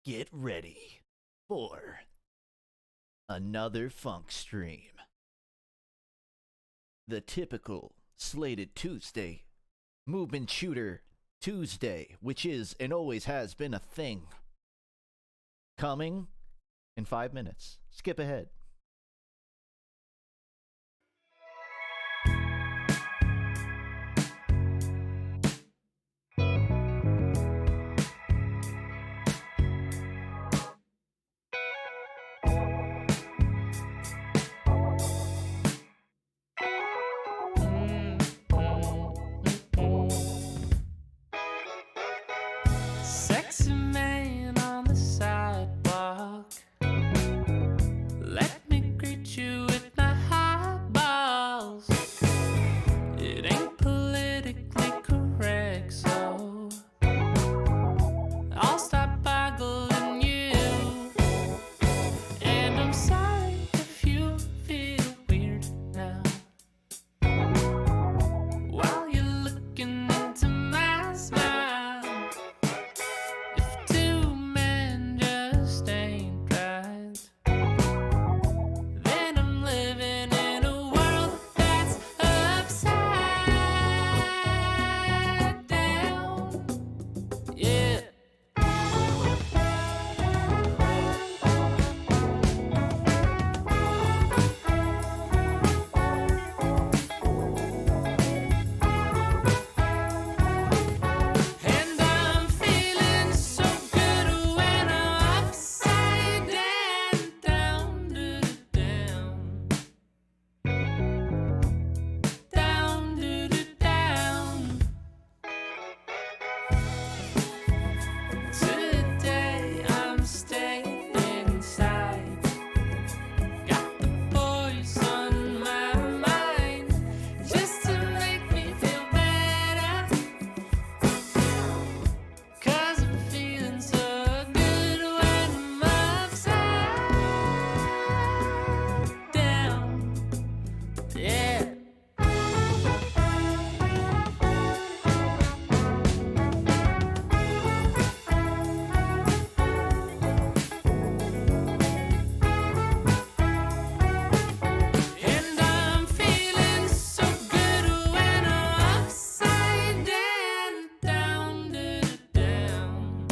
Get ready for another funk stream. The typical slated Tuesday, movement shooter Tuesday, which is and always has been a thing. Coming in 5 minutes. Skip ahead. Sexy man on the sidewalk, let me greet you with my high balls. It ain't politically correct, so I'll stop boggling you. And I'm sorry if you feel weird now, while you're looking into my smile. If two men just ain't right, then I'm living in a world that's upside down. Yeah. And I'm feeling so good when I'm upside down, down, down, down. Today I'm staying inside. Got the boys on my mind, just to make me feel better. 'Cause I'm feeling so good when I'm upside down. Yeah. And I'm feeling so good when I'm upside down, down, down,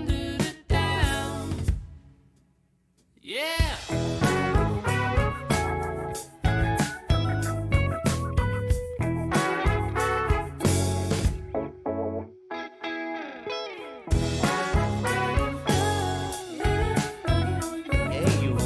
down, down. Yeah. Hey, you.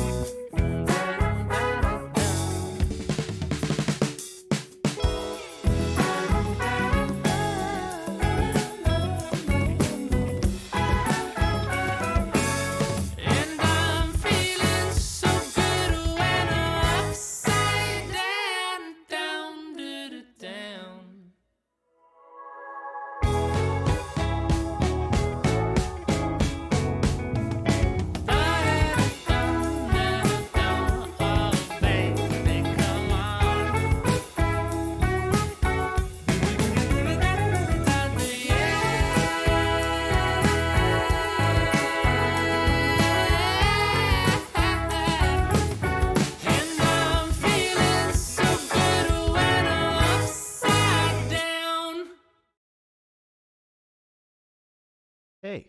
And I'm feeling so good when I'm upside down, down, down. Oh, baby, come And I'm feeling so good when I'm upside down. Hey.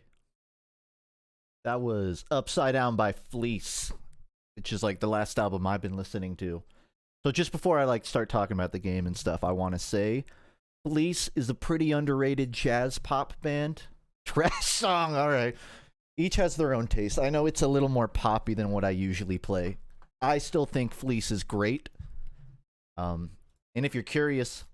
That was Upside Down by Fleece, which is like the last album I've been listening to. So just before I start talking about the game and stuff, I want to say Fleece is a pretty underrated jazz pop band. Trash song, all right. Each has their own taste. I know it's a little more poppy than what I usually play. I still think Fleece is great. And if you're curious,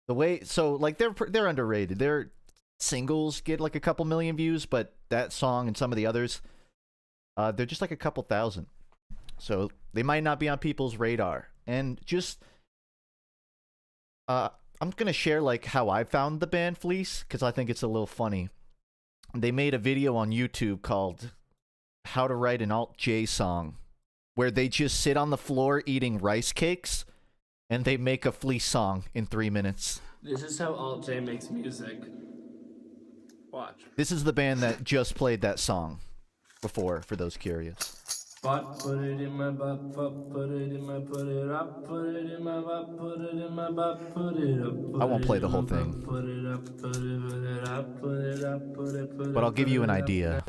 they're underrated. Their singles get like a couple million views, but that song and some of the others, they're just like a couple thousand. So they might not be on people's radar. And just I'm gonna share like how I found the band Fleece, because I think it's a little funny. They made a video on YouTube called How to Write an Alt J Song, where they just sit on the floor eating rice cakes and they make a Fleece song in 3 minutes. This is how Alt J makes music. Watch. This is the band that just played that song before, for those curious. Butt, put it in my butt, put it in my, put it up, put it in my butt, put it in my butt, put it up. I won't play the whole thing, Put it up, put it up, put it up, put it, put it. but I'll give you an idea.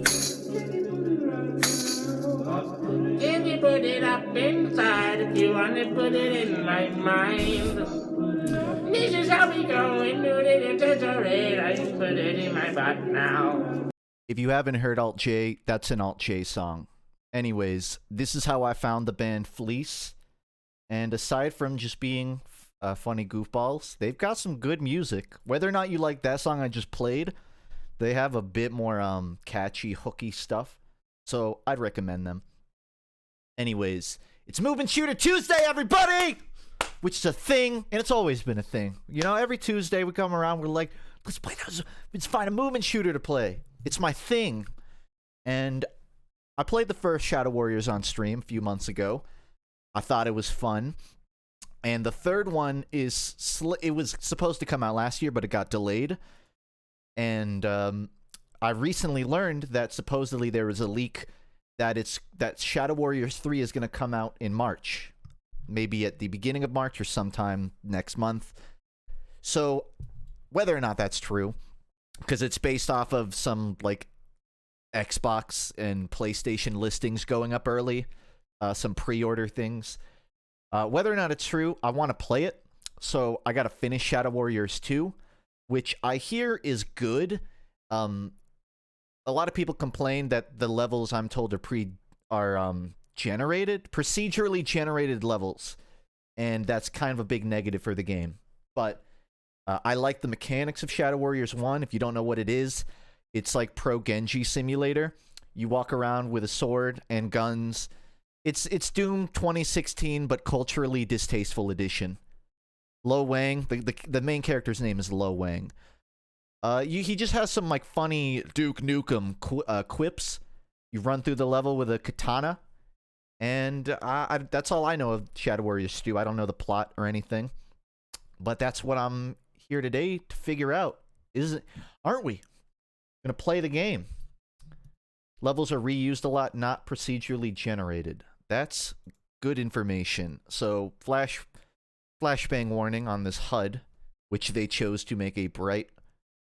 Can you put it up inside if you want to put it in my mind? This is how we go and do it in Tesorate. I put it in my butt now. If you haven't heard Alt J, that's an Alt J song. Anyways, this is how I found the band Fleece. And aside from just being funny goofballs, they've got some good music. Whether or not you like that song I just played, they have a bit more catchy, hooky stuff. So I'd recommend them. Anyways, it's Movement Shooter Tuesday, everybody! Which is a thing, and it's always been a thing. You know, every Tuesday we come around, we're like, let's find a movement shooter to play. It's my thing. And I played the first Shadow Warriors on stream a few months ago. I thought it was fun. And the third one is... it was supposed to come out last year, but it got delayed. And I recently learned that supposedly there was a leak that Shadow Warriors 3 is going to come out in March. Maybe at the beginning of March or sometime next month. So, whether or not that's true, because it's based off of some, like, Xbox and PlayStation listings going up early, some pre-order things. Whether or not it's true, I want to play it, so I gotta finish Shadow Warriors 2, which I hear is good. A lot of people complain that the levels I'm told are procedurally generated levels, and that's kind of a big negative for the game. But I like the mechanics of Shadow Warriors 1. If you don't know what it is, it's like Pro Genji Simulator. You walk around with a sword and guns. It's Doom 2016, but culturally distasteful edition. Lo Wang, the main character's name is Lo Wang. He just has some like funny Duke Nukem quips. You run through the level with a katana, and that's all I know of Shadow Warriors 2. I don't know the plot or anything, but that's what I'm here today to figure out. Aren't we? Gonna play the game. Levels are reused a lot, not procedurally generated. That's good information. So, flashbang warning on this HUD, which they chose to make a bright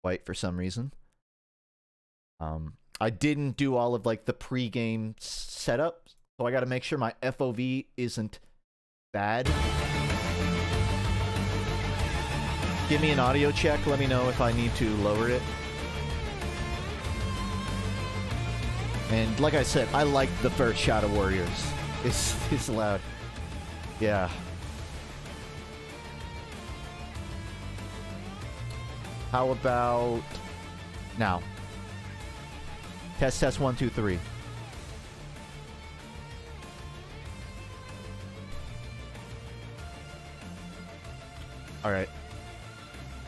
white for some reason. I didn't do all of like the pre-game setup, so I gotta make sure my FOV isn't bad. Give me an audio check, let me know if I need to lower it. And like I said, I like the first Shadow Warriors. It's loud. Yeah. How about now? Test 1 2 3. All right.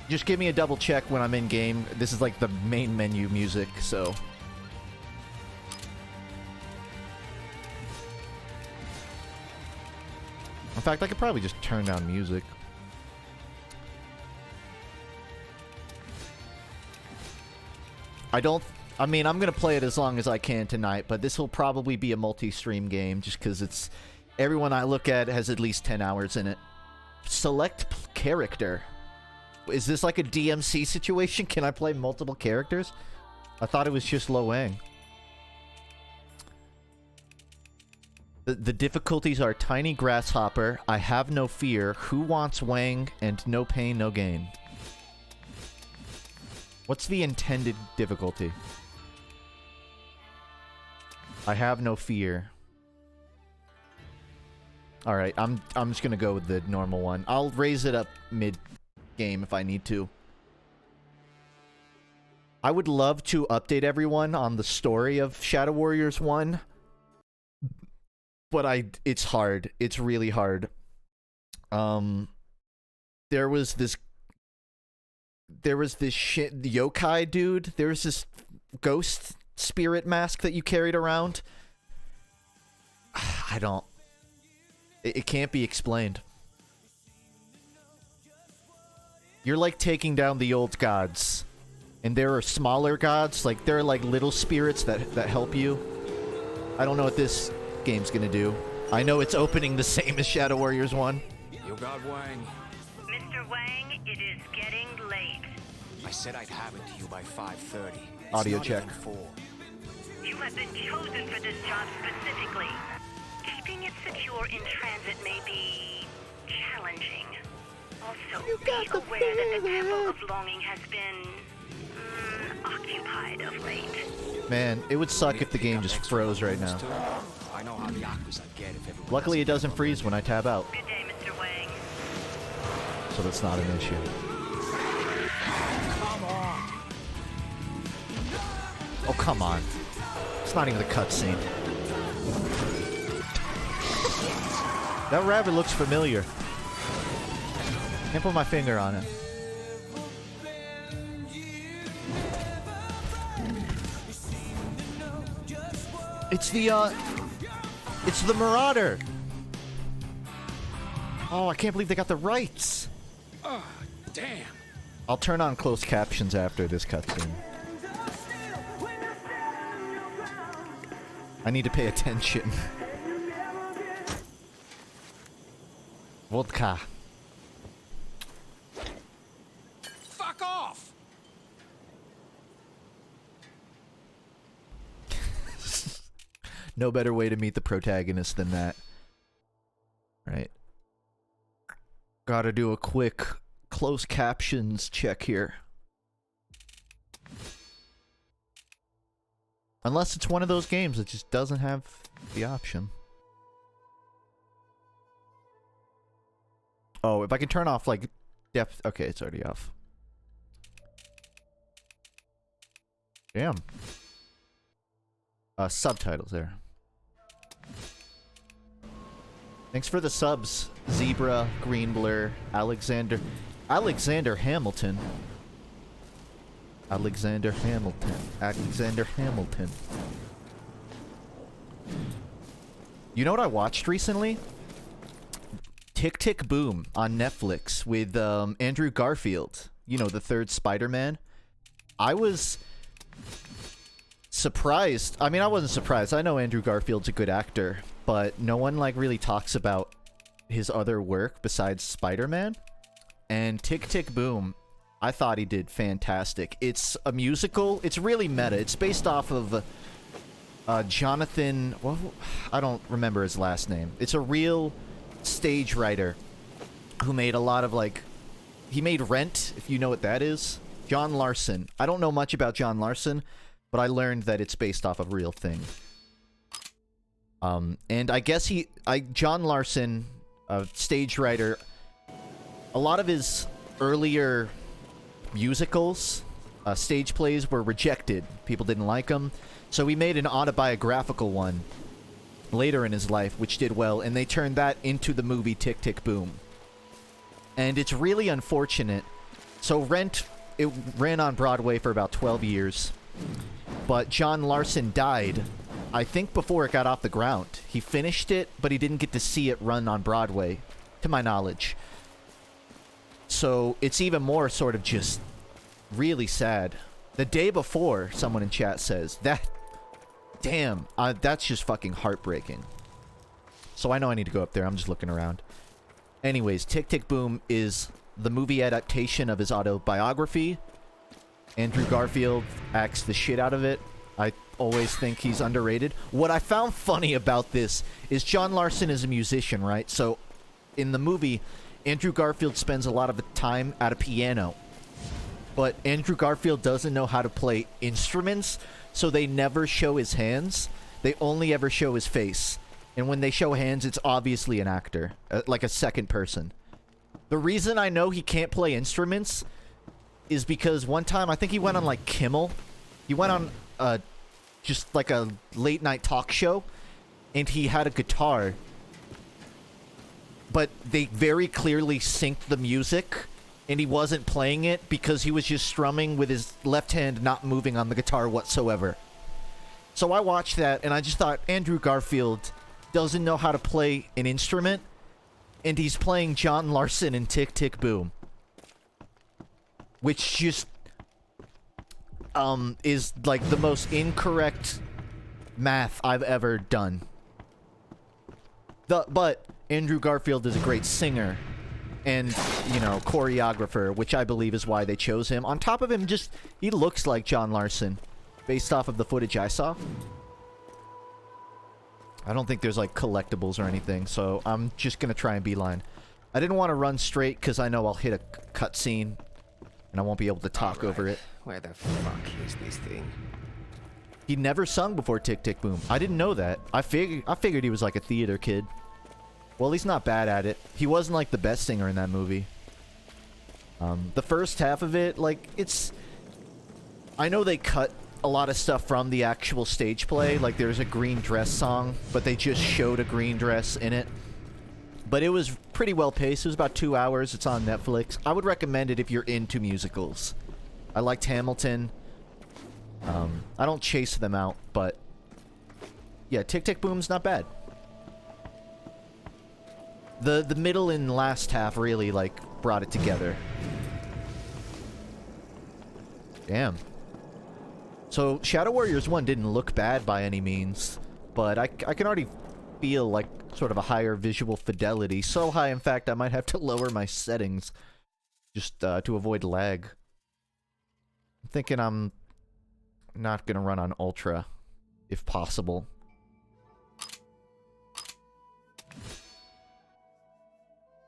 Just give me a double check when I'm in game. This is like the main menu music, so. In fact, I could probably just turn down music. I mean, I'm going to play it as long as I can tonight, but this will probably be a multi-stream game just because everyone I look at has at least 10 hours in it. Select character. Is this like a DMC situation? Can I play multiple characters? I thought it was just Lo Wang. The difficulties are Tiny Grasshopper, I Have No Fear, Who Wants Wang, and No Pain, No Gain. What's the intended difficulty? I Have No Fear. Alright, I'm just gonna go with the normal one. I'll raise it up mid-game if I need to. I would love to update everyone on the story of Shadow Warriors 1. But it's hard. It's really hard. There was this shit yokai dude. There was this ghost spirit mask that you carried around. It can't be explained. You're like taking down the old gods, And there are smaller gods, like there are like little spirits that help you. I don't know what this game's gonna do. I know it's opening the same as Shadow Warriors 1. You got Wang. Mr. Wang, it is getting late. I said I'd have it to you by 5:30. It's Audio not check. even 4. You have been chosen for this job specifically. Keeping it secure in transit may be challenging. Also, be aware that the Temple of Longing has been occupied of late. Man, it would suck if the game just froze right now. I know how the Yakuza get if everyone Luckily, it doesn't freeze when I tab out, Good day, Mr. Wang. so that's not an issue. Come on. Oh, come on. It's not even a cutscene. That rabbit looks familiar. Can't put my finger on it. It's the Marauder. Oh, I can't believe they got the rights. Oh, damn. I'll turn on closed captions after this cutscene. I need to pay attention. Vodka. Fuck off. No better way to meet the protagonist than that. Right. Gotta do a quick closed captions check here. Unless it's one of those games that just doesn't have the option. Oh, if I can turn off, like, depth... Okay, it's already off. Damn. Subtitles there. Thanks for the subs, Zebra, Green Blur, Alexander Hamilton. Alexander Hamilton. You know what I watched recently? Tick Tick Boom on Netflix with Andrew Garfield. You know, the third Spider-Man. I was surprised. I mean, I wasn't surprised. I know Andrew Garfield's a good actor, but no one like really talks about his other work besides Spider-Man. And Tick Tick Boom, I thought he did fantastic. It's a musical. It's really meta. It's based off of Jonathan... Well, I don't remember his last name. It's a real stage writer who made a lot of, like... He made Rent, if you know what that is. John Larson. I don't know much about John Larson, but I learned that it's based off of a real thing. And I guess John Larson, a stage writer, a lot of his earlier musicals, stage plays were rejected. People didn't like them. So he made an autobiographical one later in his life, which did well, and they turned that into the movie Tick Tick Boom. And it's really unfortunate. So Rent, it ran on Broadway for about 12 years. But John Larson died, I think, before it got off the ground. He finished it, but he didn't get to see it run on Broadway, to my knowledge. So it's even more sort of just really sad. The day before, someone in chat says, damn, that's just fucking heartbreaking. So I know I need to go up there. I'm just looking around. Anyways, Tick Tick Boom is the movie adaptation of his autobiography. Andrew Garfield acts the shit out of it. I always think he's underrated. What I found funny about this is John Larson is a musician, right? So in the movie, Andrew Garfield spends a lot of the time at a piano. But Andrew Garfield doesn't know how to play instruments, so they never show his hands. They only ever show his face. And when they show hands, it's obviously an actor, like a second person. The reason I know he can't play instruments is because one time, I think he went on like Kimmel. He went on just like a late night talk show, and he had a guitar. But they very clearly synced the music, and he wasn't playing it because he was just strumming with his left hand not moving on the guitar whatsoever. So I watched that, and I just thought, Andrew Garfield doesn't know how to play an instrument, and he's playing John Larson in Tick Tick Boom. Which just is like the most incorrect math I've ever done. But Andrew Garfield is a great singer and, you know, choreographer, which I believe is why they chose him. On top of him, just, he looks like John Larson based off of the footage I saw. I don't think there's like collectibles or anything, so I'm just gonna try and beeline. I didn't want to run straight because I know I'll hit a cutscene and I won't be able to talk over it. Where the fuck is this thing? He never sung before Tick Tick Boom. I didn't know that. I figured he was like a theater kid. Well, he's not bad at it. He wasn't like the best singer in that movie. The first half of it, like, it's... I know they cut a lot of stuff from the actual stage play. Like, there's a green dress song, but they just showed a green dress in it. But it was pretty well paced. It was about 2 hours. It's on Netflix. I would recommend it if you're into musicals. I liked Hamilton. I don't chase them out, but... yeah, Tick Tick Boom's not bad. The middle and last half really, like, brought it together. Damn. So, Shadow Warriors 1 didn't look bad by any means, but I can already feel, like, sort of a higher visual fidelity. So high, in fact, I might have to lower my settings just to avoid lag. I'm thinking I'm not gonna run on Ultra, if possible.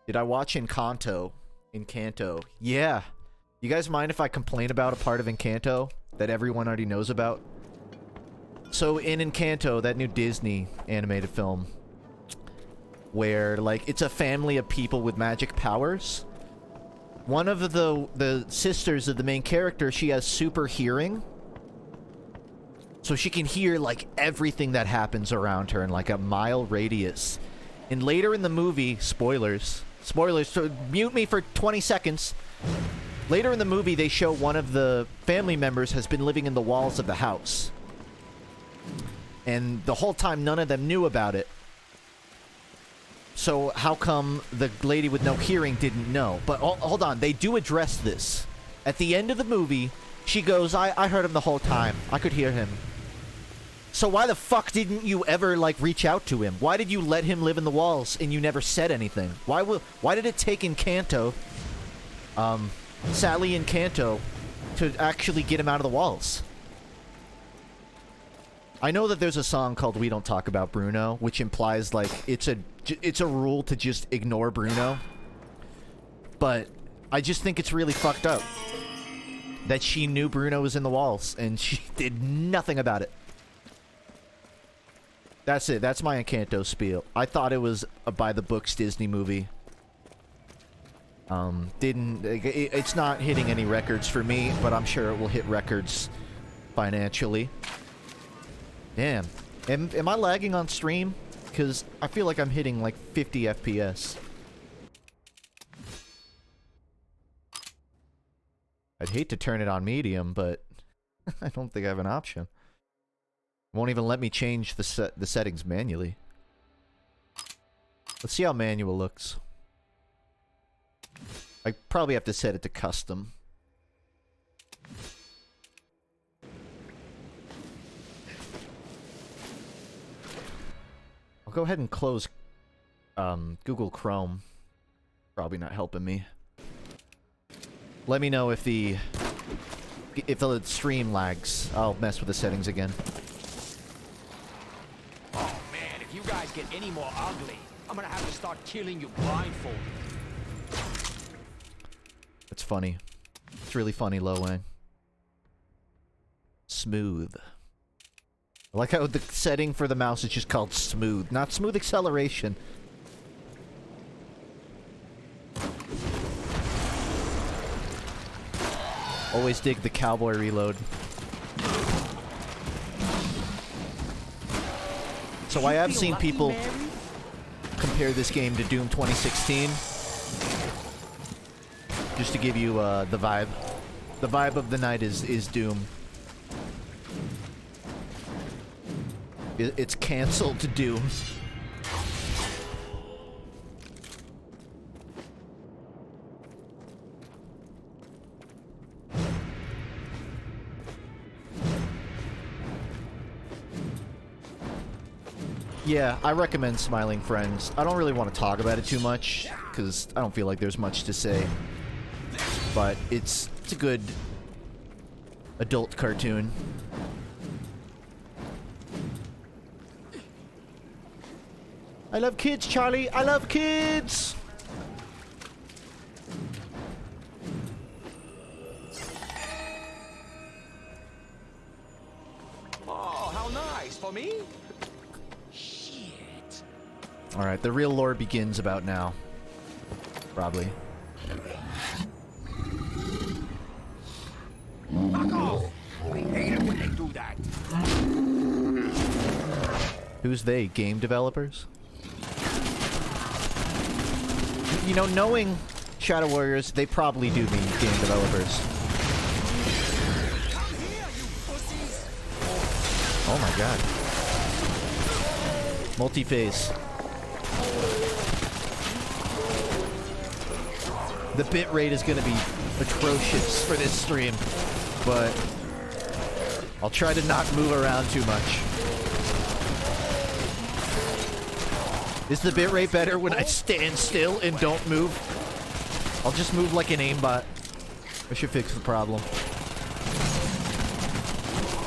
Did I watch Encanto? Encanto. Yeah. You guys mind if I complain about a part of Encanto that everyone already knows about? So in Encanto, that new Disney animated film, where, like, it's a family of people with magic powers. One of the sisters of the main character, she has super hearing. So she can hear, like, everything that happens around her in, like, a mile radius. And later in the movie, spoilers, so mute me for 20 seconds. Later in the movie, they show one of the family members has been living in the walls of the house. And the whole time, none of them knew about it. So how come the lady with no hearing didn't know? But hold on, they do address this. At the end of the movie, she goes, I heard him the whole time. I could hear him. So why the fuck didn't you ever, like, reach out to him? Why did you let him live in the walls and you never said anything? Why did it take Encanto, Sally Encanto, to actually get him out of the walls? I know that there's a song called We Don't Talk About Bruno, which implies, like, it's a rule to just ignore Bruno. But I just think it's really fucked up that she knew Bruno was in the walls and she did nothing about it. That's it. That's my Encanto spiel. I thought it was a by-the-books Disney movie. It's not hitting any records for me, but I'm sure it will hit records financially. Damn. Am I lagging on stream? Because I feel like I'm hitting like 50 FPS. I'd hate to turn it on medium, but I don't think I have an option. Won't even let me change the settings manually. Let's see how manual looks. I probably have to set it to custom. I'll go ahead and close Google Chrome. Probably not helping me. Let me know if the stream lags. I'll mess with the settings again. Oh man, if you guys get any more ugly, I'm gonna have to start killing you blindfolded. That's funny. It's really funny, Lo Wang. Smooth. I like how the setting for the mouse is just called smooth, not smooth acceleration. Always dig the cowboy reload. So I have seen people compare this game to Doom 2016. Just to give you the vibe. The vibe of the night is Doom. It's canceled to Doom. Yeah, I recommend Smiling Friends. I don't really want to talk about it too much, because I don't feel like there's much to say. But it's a good adult cartoon. I love kids, Charlie! I love kids! Oh, how nice. For me? Shit. Alright, the real lore begins about now. Probably. Fuck off! I hate it when they do that. Who's they? Game developers? You know, knowing Shadow Warriors, they probably do mean game developers. Come here, you pussies! Oh my god. Multi-phase. The bit rate is gonna be atrocious for this stream, but I'll try to not move around too much. Is the bitrate better when I stand still and don't move? I'll just move like an aimbot. I should fix the problem.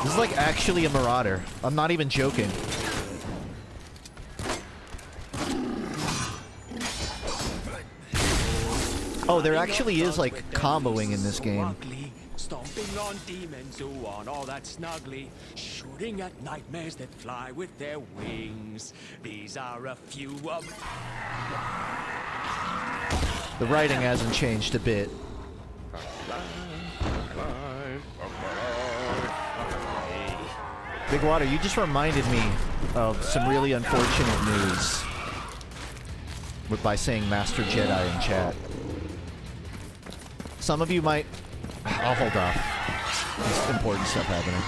This is like actually a Marauder. I'm not even joking. Oh, there actually is like comboing in this game. Stomping on demons who aren't all that snuggly, shooting at nightmares that fly with their wings. These are a few of... The writing hasn't changed a bit. Big Water, you just reminded me of some really unfortunate news by saying Master Jedi in chat. Some of you might... I'll hold off. There's important stuff happening.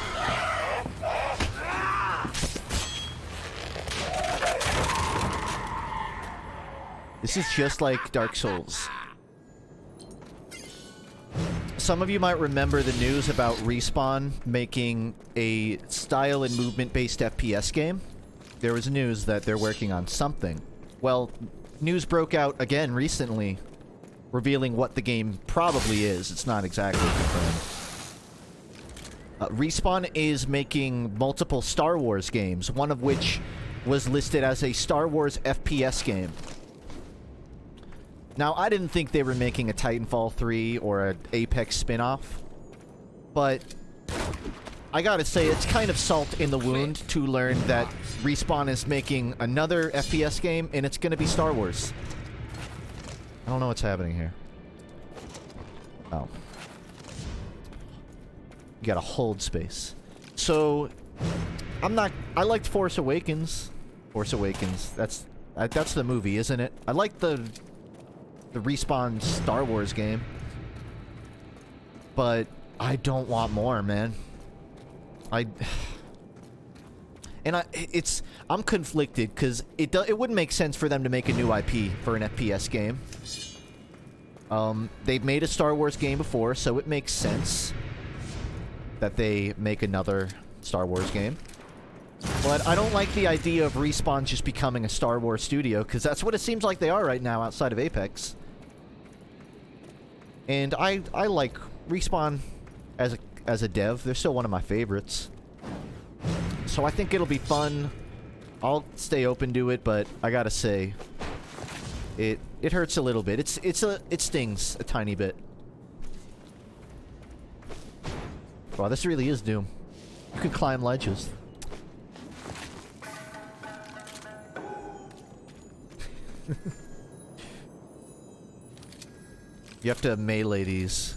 This is just like Dark Souls. Some of you might remember the news about Respawn making a style and movement-based FPS game. There was news that they're working on something. Well, news broke out again recently, revealing what the game probably is. It's not exactly confirmed. Respawn is making multiple Star Wars games, one of which was listed as a Star Wars FPS game. Now, I didn't think they were making a Titanfall 3 or an Apex spin-off, but I gotta say, it's kind of salt in the wound to learn that Respawn is making another FPS game, and it's gonna be Star Wars. I don't know what's happening here. Oh. You gotta hold space. So, I liked Force Awakens. Force Awakens. That's the movie, isn't it? I like the Respawn Star Wars game. But I don't want more, man. I'm conflicted because it wouldn't make sense for them to make a new IP for an FPS game. They've made a Star Wars game before, so it makes sense that they make another Star Wars game. But I don't like the idea of Respawn just becoming a Star Wars studio, because that's what it seems like they are right now outside of Apex. And I like Respawn as a dev. They're still one of my favorites. So I think it'll be fun. I'll stay open to it, but I gotta say, it hurts a little bit. It stings a tiny bit. Wow, this really is Doom. You can climb ledges. You have to melee these.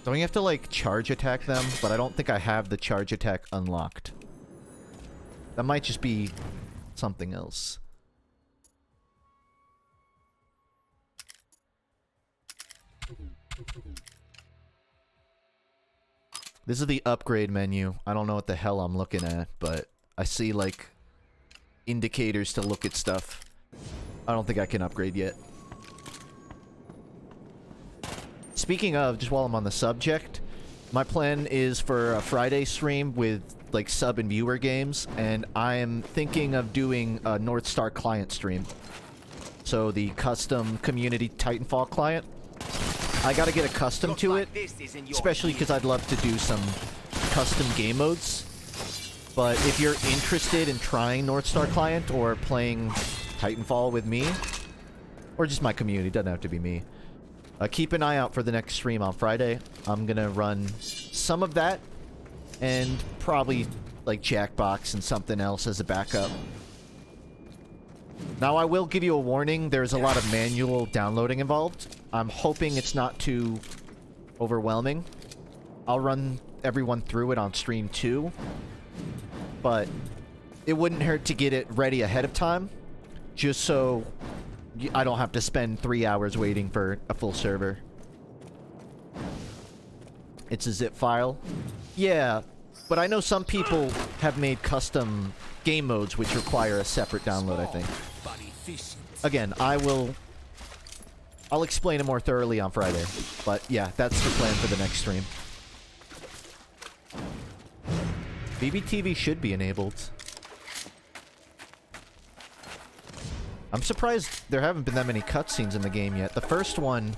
Don't you have to, like, charge attack them? But I don't think I have the charge attack unlocked. That might just be something else. This is the upgrade menu. I don't know what the hell I'm looking at, but I see, like, indicators to look at stuff. I don't think I can upgrade yet. Speaking of, just while I'm on the subject, My plan is for a Friday stream with like sub and viewer games, and I am thinking of doing a North Star client stream. So the custom community Titanfall client. I gotta get accustomed to it, especially because I'd love to do some custom game modes. But if you're interested in trying North Star client or playing Titanfall with me, or just my community, doesn't have to be me. Keep an eye out for the next stream on Friday. I'm gonna run some of that, and probably like Jackbox and something else as a backup. Now I will give you a warning, there's a lot of manual downloading involved. I'm hoping it's not too overwhelming. I'll run everyone through it on stream too, but it wouldn't hurt to get it ready ahead of time, just so I don't have to spend 3 hours waiting for a full server. It's a zip file. Yeah, but I know some people have made custom game modes which require a separate download, I think. Again, I'll explain it more thoroughly on Friday. But yeah, that's the plan for the next stream. BBTV should be enabled. I'm surprised there haven't been that many cutscenes in the game yet. The first one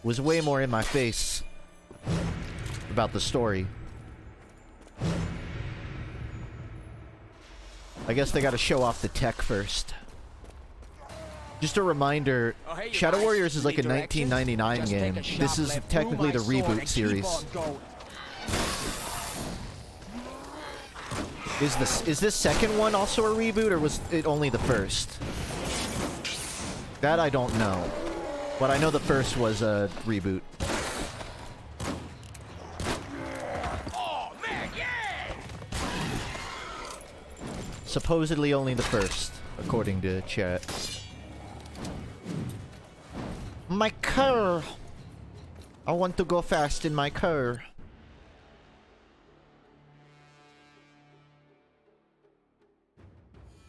was way more in my face about the story. I guess they gotta show off the tech first. Just a reminder, Shadow Warriors is like a 1999 game. This is technically the reboot series. Is this second one also a reboot, or was it only the first? That I don't know. But I know the first was a reboot. Oh, man, yeah! Supposedly only the first, according to chat. My car! I want to go fast in my car.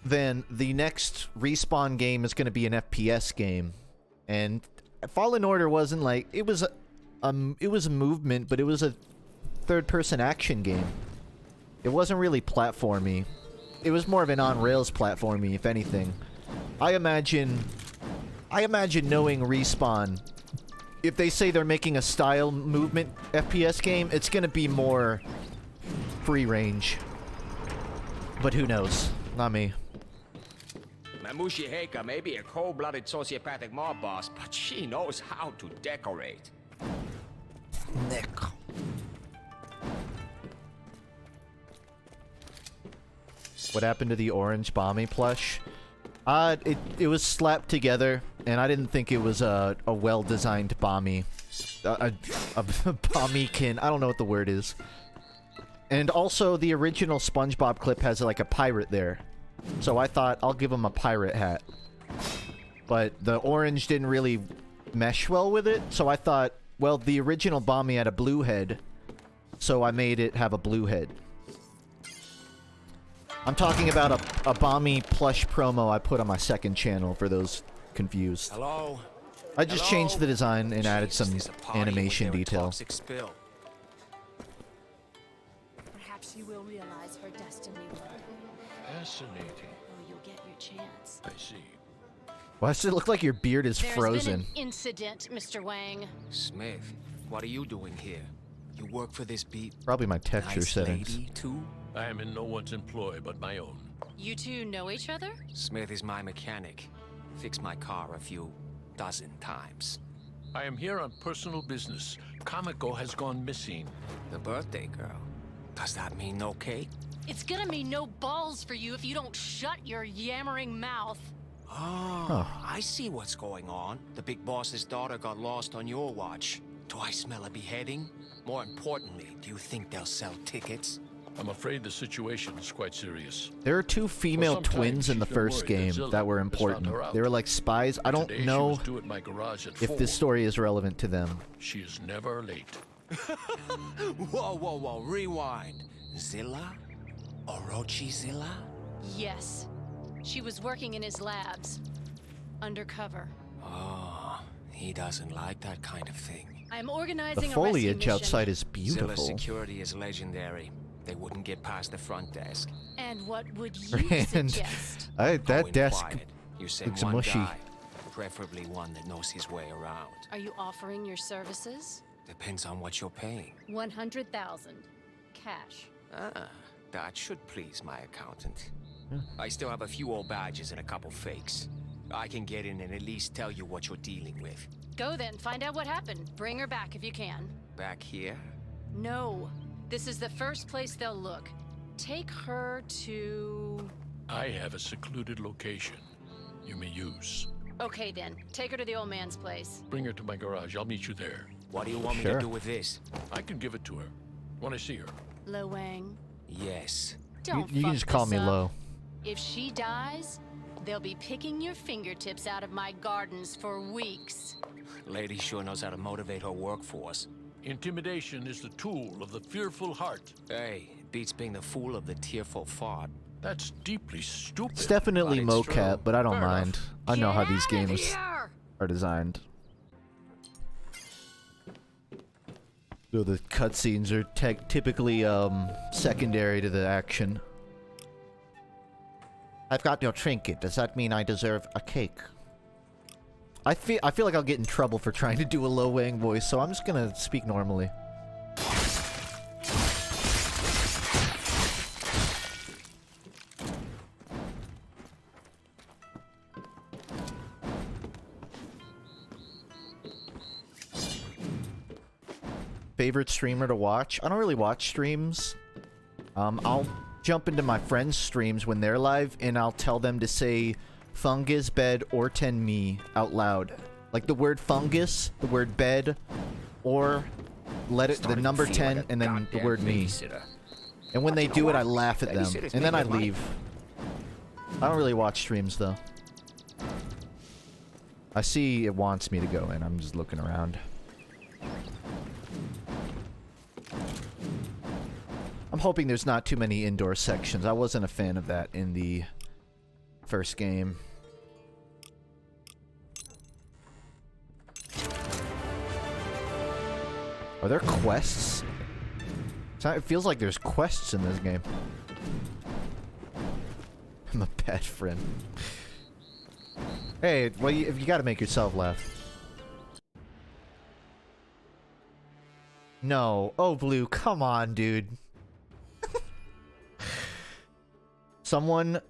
Then the next Respawn game is going to be an FPS game, and Fallen Order wasn't like it was a movement, but it was a third-person action game. It wasn't really platformy. It was more of an on-rails platformy, if anything. I imagine knowing Respawn, if they say they're making a style movement FPS game, it's going to be more free range. But who knows? Not me. Mamushi Heika may be a cold-blooded sociopathic mob boss, but she knows how to decorate. Nick. What happened to the orange Bommy plush? It was slapped together, and I didn't think it was a well-designed Bommy. A Bommykin. I don't know what the word is. And also, the original SpongeBob clip has like a pirate there. So I thought, I'll give him a pirate hat. But the orange didn't really mesh well with it, so I thought, well, the original Bommy had a blue head, so I made it have a blue head. I'm talking about a Bommy plush promo I put on my second channel, for those confused. Hello? I just changed the design and added some animation detail. Perhaps you will realize her destiny. Fascinating. Oh, you'll get your chance. I see. Why does it look like your beard is frozen? There's been an incident, Mr. Wang. Smith, what are you doing here? You work for this beat? Probably my texture Nice settings. lady, too? I am in no one's employ but my own. You two know each other? Smith is my mechanic. Fixed my car a few dozen times. I am here on personal business. Kamiko has gone missing. The birthday girl. Does that mean no cake? It's gonna mean no balls for you if you don't shut your yammering mouth. Oh, I see what's going on. The big boss's daughter got lost on your watch. Do I smell a beheading? More importantly, do you think they'll sell tickets? I'm afraid the situation is quite serious. There are two female For some time, twins in the she's been first worried game Zilla that were has found important. her out. They were like spies. I don't Today she know was due at my garage at if 4. this story is relevant to them. She is never late. Whoa, whoa, whoa, rewind. Zilla? Orochi Zilla? Yes. She was working in his labs. Undercover. Oh, He doesn't like that kind of thing. I'm The organizing a rescue foliage mission. outside is Zilla's beautiful. security is legendary. They wouldn't get past the front desk. And what would you And suggest? Go that in desk quiet. You send looks one mushy. guy, preferably one that knows his way around. Are you offering your services? Depends on what you're paying. 100,000 cash. Ah, that should please my accountant. I still have a few old badges and a couple fakes. I can get in and at least tell you what you're dealing with. Go then, find out what happened. Bring her back if you can. Back here? No, this is the first place they'll look. Take her to... I have a secluded location you may use. Okay then, take her to the old man's place. Bring her to my garage. I'll meet you there. What do you want me Sure. to do with this? I can give it to her. Want to see her? Lo Wang, Yes. don't You can fuck just call this me up. Lo. If she dies, they'll be picking your fingertips out of my gardens for weeks. Lady sure knows how to motivate her workforce. Intimidation is the tool of the fearful heart. Hey, it beats being the fool of the tearful fart. That's deeply stupid. It's definitely But it's mocap, true. but I don't Fair mind. enough. I know how Get these out of games here! are designed. So the cutscenes are typically secondary to the action. I've got your trinket. Does that mean I deserve a cake? I feel like I'll get in trouble for trying to do a Lo Wang voice, so I'm just gonna speak normally. Favorite streamer to watch? I don't really watch streams. I'll jump into my friends' streams when they're live, and I'll tell them to say fungus, bed, or 10 me out loud. Like the word fungus, the word bed, or let it the number 10 and then the word me. And when they do it, I laugh at them, and then I leave. I don't really watch streams though. I see it wants me to go in. I'm just looking around. I'm hoping there's not too many indoor sections. I wasn't a fan of that in the first game. Are there quests? It feels like there's quests in this game. I'm a bad friend. Hey, well, you gotta make yourself laugh. No. Oh, Blue, come on, dude. Someone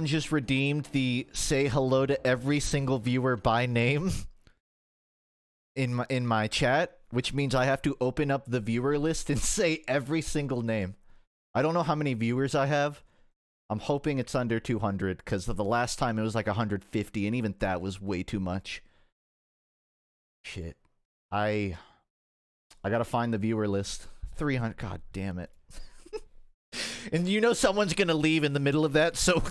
just redeemed the say hello to every single viewer by name in my chat, which means I have to open up the viewer list and say every single name. I don't know how many viewers I have. I'm hoping it's under 200 because the last time it was like 150, and even that was way too much. Shit. I gotta find the viewer list. 300. God damn it. And you know someone's gonna leave in the middle of that, so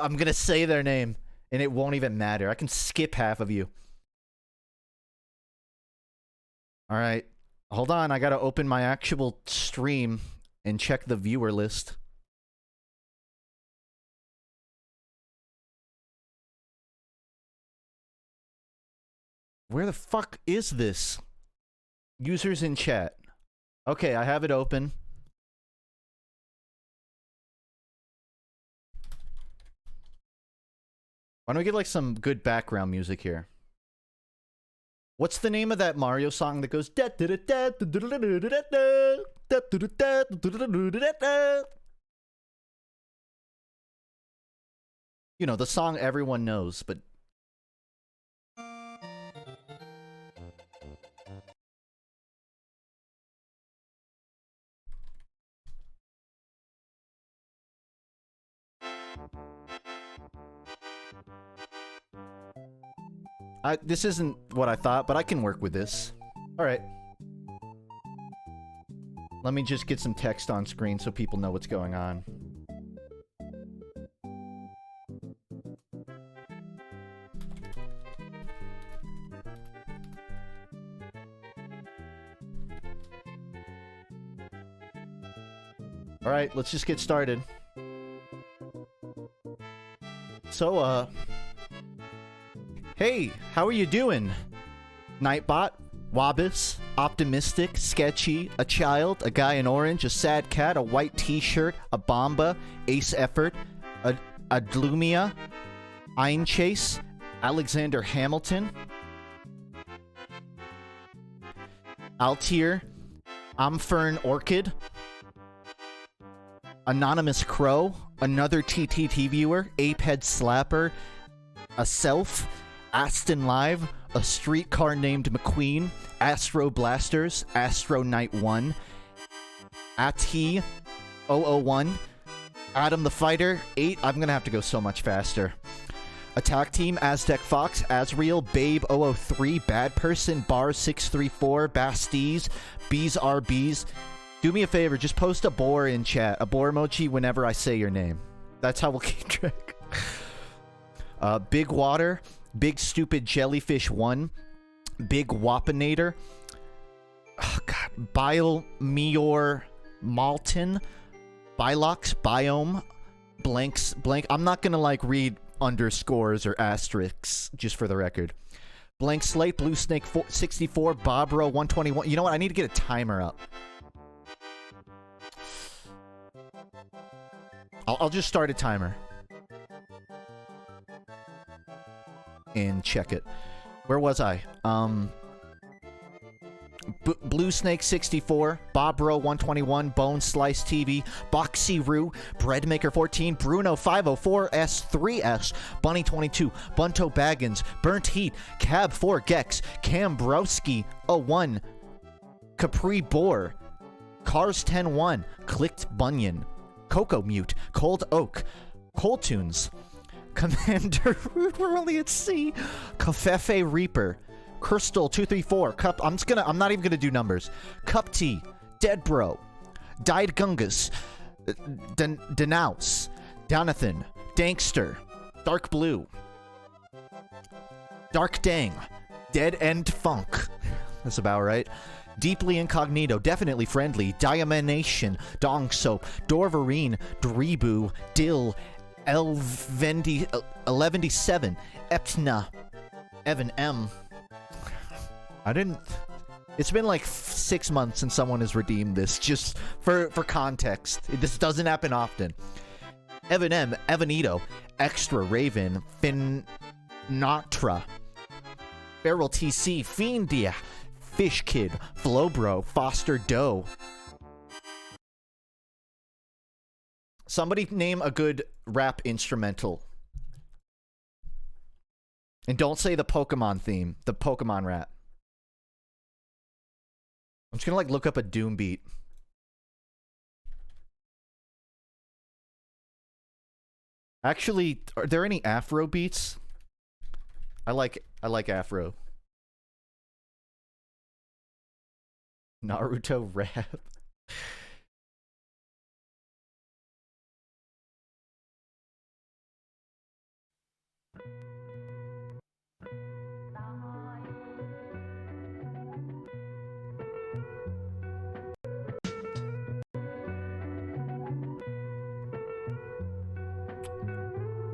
I'm gonna say their name, and it won't even matter. I can skip half of you. Alright. Hold on, I gotta open my actual stream and check the viewer list. Where the fuck is this? Users in chat. Okay, I have it open. Why don't we get like some good background music here? What's the name of that Mario song that goes da da da da da da da da da da da da da da? You know, the song everyone knows, but this isn't what I thought, but I can work with this. Alright. Let me just get some text on screen so people know what's going on. Alright, let's just get started. So, Hey, how are you doing? Nightbot, Wabis, Optimistic, Sketchy, a child, a guy in orange, a sad cat, a white t-shirt, a Bomba, Ace Effort, a Glumia, Ein Chase, Alexander Hamilton, Altier, Amfern Orchid, Anonymous Crow, another TTT viewer, Apehead Slapper, a Self, Aston Live, a streetcar named McQueen, Astro Blasters, Astro Knight 1, Ati 001, Adam the Fighter 8. I'm gonna have to go so much faster. Attack Team, Aztec Fox, Azriel, Babe 003, Bad Person, Bar 634, Basties, Bees are Bees. Do me a favor, just post a boar in chat, a boar emoji whenever I say your name. That's how we'll keep track. Big Water, Big Stupid Jellyfish 1, Big Wapinator, oh god, Bile Meor Malton, Bilox, Biome, Blanks, Blank. I'm not gonna like read underscores or asterisks, just for the record. Blank Slate, Blue Snake 64, Bobro 121. You know what? I need to get a timer up. I'll just start a timer. And check it. Where was I? Blue Snake 64, Bobro 121, Bone Slice TV, Boxy Roo, Breadmaker 14, Bruno 504, S3S, Bunny 22, Bunto Baggins, Burnt Heat, Cab 4 Gex, Cambrowski 01, Capri Boar, Cars 10-1, Clicked Bunyan, Coco Mute, Cold Oak, Cold Tunes, Commander Rude, we're only at C, Cafefe Reaper, Crystal 234, Cup. I'm not even gonna do numbers. Cup Tea, Dead Bro, Died Gungus, Denouse, Donathan, Dankster, Dark Blue, Dark Dang, Dead End Funk. That's about right. Deeply Incognito, Definitely Friendly, Diamonation, Dong Soap, Dorverine, Drebu, Dill, L77, Eptna, Evan M. It's been like 6 months since someone has redeemed this, just for context. This doesn't happen often. Evan M, Evanito, Extra Raven, Finatra, Feral TC, Fiendia, Fish Kid, Flowbro, Foster Doe. Somebody name a good rap instrumental. And don't say the Pokemon theme, the Pokemon rap. I'm just gonna like look up a Doom beat. Actually, are there any Afro beats? I like Afro. Naruto rap.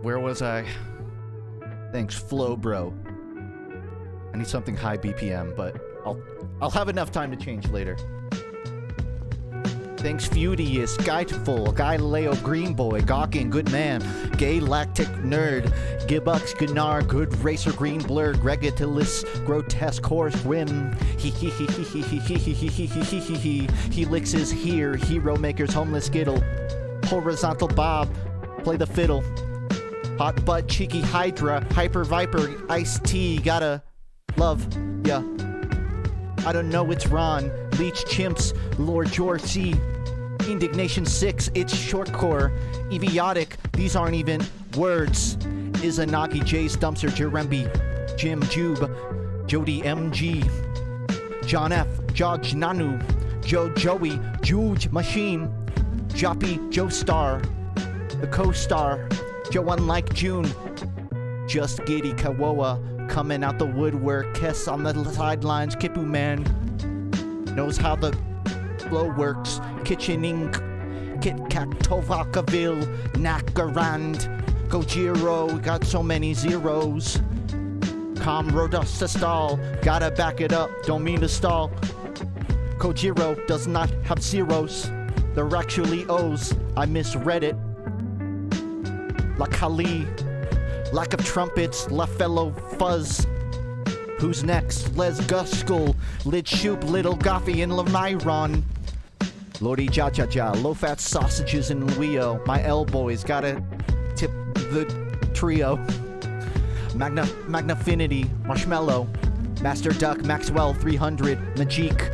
Where was I? Thanks, Flow Bro. I need something high BPM, but I'll have enough time to change later. Thanks, Feudius, Guideful, Galileo Greenboy, Gawkin, Good Man, Gay Lactic Nerd, Gibbux, Gunnar, Good Racer, Green Blur, Gregatilis, Grotesque Horse, Grim, Helixes Here, Hero Makers, Homeless Skittle, Horizontal Bob, Play the Fiddle, Hot Butt, Cheeky Hydra, Hyper Viper, Ice T, Gotta Love Ya. I don't know, it's Ron, Leech Chimps, Lord George C, Indignation 6, it's Shortcore, Eviotic, these aren't even words, Izanagi, Jay's Dumpster, Jeremby, Jim Jube, Jody MG, John F, Judge Nanu, Joey, Juge Machine, Joppy, Joe Star, the co-star, Joe Unlike June, Just Giddy Kawoa, coming out the woodwork, Kess on the sidelines, Kipu Man knows how the flow works, Kitchen Inc, Kit Kat, Tovakaville, Nakarand, Gojiro, got so many zeros, Rodos to stall. Gotta back it up, don't mean to stall. Kojiro does not have zeros. They're actually O's. I misread it. La Kali. Lack of trumpets, La Fellow Fuzz. Who's next? Les Guskull, Lid Shoop, Little Goffy, and Lamyron. Lordy Ja, low-fat sausages in Leo. My L-boys gotta tip the trio. Magnafinity, Marshmallow. Master Duck, Maxwell 300, Majik,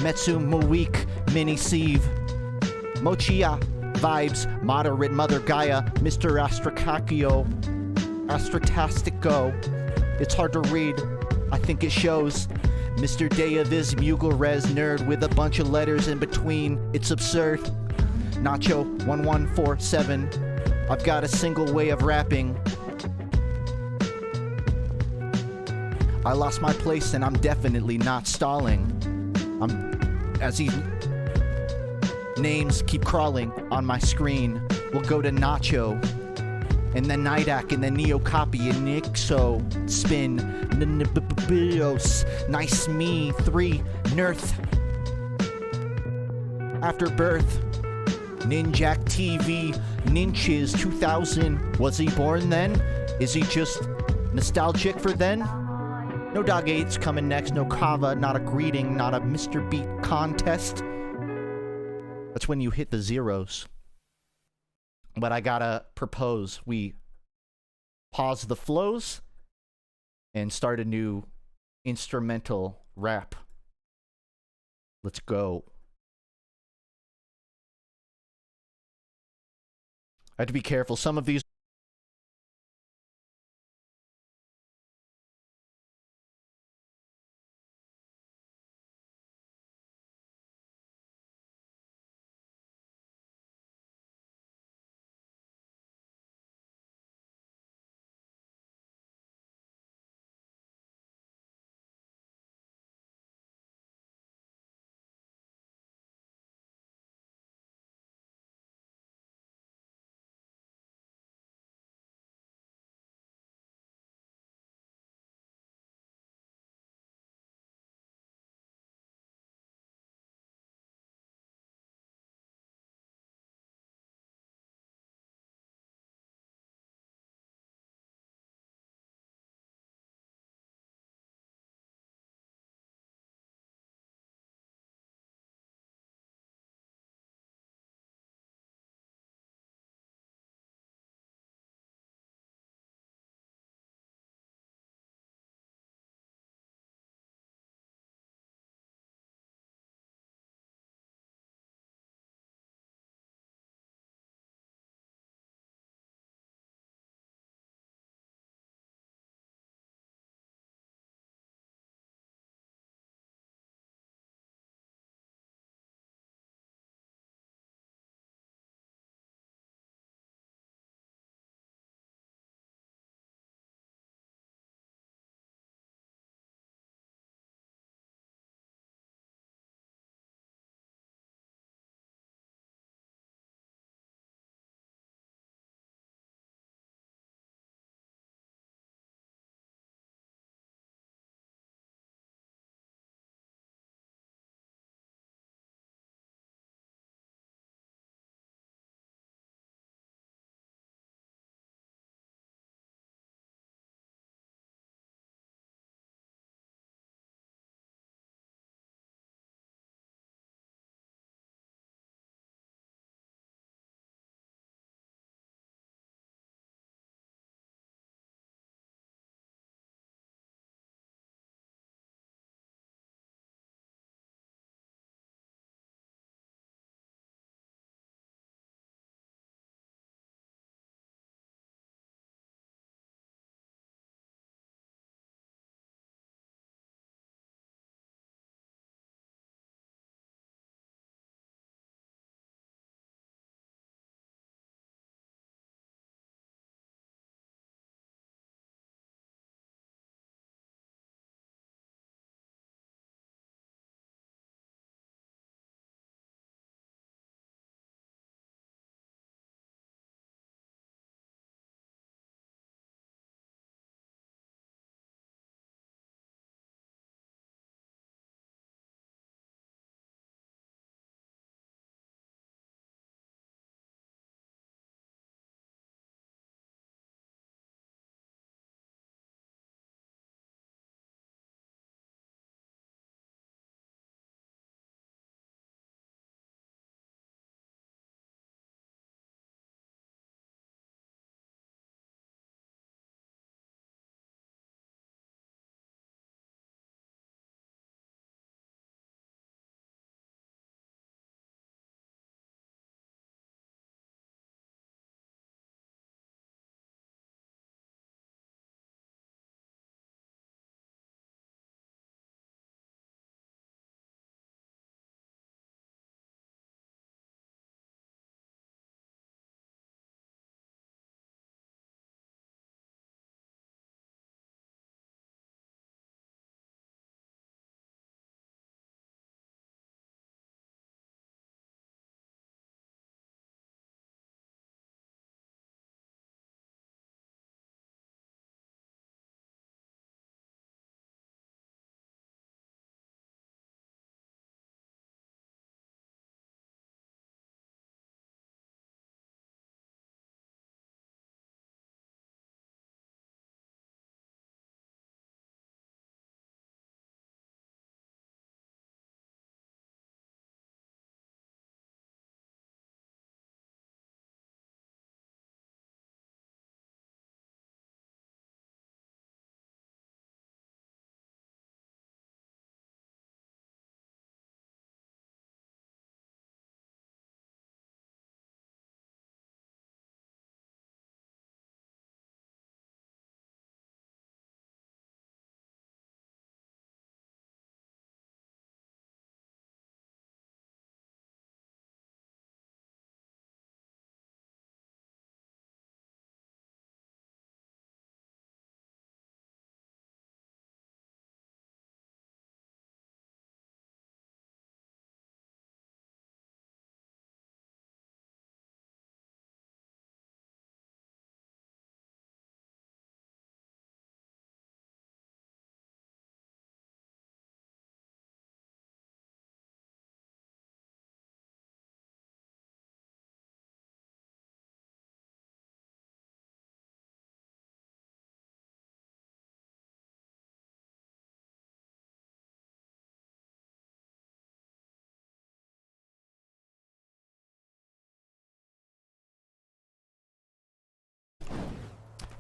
Metsu Moik, Mini Sieve. Mochia, Vibes, Moderate Mother Gaia, Mr. Astratastico. It's hard to read. I think it shows. Mr. Dayaviz, Mughal Res Nerd with a bunch of letters in between. It's absurd. Nacho 1147. I've got a single way of rapping. I lost my place and I'm definitely not stalling. As these names keep crawling on my screen. We'll go to Nacho. And then Nidak, and then Neo Copy, and Nixo, Spin, Bios, Nice Me, 3, Nerth. Afterbirth, Ninjak TV, Ninches 2000. Was he born then? Is he just nostalgic for then? No Dog 8's coming next, no Kava, not a greeting, not a Mr. Beat contest. That's when you hit the zeros. But I gotta propose we pause the flows and start a new instrumental rap. Let's go. I have to be careful. Some of these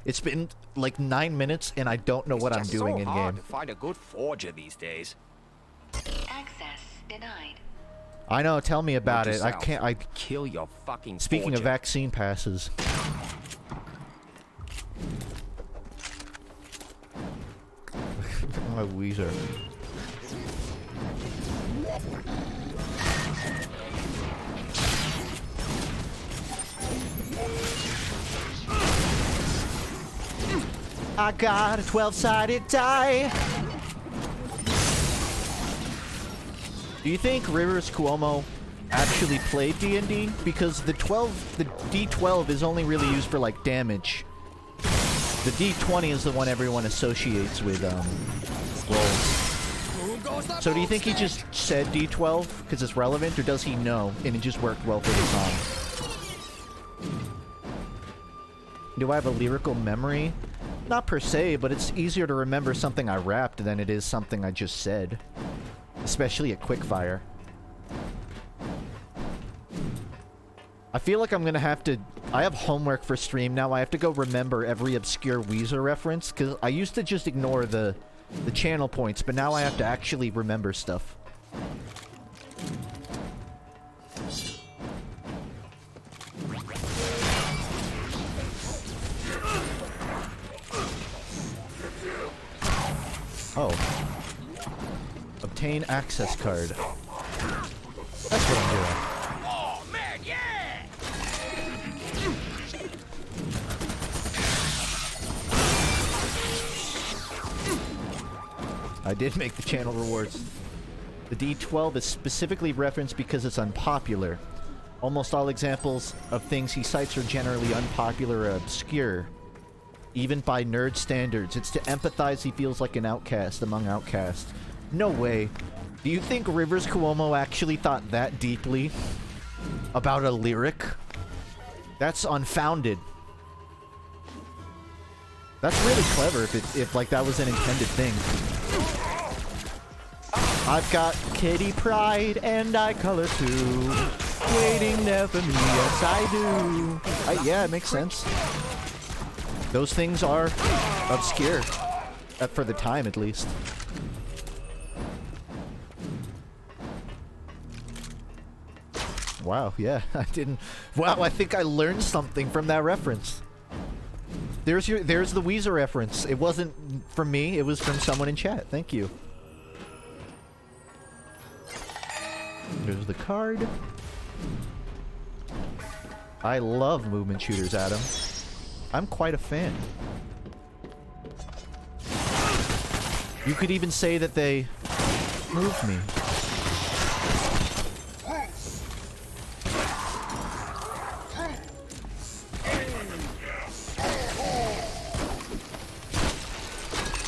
It's been like 9 minutes and I don't know what I'm doing in game. It's hard to find a good forger these days. Access denied. I know, tell me about it. I can't. I kill your fucking. Speaking forger. of vaccine passes. My Weezer. I got a 12-sided die. Do you think Rivers Cuomo actually played D&D? Because the D12 is only really used for like damage. The D20 is the one everyone associates with rolls. So do you think he just said D12 because it's relevant, or does he know and it just worked well for the song? Do I have a lyrical memory? Not per se, but it's easier to remember something I rapped than it is something I just said. Especially at quickfire. I feel like I'm gonna have to... I have homework for stream now. I have to go remember every obscure Weezer reference, because I used to just ignore the channel points, but now I have to actually remember stuff. Oh. Obtain access card. That's what I'm doing. Oh man, yeah! I did make the channel rewards. The D12 is specifically referenced because it's unpopular. Almost all examples of things he cites are generally unpopular or obscure. Even by nerd standards, it's to empathize he feels like an outcast among outcasts. No way. Do you think Rivers Cuomo actually thought that deeply about a lyric? That's unfounded. That's really clever if like that was an intended thing. I've got kitty pride and I color too. Waiting there for me, yes I do. Yeah, it makes sense. Those things are obscure. For the time, at least. Wow, yeah, I didn't... Wow, I think I learned something from that reference. There's the Weezer reference. It wasn't from me, it was from someone in chat. Thank you. There's the card. I love movement shooters, Adam. I'm quite a fan. You could even say that they move me.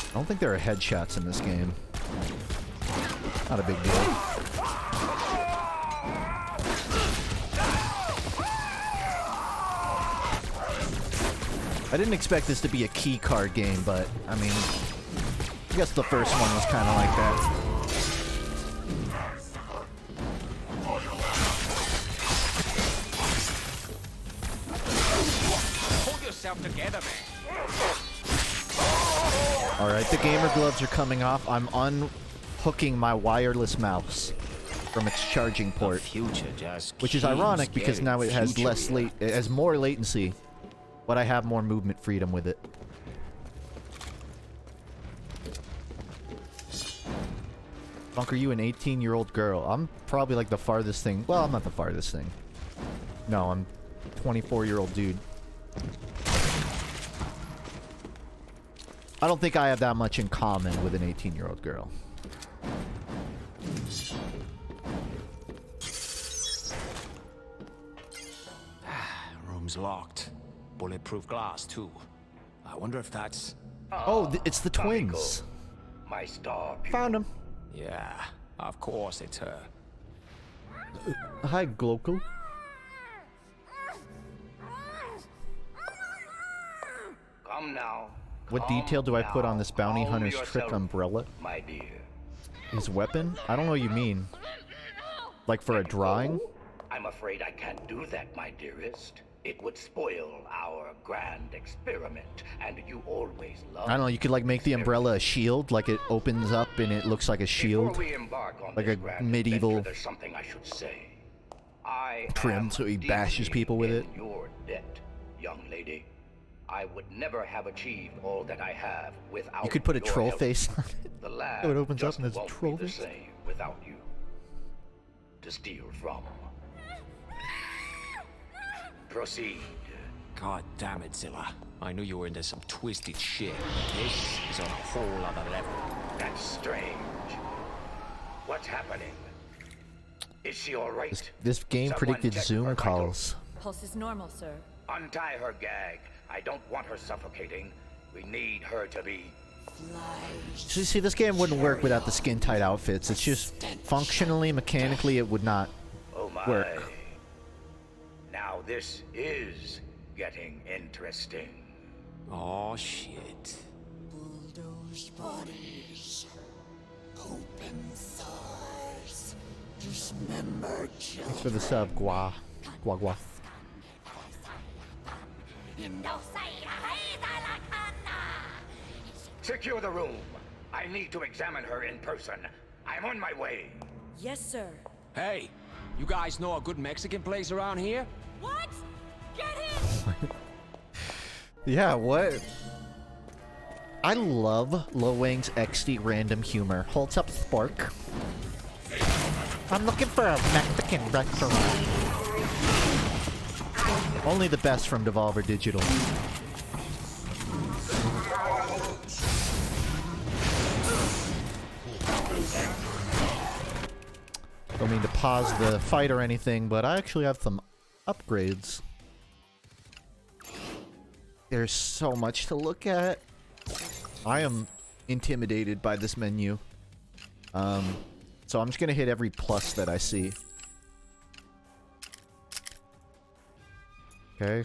I don't think there are headshots in this game. Not a big deal. I didn't expect this to be a key card game, but, I mean, I guess the first one was kind of like that. Hold yourself together, man. Alright, the gamer gloves are coming off. I'm unhooking my wireless mouse from its charging port. Which is ironic because now it has it has more latency. But I have more movement freedom with it. Funk, are you an 18-year-old girl? I'm probably like the farthest thing. Well, I'm not the farthest thing. No, I'm a 24-year-old dude. I don't think I have that much in common with an 18-year-old girl. Room's locked. Bulletproof glass, too. I wonder if that's... Oh, it's the twins. My star. Found them. Yeah, of course it's her. Hi, Glokal. Come now. What detail do I put on this bounty hunter's trick umbrella? My dear. His weapon? I don't know what you mean. Like for a drawing? I'm afraid I can't do that, my dearest. It would spoil our grand experiment, and you always love. I don't know, you could like make the umbrella a shield, like it opens up and it looks like a shield. Before we embark on Like this a grand medieval adventure, there's something I should say. I trim am so he bashes deeply people with in it. Your debt, young lady. I would never have achieved all that I have without. You could put a your troll help. face on it. The lab So it opens up just and there's a won't troll be the face. same without you to steal from. Proceed. God damn it, Zilla. I knew you were into some twisted shit. This is on a whole other level. That's strange. What's happening? Is she all right? This game Someone predicted check her Zoom vitals. calls. Pulse is normal, sir. Untie her gag. I don't want her suffocating. We need her to be. So you see, this game wouldn't work without the skin-tight outfits. It's just functionally, mechanically, it would not Oh my. work. Now this is getting interesting. Oh shit. Bulldozed bodies, open sores, dismembered children. Thanks for the sub, Gua. Gua Gua. Secure the room. I need to examine her in person. I'm on my way. Yes, sir. Hey, you guys know a good Mexican place around here? What? Get him! Yeah, what? I love Lo Wang's XD random humor. Holds up Spark. I'm looking for a Mexican restaurant. Only the best from Devolver Digital. Don't mean to pause the fight or anything, but I actually have some upgrades. There's so much to look at. I am intimidated by this menu. So I'm just gonna hit every plus that I see. Okay.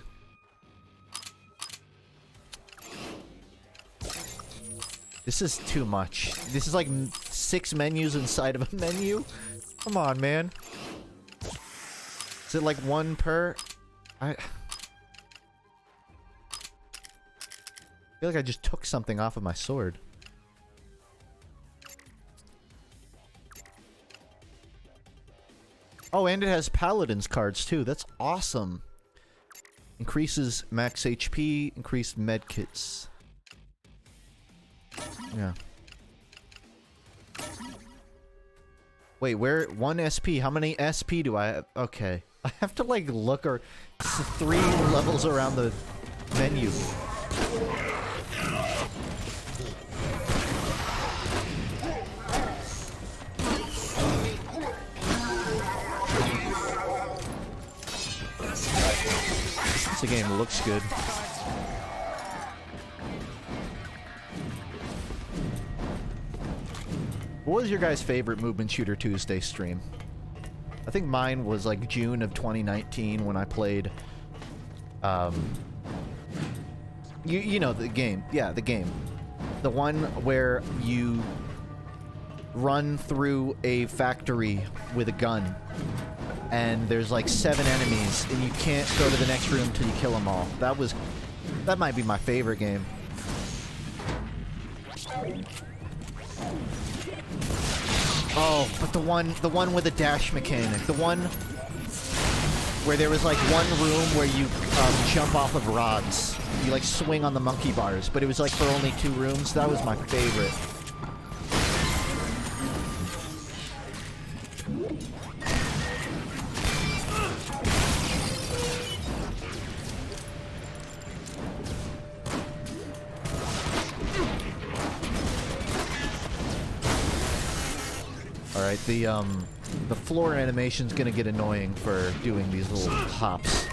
This is too much. This is like 6 menus inside of a menu. Come on, man. Is it like 1 per? I feel like I just took something off of my sword. Oh, and it has Paladin's cards too. That's awesome. Increases max HP, increased medkits. Yeah. Wait, where? 1 SP. How many SP do I have? Okay. I have to like look or 3 levels around the menu. This game looks good. What was your guys' favorite Movement Shooter Tuesday stream? I think mine was like June of 2019 when I played, you know the game. Yeah, the game. The one where you run through a factory with a gun and there's like 7 enemies and you can't go to the next room till you kill them all. That might be my favorite game. Oh, but the one with the dash mechanic, the one where there was like one room where you jump off of rods, you like swing on the monkey bars, but it was like for only 2 rooms. That was my favorite. Alright, the floor animation's gonna get annoying for doing these little hops.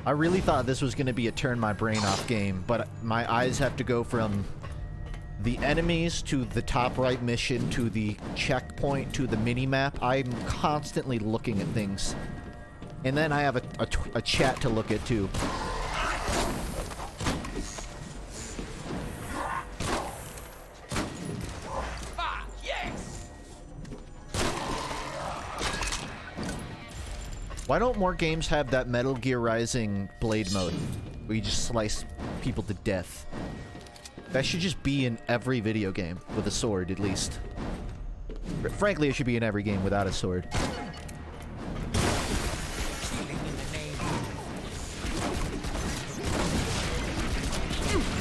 I really thought this was gonna be a turn my brain off game, but my eyes have to go from the enemies to the top right mission to the checkpoint to the mini-map. I'm constantly looking at things. And then I have a chat to look at too. Why don't more games have that Metal Gear Rising blade mode, where you just slice people to death? That should just be in every video game, with a sword, at least. Frankly, it should be in every game without a sword.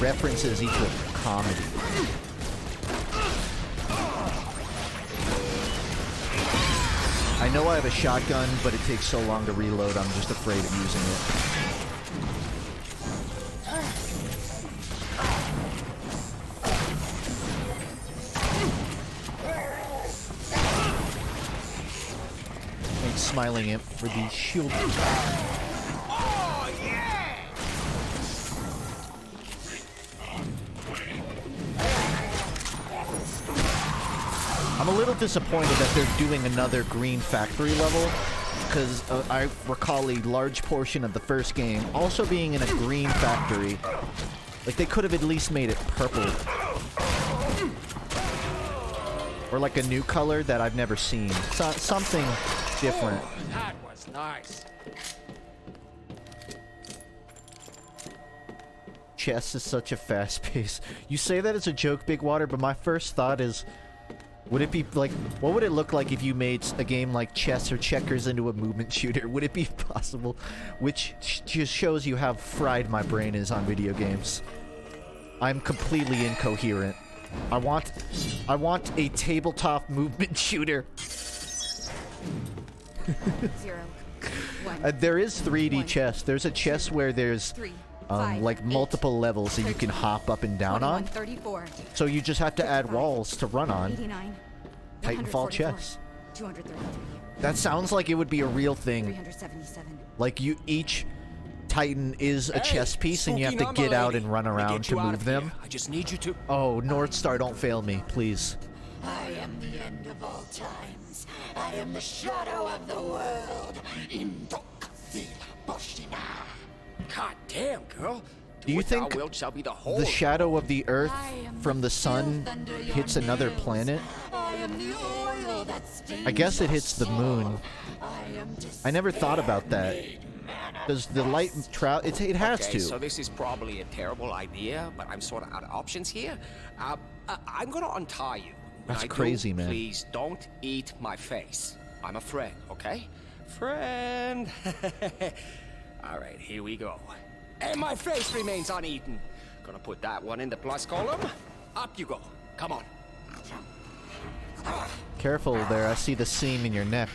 References equal comedy. I know I have a shotgun, but it takes so long to reload, I'm just afraid of using it. Thanks, Smiling Imp, for the shield. I'm a little disappointed that they're doing another green factory level, because I recall a large portion of the first game also being in a green factory. Like, they could have at least made it purple. Or like a new color that I've never seen. Something different. Oh, that was nice. Chess is such a fast pace. You say that as a joke, Big Water, but my first thought is, would it be like, what would it look like if you made a game like chess or checkers into a movement shooter? Would it be possible? Which just shows you how fried my brain is on video games. I'm completely incoherent. I want a tabletop movement shooter. 0, 1. There is 3D chess. There's a chess where there's like multiple levels that you can hop up and down on. 34, So you just have to add walls to run on. 89, Titanfall chess. 233, That sounds like it would be a real thing. 377. Like each Titan is a chess piece and you have to get out and run around to move them. I just need you to. Oh, North Star, don't fail me, please. I am the end of all times. I am the shadow of the world. God damn, girl. Do you think the shadow of the Earth from the sun hits another planet? I guess it hits the moon. I never thought about that. Does the light travel? It has Okay, to. so this is probably a terrible idea, but I'm sort of out of options here. I'm gonna untie you. When That's I crazy, do, man. Please don't eat my face. I'm a friend, okay? Friend. All right, here we go. And my face remains uneaten. Gonna put that one in the plus column. Up you go. Come on. Careful there, I see the seam in your neck.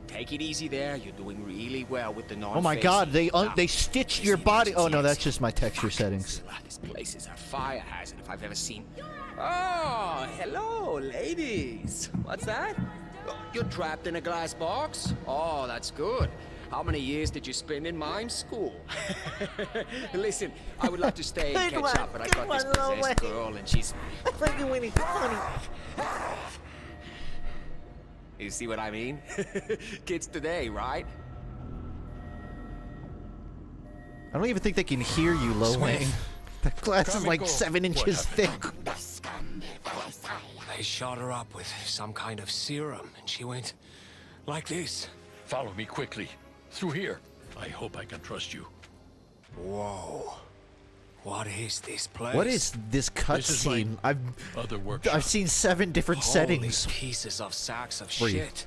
Take it easy there. You're doing really well with the non-face. Oh my god, they stitched your body. Oh no, that's just my texture settings. This place is a fire hazard if I've ever seen. Oh, hello, ladies. What's that? Oh, you're trapped in a glass box? Oh, that's good. How many years did you spend in mime school? Listen, I would love to stay and catch up, but I've got this possessed girl and she's... You see what I mean? Kids today, right? I don't even think they can hear you, Lo Wang. That glass is like 7 inches thick. They shot her up with some kind of serum, and she went like this. Follow me quickly. Through here. I hope I can trust you. Whoa. What is this place? What is this cutscene? I've seen 7 different Holy settings. pieces of sacks of Free. shit.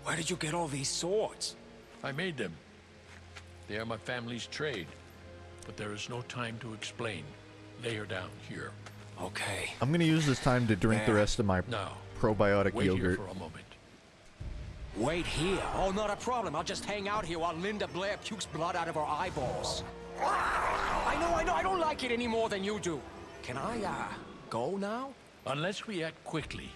Where did you get all these swords? I made them. They are my family's trade. But there is no time to explain. Lay her down here. Okay. I'm gonna use this time to drink the rest of my Now, probiotic wait yogurt. here for a moment. Wait here. Oh, not a problem. I'll just hang out here while Linda Blair pukes blood out of her eyeballs. I know. I don't like it any more than you do. Can I, go now? Unless we act quickly,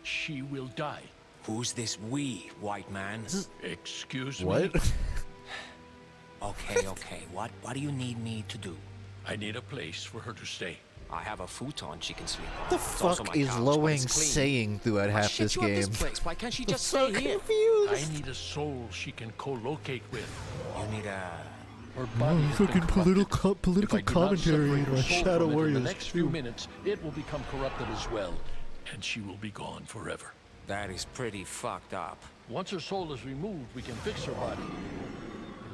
she will die. Who's this we, white man? Excuse me? What? Okay. What do you need me to do? I need a place for her to stay. I have a futon she can sleep on. What the It's also fuck my is couch, Lo but Wang it's clean. saying throughout half Shit, this you have game? this place. Why can't she I'm just so stay here? confused. I need a soul she can co-locate with. You need a... Her body has been corrupted. political If I do not commentary separate in her my soul Shadow from it Warriors. In the next few minutes, it will become corrupted as well, and she will be gone forever. That is pretty fucked up. Once her soul is removed, we can fix her body.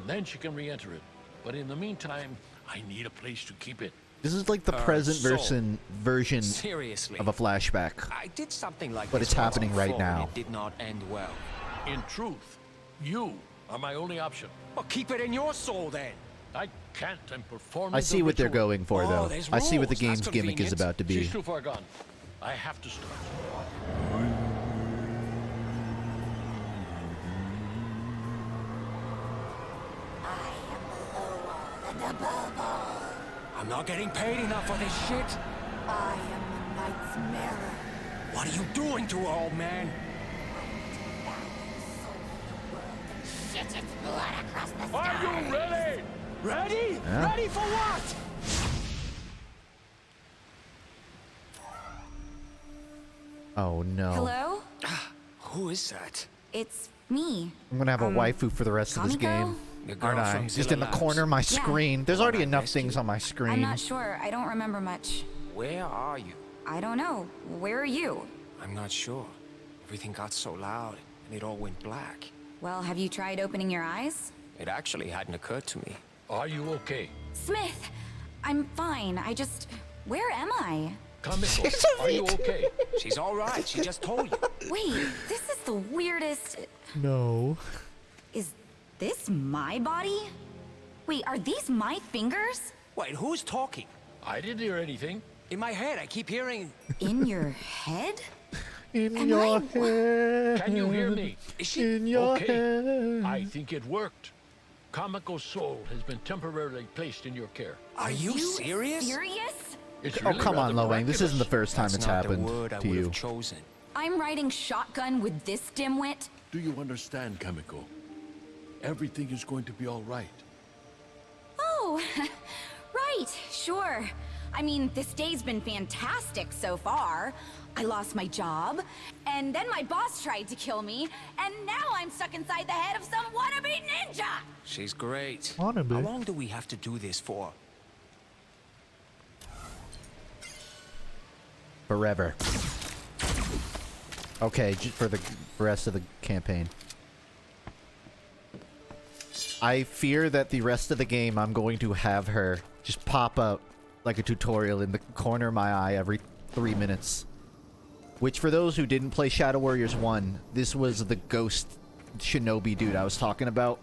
and then she can re-enter it. But in the meantime, I need a place to keep it. This is like the present version Seriously, of a flashback. I did something like But this it's happening once right before, and now. It did not end well. In truth, you are my only option. Well, keep it in your soul then. I can't. I'm performing. I see what they're ritual. going for, though. there's I see what the rules. That's game's gimmick is convenient. about to be. She's too far gone. I have to start. And above all, I'm not getting paid enough for this shit. I am the Knight's Mirror. What are you doing to her, old man? Shit its blood across the sky. Are you ready? Ready? Yeah. Ready for what? Oh no. Hello? Who is that? It's me. I'm gonna have a waifu for the rest of this Kamiko? game. The girl Aren't I? from Just Zilla in the Labs. corner of my screen. There's already I enough rescued. things on my screen. I'm not sure. I don't remember much. Where are you? I don't know. Where are you? I'm not sure. Everything got so loud, and it all went black. Well, have you tried opening your eyes? It actually hadn't occurred to me. Are you okay? Smith! I'm fine. I just... Where am I? Kamiko, are you okay? She's all right. She just told you. Wait, this is the weirdest... No. Is this my body? Wait, are these my fingers? Wait, who's talking? I didn't hear anything. In my head, I keep hearing... In your head? In Am your I- head. Can you hear me? Is she... In your Okay. head. I think it worked. Kamiko's soul has been temporarily placed in your care. Are you serious? Serious? It's Oh, really come on, rather Loeng. This isn't the miraculous. first time That's it's not happened the word I to would you. have chosen. I'm riding shotgun with this dimwit? Do you understand, Kamiko? Everything is going to be all right. Oh, right, sure. I mean, this day's been fantastic so far. I lost my job, and then my boss tried to kill me, and now I'm stuck inside the head of some wannabe ninja! She's great. Wannabe. How long do we have to do this for? Forever. Okay, for the rest of the campaign. I fear that the rest of the game I'm going to have her just pop up like a tutorial in the corner of my eye every 3 minutes. Which, for those who didn't play Shadow Warriors 1, this was the ghost shinobi dude I was talking about.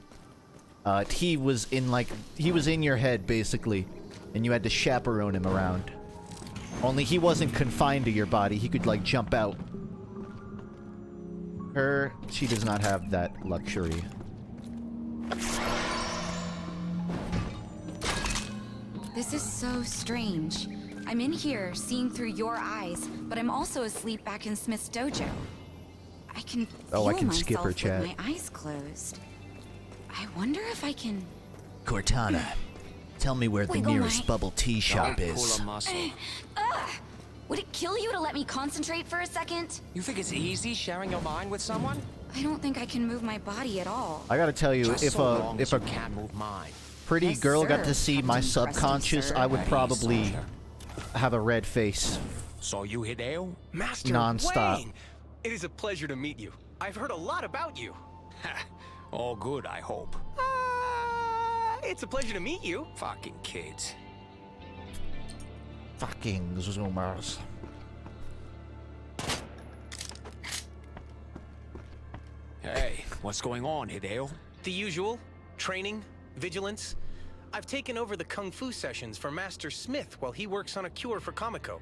He was in your head, basically, and you had to chaperone him around. Only he wasn't confined to your body, he could, like, jump out. She does not have that luxury. This is so strange. I'm in here, seeing through your eyes, but I'm also asleep back in Smith's dojo. I can feel I can skip her myself chat. with my eyes closed. I wonder if I can... Cortana, tell me where the Wiggle nearest my- bubble tea shop Don't is. pull a muscle. Would it kill you to let me concentrate for a second? You think it's easy sharing your mind with someone? I don't think I can move my body at all. I gotta tell you, Just if so long as a you can't move mine. pretty Yes, girl got sir, to see my Captain Preston, subconscious, sir. I would At ease, probably soldier. have a red face. So you Hideo? Master Non-stop. Wayne! It is a pleasure to meet you. I've heard a lot about you. All good, I hope. It's a pleasure to meet you. Fucking kids. Fucking Zoomers. Hey, what's going on, Hideo? The usual. Training, vigilance. I've taken over the Kung Fu sessions for Master Smith while he works on a cure for Kamiko.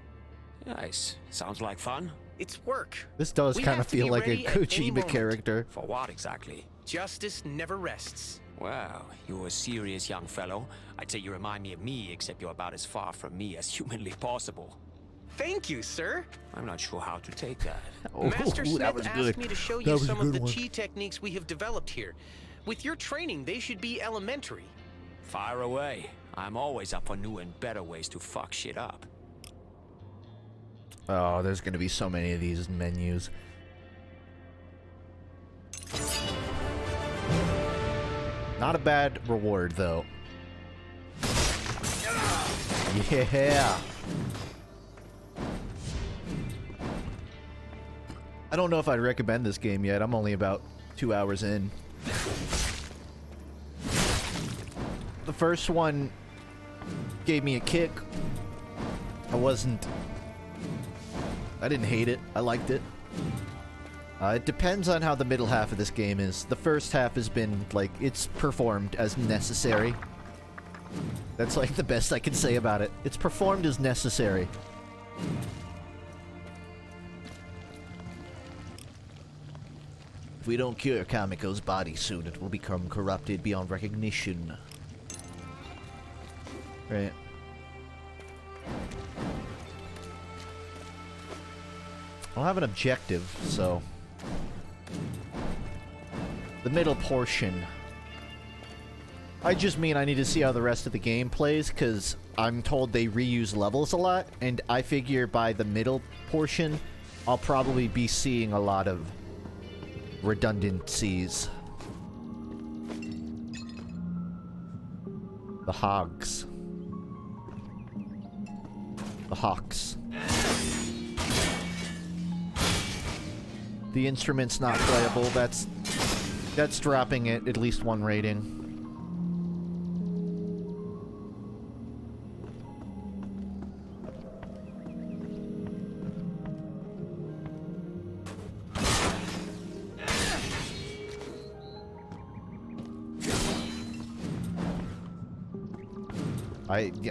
Nice. Sounds like fun. It's work. This does We kind have of to be feel like a ready at any Kojima moment. character. For what exactly? Justice never rests. Well, you're a serious young fellow. I'd say you remind me of me, except you're about as far from me as humanly possible. Thank you, sir. I'm not sure how to take that. Master Smith that was asked good. me to show That you was a some of good the one. chi techniques we have developed here. With your training, they should be elementary. Fire away. I'm always up for new and better ways to fuck shit up. Oh, there's gonna be so many of these menus. Not a bad reward, though. Yeah. I don't know if I'd recommend this game yet. I'm only about 2 hours in. The first one gave me a kick. I didn't hate it. I liked it. It depends on how the middle half of this game is. The first half has been, like, it's performed as necessary. That's, like, the best I can say about it. It's performed as necessary. If we don't cure Kamiko's body soon, it will become corrupted beyond recognition. Right. I'll have an objective, so... The middle portion. I just mean I need to see how the rest of the game plays, because I'm told they reuse levels a lot, and I figure by the middle portion, I'll probably be seeing a lot of redundancies. The hogs. The hawks. The instrument's not playable. That's dropping it at least one rating.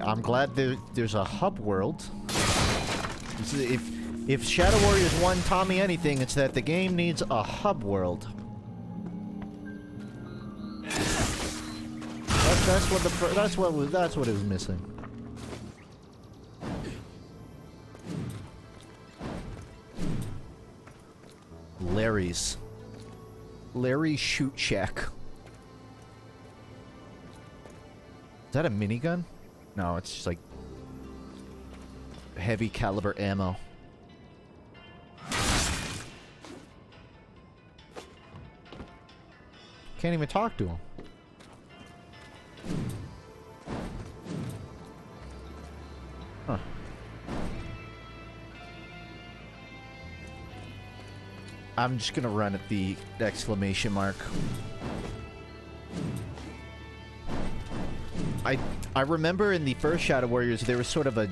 I'm glad there's a hub world. If Shadow Warriors 1 taught me anything, it's that the game needs a hub world. That's what it was missing. Larry's Shoot Shack. Is that a minigun? No, it's just like heavy caliber ammo. Can't even talk to him. Huh. I'm just gonna run at the exclamation mark. I remember in the first Shadow Warriors there was sort of a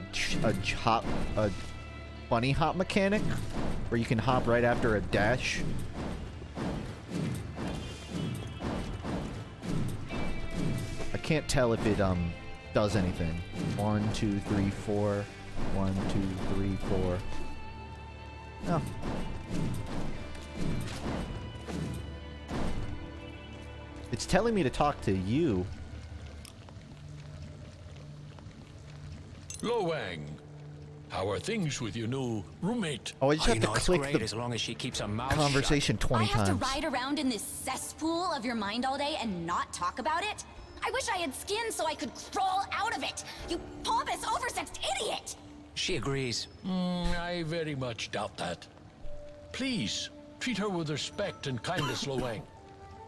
bunny hop mechanic where you can hop right after a dash. I can't tell if it does anything. 1, 2, 3, 4. 1, 2, 3, 4. No. It's telling me to talk to you. Lo Wang, how are things with your new roommate? Oh, I just have to click the as long as she keeps her mouth conversation 20 times. I have to ride around in this cesspool of your mind all day and not talk about it? I wish I had skin so I could crawl out of it! You pompous, oversexed idiot! She agrees. I very much doubt that. Please, treat her with respect and kindness, Lo Wang.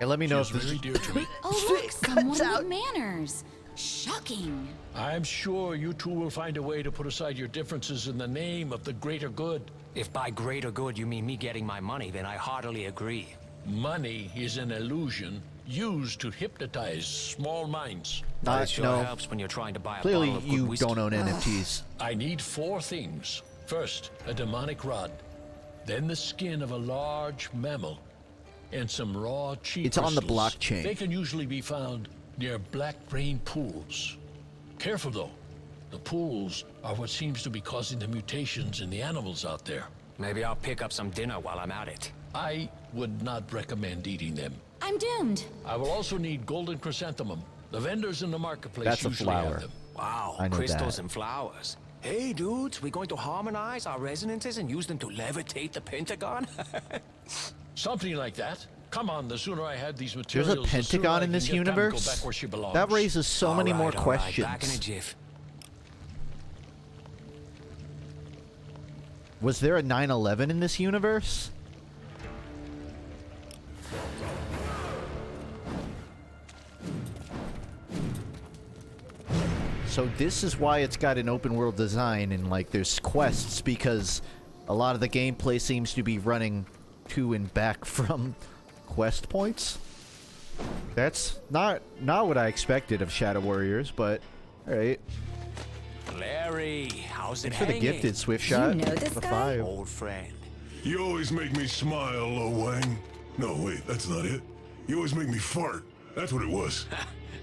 And let me know if this is very dear to me. Oh look, someone with manners. Shocking. I'm sure you two will find a way to put aside your differences in the name of the greater good. If by greater good you mean me getting my money, then I heartily agree. Money is an illusion used to hypnotize small minds. That sure helps when you're trying to buy a Clearly bottle of good you whiskey. don't own NFTs. I need 4 things. First, a demonic rod. Then the skin of a large mammal. And some raw chi It's on the crystals. blockchain. They can usually be found near black rain pools. Careful though. The pools are what seems to be causing the mutations in the animals out there. Maybe I'll pick up some dinner while I'm at it. I would not recommend eating them. I'm doomed. I will also need golden chrysanthemum. The vendors in the marketplace That's a usually flower. have them. Wow, I know crystals that. and flowers. Hey dudes, we going to harmonize our resonances and use them to levitate the Pentagon? Something like that. Come on, the sooner I have these There's materials, a Pentagon in this universe? Back where she belongs. That raises so many more questions. Back in a jiff. Was there a 9/11 in this universe? So this is why it's got an open world design and like there's quests, because a lot of the gameplay seems to be running to and back from quest points. That's not what I expected of Shadow Warriors, but alright. Larry, how's it For the hanging? gifted Swift Shot. You know this the guy? 5. Old friend. You always make me smile, Lo Wang. No, wait, that's not it. You always make me fart. That's what it was.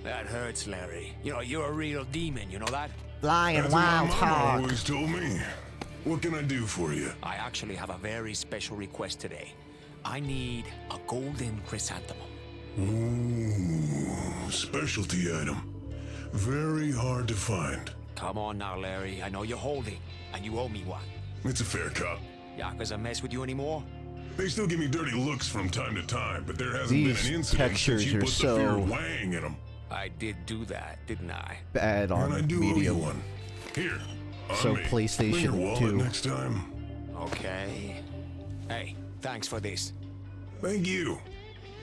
That hurts, Larry. You know, you're a real demon, you know that? Flying That's what my wild mama hog. always told me. What can I do for you? I actually have a very special request today. I need a golden chrysanthemum. Ooh, specialty item. Very hard to find. Come on now, Larry. I know you're holding, and you owe me one. It's a fair cop. Yakuza mess with you anymore? They still give me dirty looks from time to time, but there hasn't These been an incident textures since you are put the fear so of Wang in them. I did do that, didn't I? Bad on And I do owe you medium. one. Here, on So me. PlayStation Bring your wallet 2. next time. Okay. Hey, thanks for this. Thank you.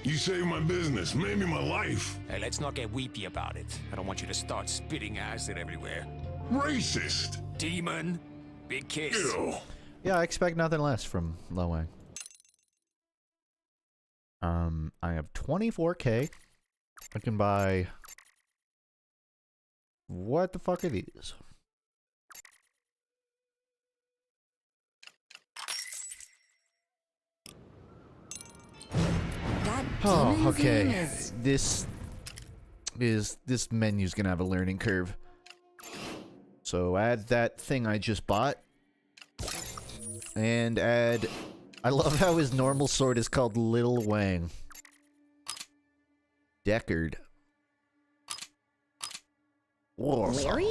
You saved my business, maybe my life. Hey, let's not get weepy about it. I don't want you to start spitting acid everywhere. Racist. Demon. Big kiss. Ew. Yeah, I expect nothing less from Lo Wang. I have 24K. I can buy... What the fuck are these? That Oh, demon's okay. name is... This menu's gonna have a learning curve. So add that thing I just bought. And add... I love how his normal sword is called Lil Wang. Deckard. Larry?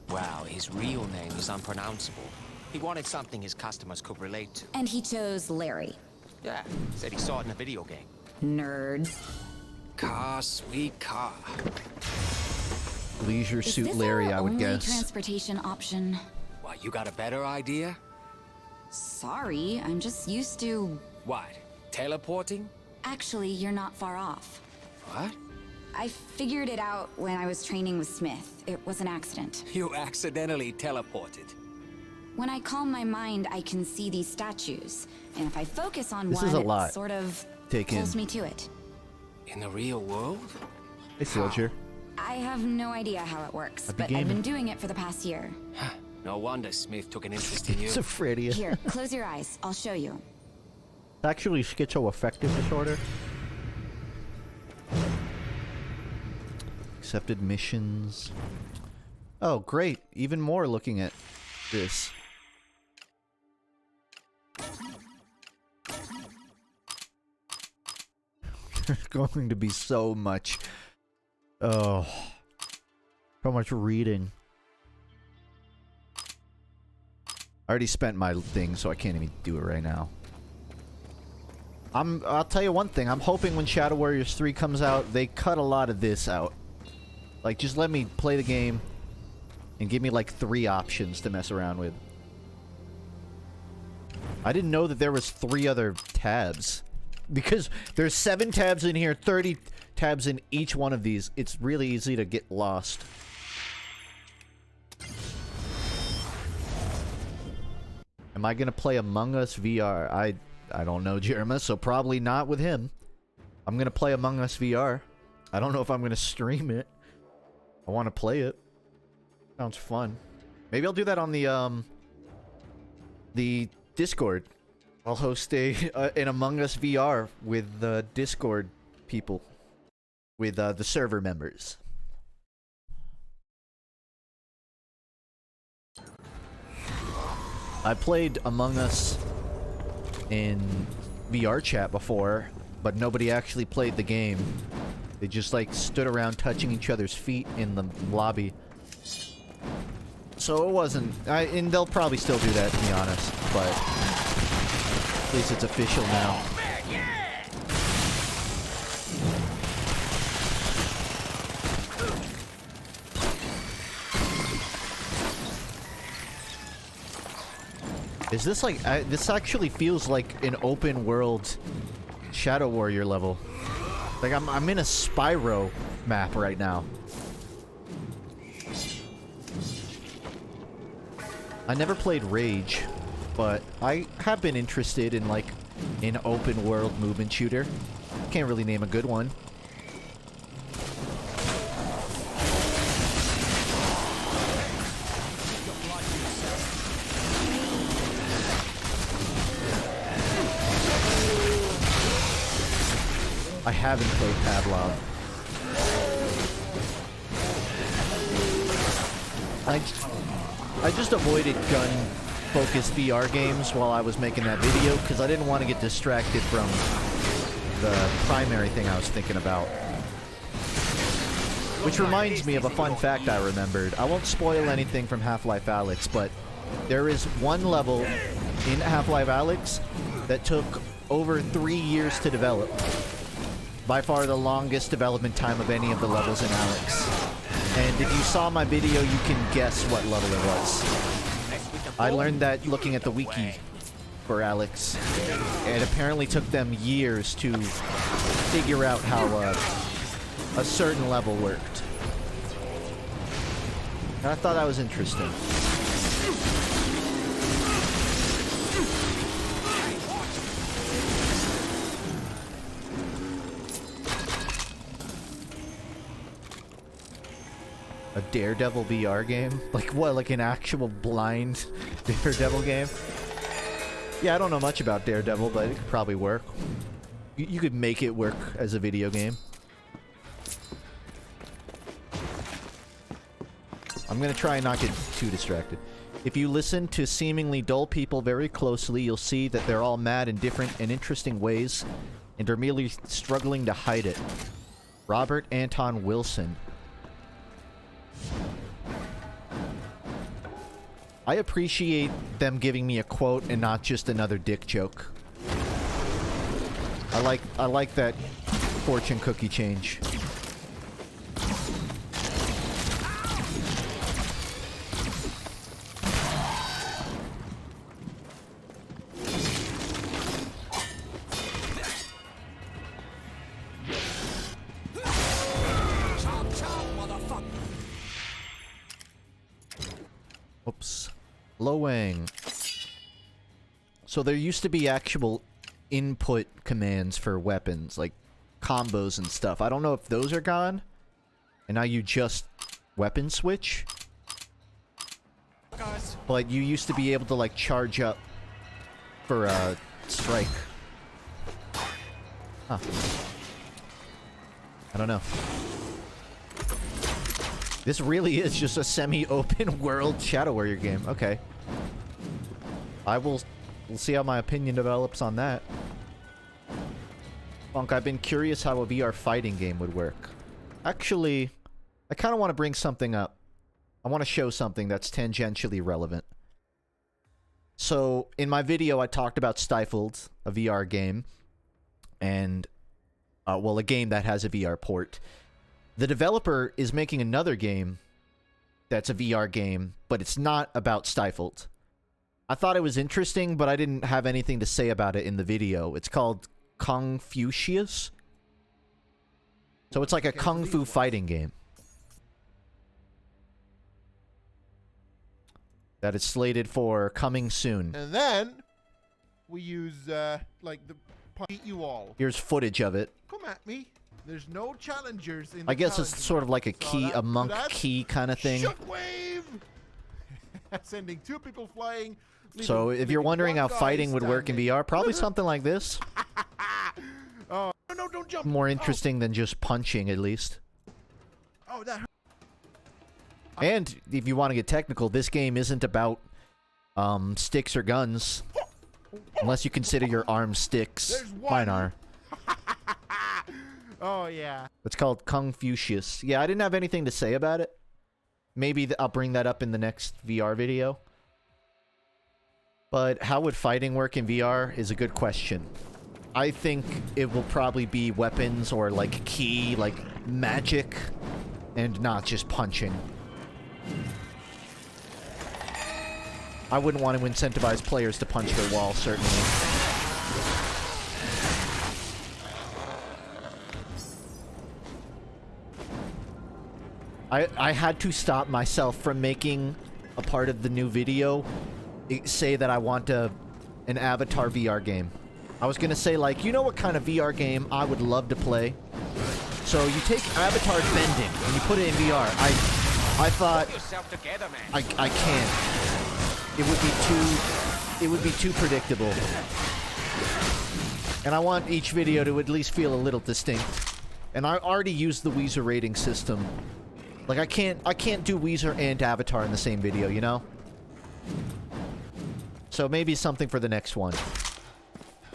Wow, his real name is unpronounceable. He wanted something his customers could relate to. And he chose Larry. Yeah, said he saw it in a video game. Nerd. Car, sweet car. Leisure Is Suit this Larry, our I would only guess. transportation option? Why, you got a better idea? Sorry, I'm just used to... What? Teleporting? Actually, you're not far off. What? I figured it out when I was training with Smith. It was an accident. You accidentally teleported. When I calm my mind, I can see these statues. And if I focus on This one, is a lot. it sort of Take in. pulls me to it. In the real world? Hey, Sealcher. I have no idea how it works, I'd be but I've gaming. been doing it for the past year. No wonder Smith took an interest in you. Schizophrenia. Here, close your eyes. I'll show you. It's actually schizoaffective disorder. Accepted missions. Oh, great. Even more looking at this. There's going to be so much. Oh. So much reading. I already spent my thing, so I can't even do it right now. I'll tell you one thing. I'm hoping when Shadow Warriors 3 comes out, they cut a lot of this out. Like, just let me play the game and give me, like, 3 options to mess around with. I didn't know that there was 3 other tabs. Because there's 7 tabs in here, 30 tabs in each one of these. It's really easy to get lost. Am I gonna play Among Us VR? I don't know, Jerema, so probably not with him. I'm gonna play Among Us VR. I don't know if I'm gonna stream it. I want to play it. Sounds fun. Maybe I'll do that on the Discord. I'll host an Among Us VR with the Discord people, with the server members. I played Among Us in VR chat before, but nobody actually played the game. They just like stood around touching each other's feet in the lobby. So it wasn't, and they'll probably still do that, to be honest, but at least it's official now. Is this like, this actually feels like an open world Shadow Warrior level. Like I'm in a Spyro map right now. I never played Rage, but I have been interested in like an open world movement shooter. Can't really name a good one. I haven't played Pavlov. I just avoided gun-focused VR games while I was making that video because I didn't want to get distracted from the primary thing I was thinking about. Which reminds me of a fun fact I remembered. I won't spoil anything from Half-Life Alyx, but there is one level in Half-Life Alyx that took over 3 years to develop. By far the longest development time of any of the levels in Alyx. And if you saw my video, you can guess what level it was. I learned that looking at the wiki for Alyx. It apparently took them years to figure out how a certain level worked. And I thought that was interesting. A Daredevil VR game? Like what, like an actual blind Daredevil game? Yeah, I don't know much about Daredevil, but it could probably work. You could make it work as a video game. I'm gonna try and not get too distracted. If you listen to seemingly dull people very closely, you'll see that they're all mad in different and interesting ways, and are merely struggling to hide it. Robert Anton Wilson. I appreciate them giving me a quote and not just another dick joke. I like that fortune cookie change. Oops. Lowang. So there used to be actual input commands for weapons, like combos and stuff. I don't know if those are gone. And now you just weapon switch. But you used to be able to like charge up for a strike. Huh. I don't know. This really is just a semi-open world Shadow Warrior game. Okay. We'll see how my opinion develops on that. FUNKe, I've been curious how a VR fighting game would work. Actually, I kind of want to bring something up. I want to show something that's tangentially relevant. So, in my video, I talked about Stifled, a VR game. And, well, a game that has a VR port. The developer is making another game that's a VR game, but it's not about Stifled. I thought it was interesting, but I didn't have anything to say about it in the video. It's called Confucius. So it's like a kung fu fighting game. That is slated for coming soon. And then we use like the beat you all. Here's footage of it. Come at me. There's no challengers in I guess it's sort of like a key, a monk key kind of thing. Shockwave! Sending 2 people flying. So if you're wondering how fighting would work in VR, probably something like this. Oh, no, don't jump. More interesting than just punching, at least. Oh, that hurt. And if you want to get technical, this game isn't about sticks or guns. Unless you consider your arms sticks. Mine are. Oh, yeah. It's called Confucius. Yeah, I didn't have anything to say about it. Maybe I'll bring that up in the next VR video. But how would fighting work in VR is a good question. I think it will probably be weapons or like ki, like magic, and not just punching. I wouldn't want to incentivize players to punch their wall, certainly. I had to stop myself from making a part of the new video say that I want an Avatar VR game. I was gonna say, like, you know what kind of VR game I would love to play? So you take Avatar bending and you put it in VR. I thought I can't. It would be too predictable. And I want each video to at least feel a little distinct. And I already used the Weezer rating system. Like, I can't do Weezer and Avatar in the same video, you know? So maybe something for the next one.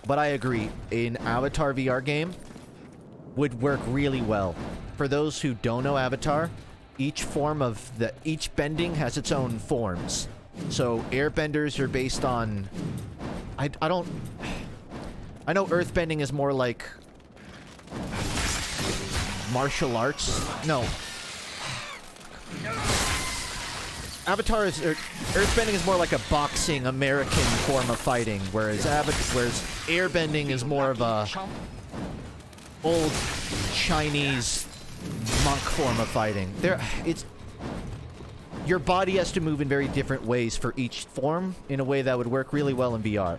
But I agree, an Avatar VR game would work really well. For those who don't know Avatar, each bending has its own forms. So airbenders are based on... I know earthbending is more like martial arts. No. Avatar is... earthbending is more like a boxing American form of fighting, whereas airbending is more of a old Chinese monk form of fighting. Your body has to move in very different ways for each form in a way that would work really well in VR.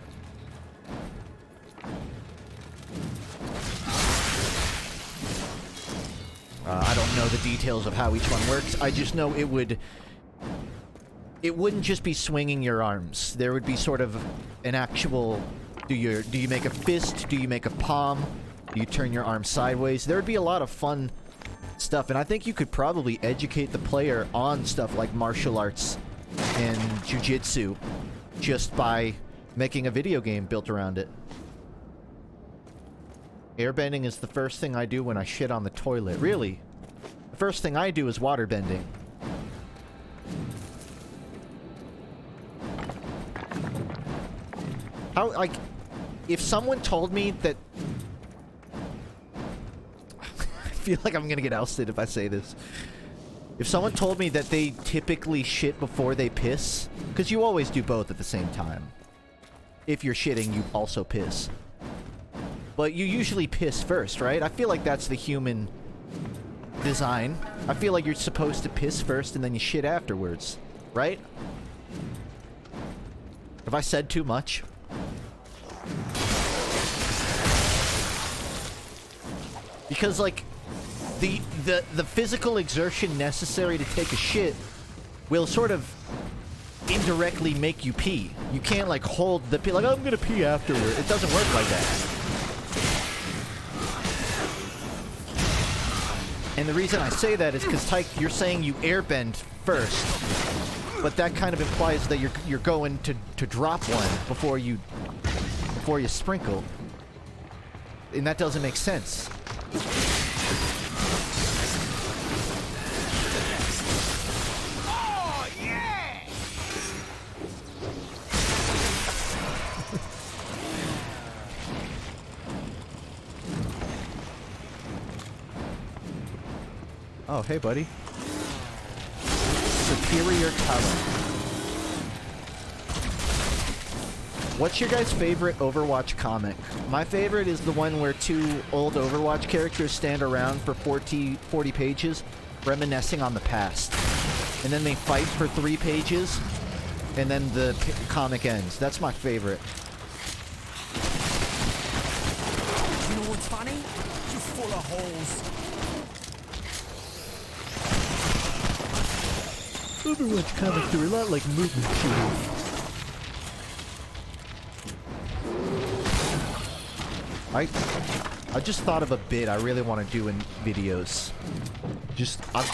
I don't know the details of how each one works. I just know it wouldn't just be swinging your arms. There would be sort of an actual... Do you make a fist? Do you make a palm? Do you turn your arm sideways? There would be a lot of fun stuff, and I think you could probably educate the player on stuff like martial arts and jiu-jitsu just by making a video game built around it. Airbending is the first thing I do when I shit on the toilet. Really? The first thing I do is waterbending. How, like, if someone told me that... I feel like I'm gonna get ousted if I say this. If someone told me that they typically shit before they piss, because you always do both at the same time. If you're shitting, you also piss. But you usually piss first, right? I feel like that's the human design. I feel like you're supposed to piss first and then you shit afterwards, right? Have I said too much? Because, like, the physical exertion necessary to take a shit will sort of indirectly make you pee. You can't, like, hold the pee, like, I'm gonna pee afterward. It doesn't work like that. And the reason I say that is because, Tyke, you're saying you airbend first. But that kind of implies that you're going to drop one before you sprinkle. And that doesn't make sense. Oh, yeah! Oh, hey, buddy. Superior talent. What's your guys' favorite Overwatch comic? My favorite is the one where two old Overwatch characters stand around for 40 pages, reminiscing on the past. And then they fight for 3 pages, and then the comic ends. That's my favorite. You know what's funny? You're full of holes. Overwatch comics are a lot like movement shooters. I just thought of a bit I really want to do in videos.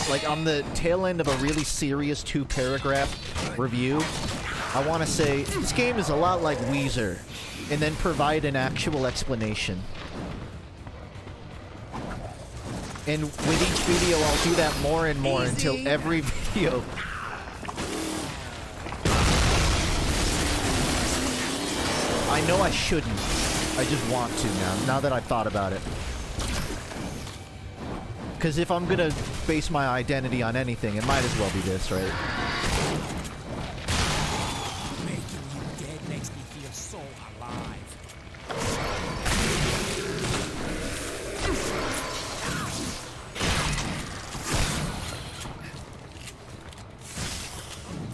Like on the tail end of a really serious 2-paragraph review, I want to say, this game is a lot like Weezer, and then provide an actual explanation. And with each video, I'll do that more and more until every video... I know I shouldn't. I just want to now that I've thought about it. Because if I'm gonna base my identity on anything, it might as well be this, right? Making you dead makes me feel so alive.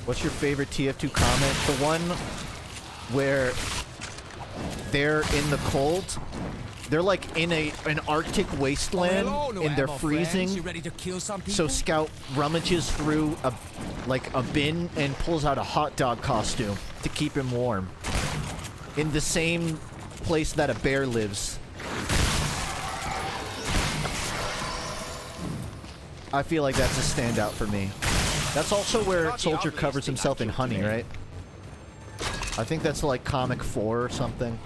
What's your favorite TF2 comment? The one where they're in the cold. They're like in an Arctic wasteland, and they're freezing. So Scout rummages through a bin and pulls out a hot dog costume to keep him warm. In the same place that a bear lives. I feel like that's a standout for me. That's also where Soldier covers himself in honey, right? I think that's like comic 4 or something.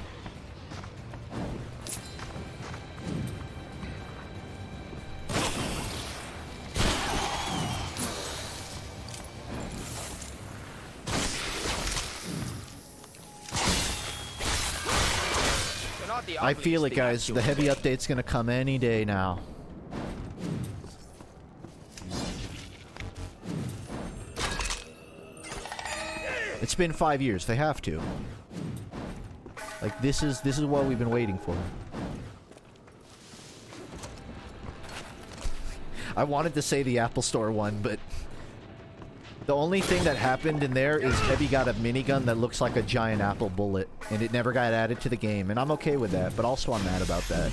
I feel it, guys. The heavy update's gonna come any day now. It's been 5 years. They have to. Like, this is what we've been waiting for. I wanted to say the Apple Store one, but the only thing that happened in there is Heavy got a minigun that looks like a giant apple bullet, and it never got added to the game, and I'm okay with that, but also I'm mad about that.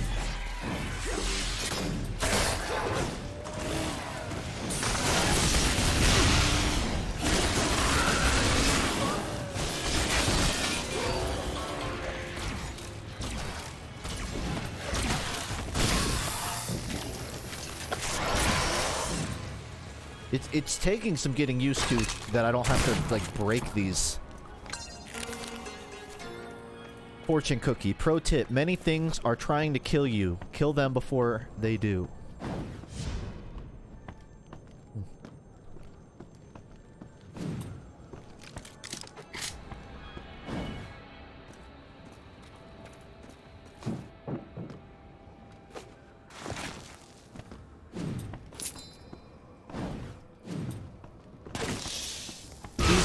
It's taking some getting used to that I don't have to, like, break these. Fortune cookie. Pro tip. Many things are trying to kill you. Kill them before they do.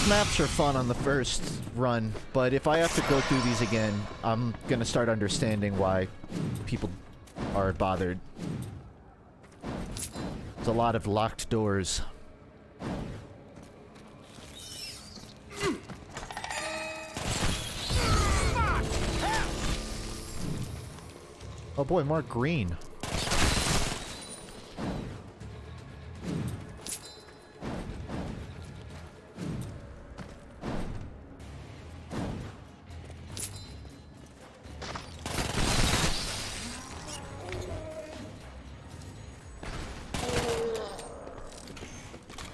Maps are fun on the first run, but if I have to go through these again, I'm gonna start understanding why people are bothered. There's a lot of locked doors. Oh boy, more green.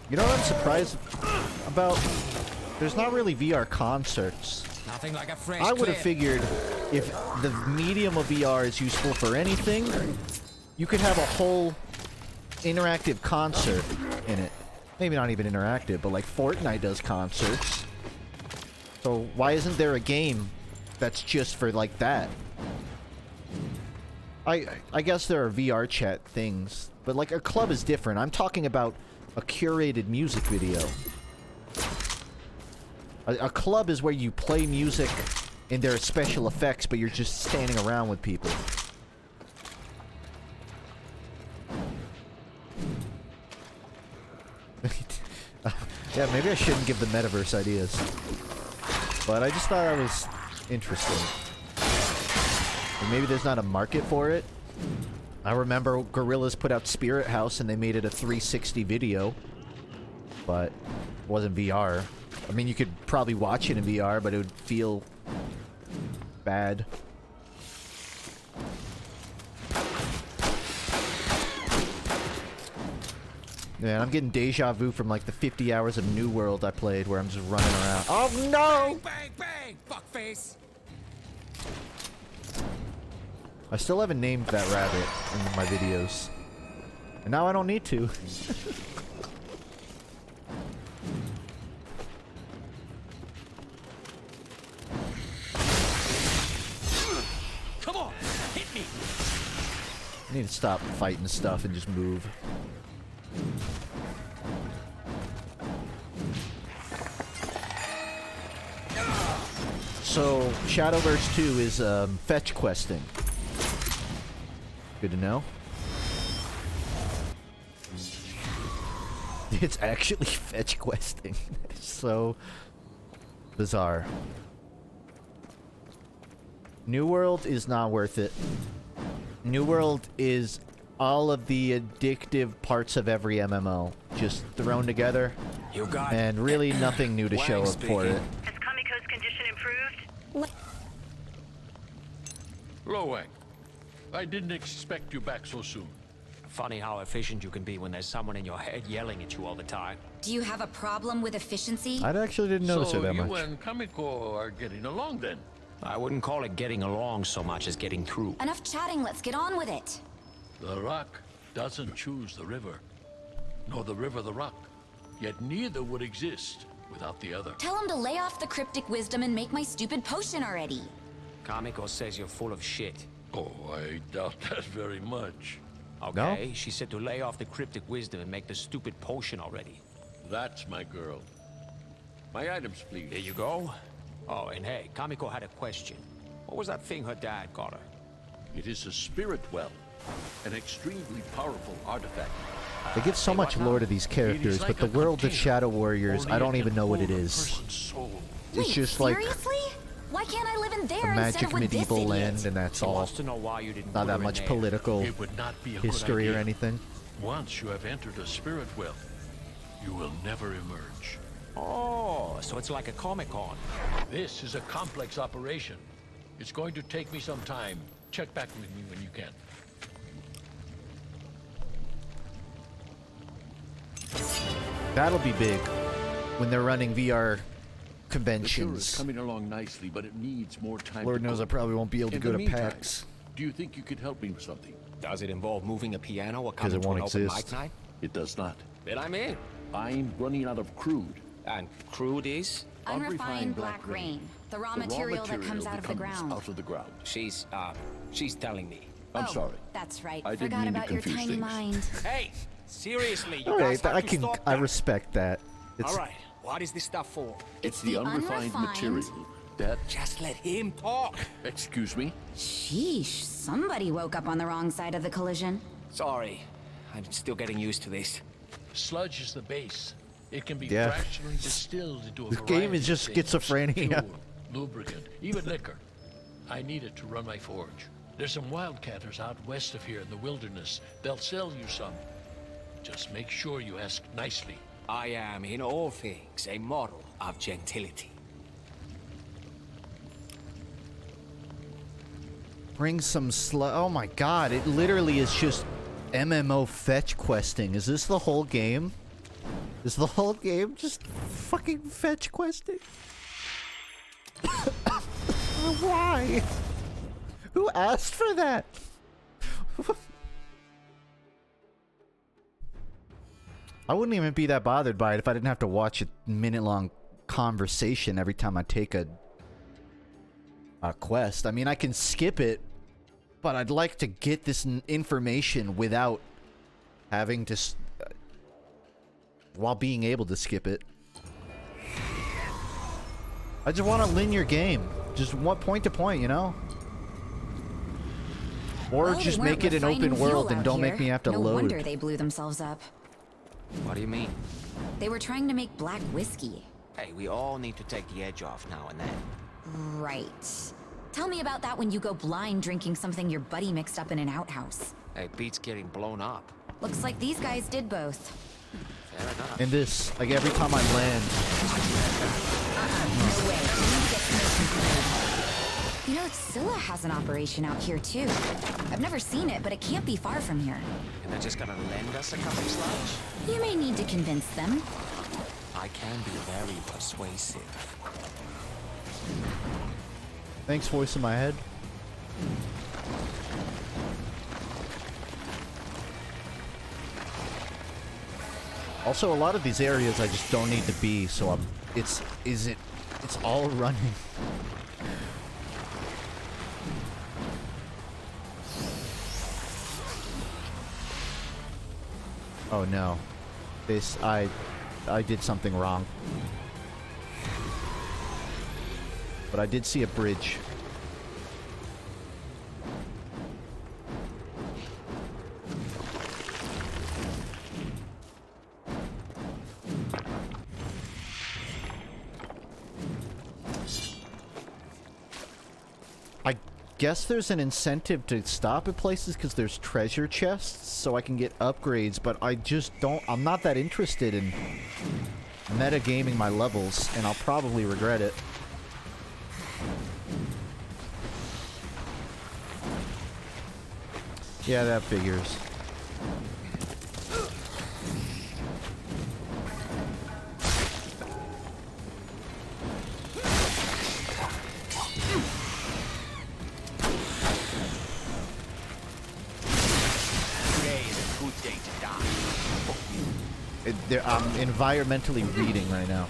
You know what I'm surprised about? There's not really VR concerts. Nothing like a fresh I would have clip. figured if the medium of VR is useful for anything, you could have a whole interactive concert in it. Maybe not even interactive, but like Fortnite does concerts. So why isn't there a game that's just for like that? I guess there are VR chat things, but like a club is different. I'm talking about a curated music video. A club is where you play music and there are special effects, but you're just standing around with people. Yeah, maybe I shouldn't give the metaverse ideas. But I just thought that was interesting. And maybe there's not a market for it. I remember Gorillaz put out Spirit House and they made it a 360 video, but it wasn't VR. I mean, you could probably watch it in VR, but it would feel bad. Man, I'm getting deja vu from like the 50 hours of New World I played where I'm just running around. Oh no! Bang, bang, fuckface! I still haven't named that rabbit in my videos. And now I don't need to. Come on, hit me! I need to stop fighting stuff and just move. So, Shadowverse 2 is fetch questing. Good to know. It's actually fetch questing. It's so bizarre. New World is not worth it. New World is all of the addictive parts of every MMO just thrown together. You got and really nothing new to show up for it. Has Kamiko's condition improved? Lo Wang, I didn't expect you back so soon. Funny how efficient you can be when there's someone in your head yelling at you all the time. Do you have a problem with efficiency? I actually didn't notice it that So much. you and Kamiko are getting along then? I wouldn't call it getting along so much as getting through. Enough chatting, let's get on with it. The rock doesn't choose the river, nor the river the rock. Yet neither would exist without the other. Tell him to lay off the cryptic wisdom and make my stupid potion already. Kamiko says you're full of shit. Oh, I doubt that very much. Okay, she said to lay off the cryptic wisdom and make the stupid potion already. That's my girl. My items, please. There you go. Oh, and hey, Kamiko had a question. What was that thing her dad got her? It is a spirit well, an extremely powerful artifact. They give so much lore to these characters, but the world of Shadow Warriors, I don't even know what it is. It's just like seriously? Why can't I live in there a instead magic of with medieval this land, idiot? and that's She all. wants to know why you didn't Not put that her in much there. political It would not be a good history or idea. anything. Once you have entered a spirit well, you will never emerge. Oh, so it's like a Comic-Con. This is a complex operation. It's going to take me some time. Check back with me when you can. That'll be big when they're running VR The cure is conventions. coming along nicely, but it needs more time. Lord to knows I cook. probably won't be able to In go the to meantime, PAX. Do you think you could help me with something? Does it involve moving a piano or 'Cause coming it to won't an open exist. mic night? It does not. Then I'm in. I'm running out of crude. And crude is? Unrefined black rain, the raw material that comes out of the ground. Out of the ground. She's telling me. I'm sorry. That's right. I didn't Forgot mean to about your confuse tiny things. mind. Hey, seriously, you Alright, guys have I to can. stop I that. respect that. It's All right, what is this stuff for? It's the unrefined material that... Just let him talk. Excuse me? Sheesh, somebody woke up on the wrong side of the collision. Sorry, I'm still getting used to this. Sludge is the base. It can be Yeah. fractionally distilled into a This game variety is just of things. schizophrenia. Fuel, lubricant, even liquor. I need it to run my forge. There's some wildcatters out west of here in the wilderness. They'll sell you some. Just make sure you ask nicely. I am, in all things, a model of gentility. bring some Oh my god! It literally is just MMO fetch questing. Is this the whole game? Is the whole game just fucking fetch questing? Why? Who asked for that? I wouldn't even be that bothered by it if I didn't have to watch a minute-long conversation every time I take a quest. I mean, I can skip it, but I'd like to get this information without having to... while being able to skip it. I just want a linear game. Just one point to point, you know? Or Well, just they make weren't it an refining open fuel world and out don't make here. me have to no load. wonder they blew themselves up. What do you mean? They were trying to make black whiskey. Hey, we all need to take the edge off now and then. Right. Tell me about that when you go blind drinking something your buddy mixed up in an outhouse. Hey, Pete's getting blown up. Looks like these guys did both. Fair enough. And this, like every time I land, No way. We need to get some. You know, Scylla has an operation out here too. I've never seen it, but it can't be far from here. And they're just gonna lend us a couple sludge? You may need to convince them. I can be very persuasive. thanks, voice in my head. Also, a lot of these areas I just don't need to be, so it's all running. Oh no. I did something wrong. But I did see a bridge. I guess there's an incentive to stop at places because there's treasure chests so I can get upgrades, but I just don't... I'm not that interested in metagaming my levels, and I'll probably regret it. Yeah, that figures. I'm environmentally reading right now.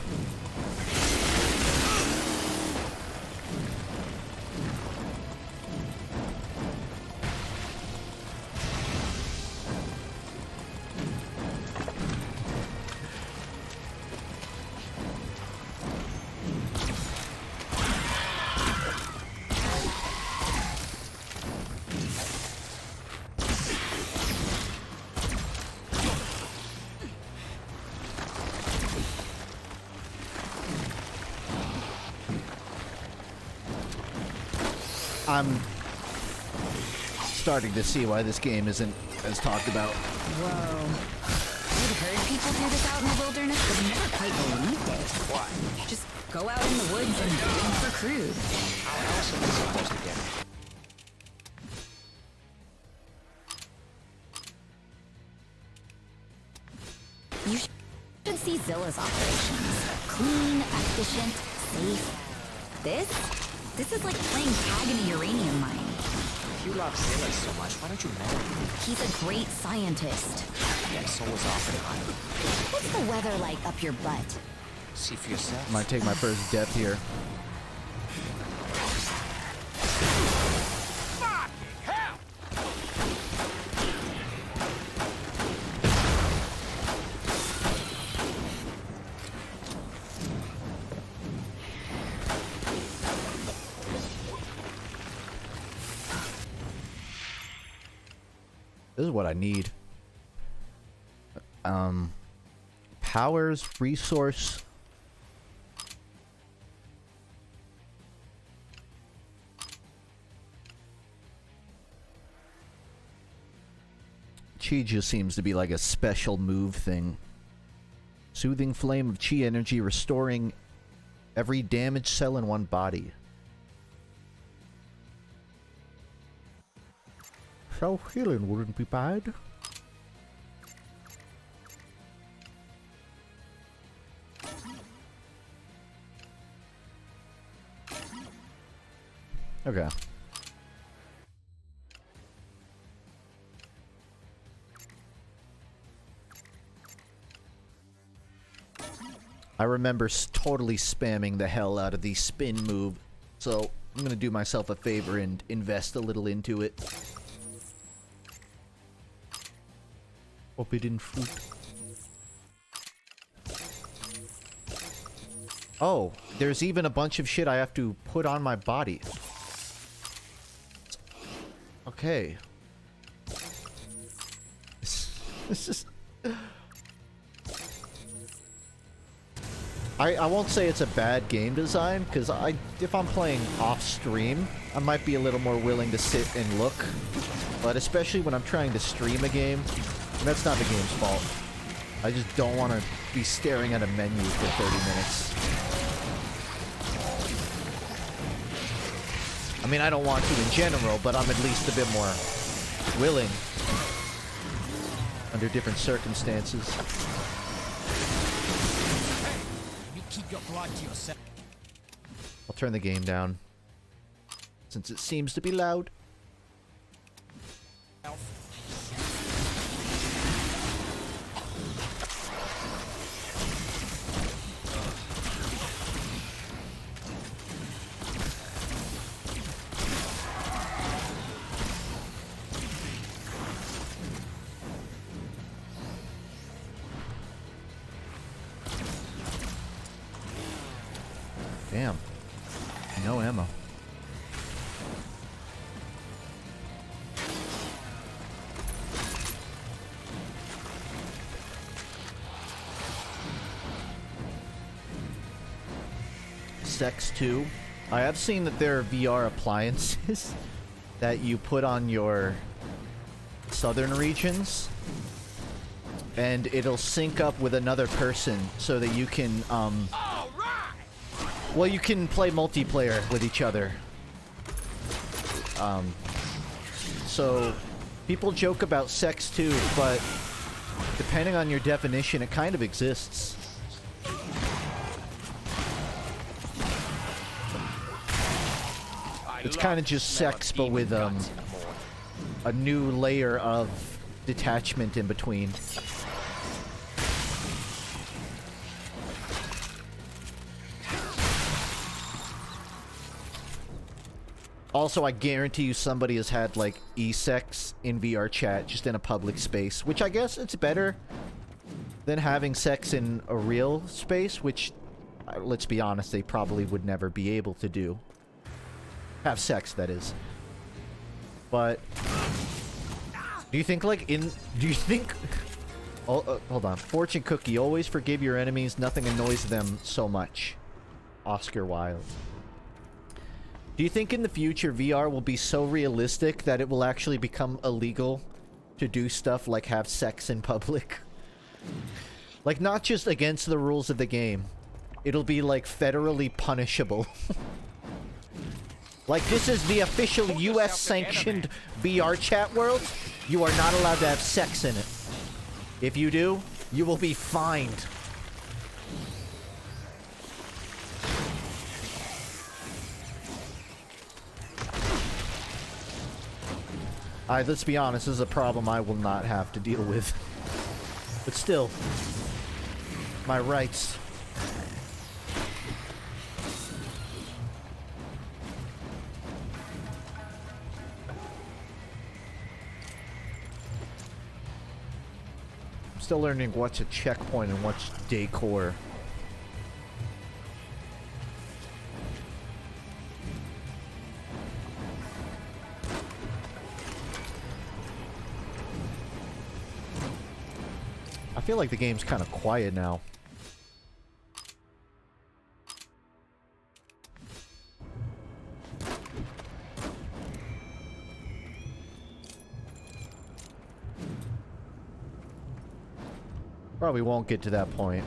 I'm starting to see why this game isn't as talked about. Whoa. I've heard people do this out in the wilderness, but never quite believed it. Why? Just go out in the woods and dig for crude. How else am I supposed to get it? You should see Zilla's operations. Clean, efficient, safe. This is like playing tag in a uranium mine. If you love Zilla so much, why don't you marry him? He's a great scientist. Yeah, so was Oppenheimer. What's the weather like up your butt? See for yourself. Might take my first death here. This is what I need. Powers, resource. Chi just seems to be like a special move thing. Soothing flame of chi energy, restoring every damaged cell in one body. Self-healing wouldn't be bad. Okay. I remember totally spamming the hell out of the spin move, so I'm gonna do myself a favor and invest a little into it. Forbidden fruit. Oh, there's even a bunch of shit I have to put on my body. Okay. This is... I won't say it's a bad game design, because if I'm playing off stream, I might be a little more willing to sit and look. But especially when I'm trying to stream a game, that's not the game's fault. I just don't want to be staring at a menu for 30 minutes. I mean, I don't want to in general, but I'm at least a bit more willing under different circumstances. You keep your blood to yourself. I'll turn the game down, since it seems to be loud. Damn. No ammo. Sex 2. I have seen that there are VR appliances that you put on your southern regions, and it'll sync up with another person so that you can, well, you can play multiplayer with each other. So People joke about sex too, but depending on your definition, it kind of exists. It's kind of just sex, but with a new layer of detachment in between. Also, I guarantee you somebody has had, like, e-sex in VR chat, just in a public space, which I guess it's better than having sex in a real space, which, let's be honest, they probably would never be able to do. Have sex, that is. But do you think, like, do you think... Oh, hold on. Fortune cookie. Always forgive your enemies. Nothing annoys them so much. Oscar Wilde. Do you think in the future VR will be so realistic that it will actually become illegal to do stuff like have sex in public? Like, not just against the rules of the game. It'll be, like, federally punishable. Like, this is the official US-sanctioned VR chat world. You are not allowed to have sex in it. If you do, you will be fined. Alright, let's be honest, this is a problem I will not have to deal with. But still, my rights. I'm still learning what's a checkpoint and what's decor. I feel like the game's kind of quiet now. Probably won't get to that point.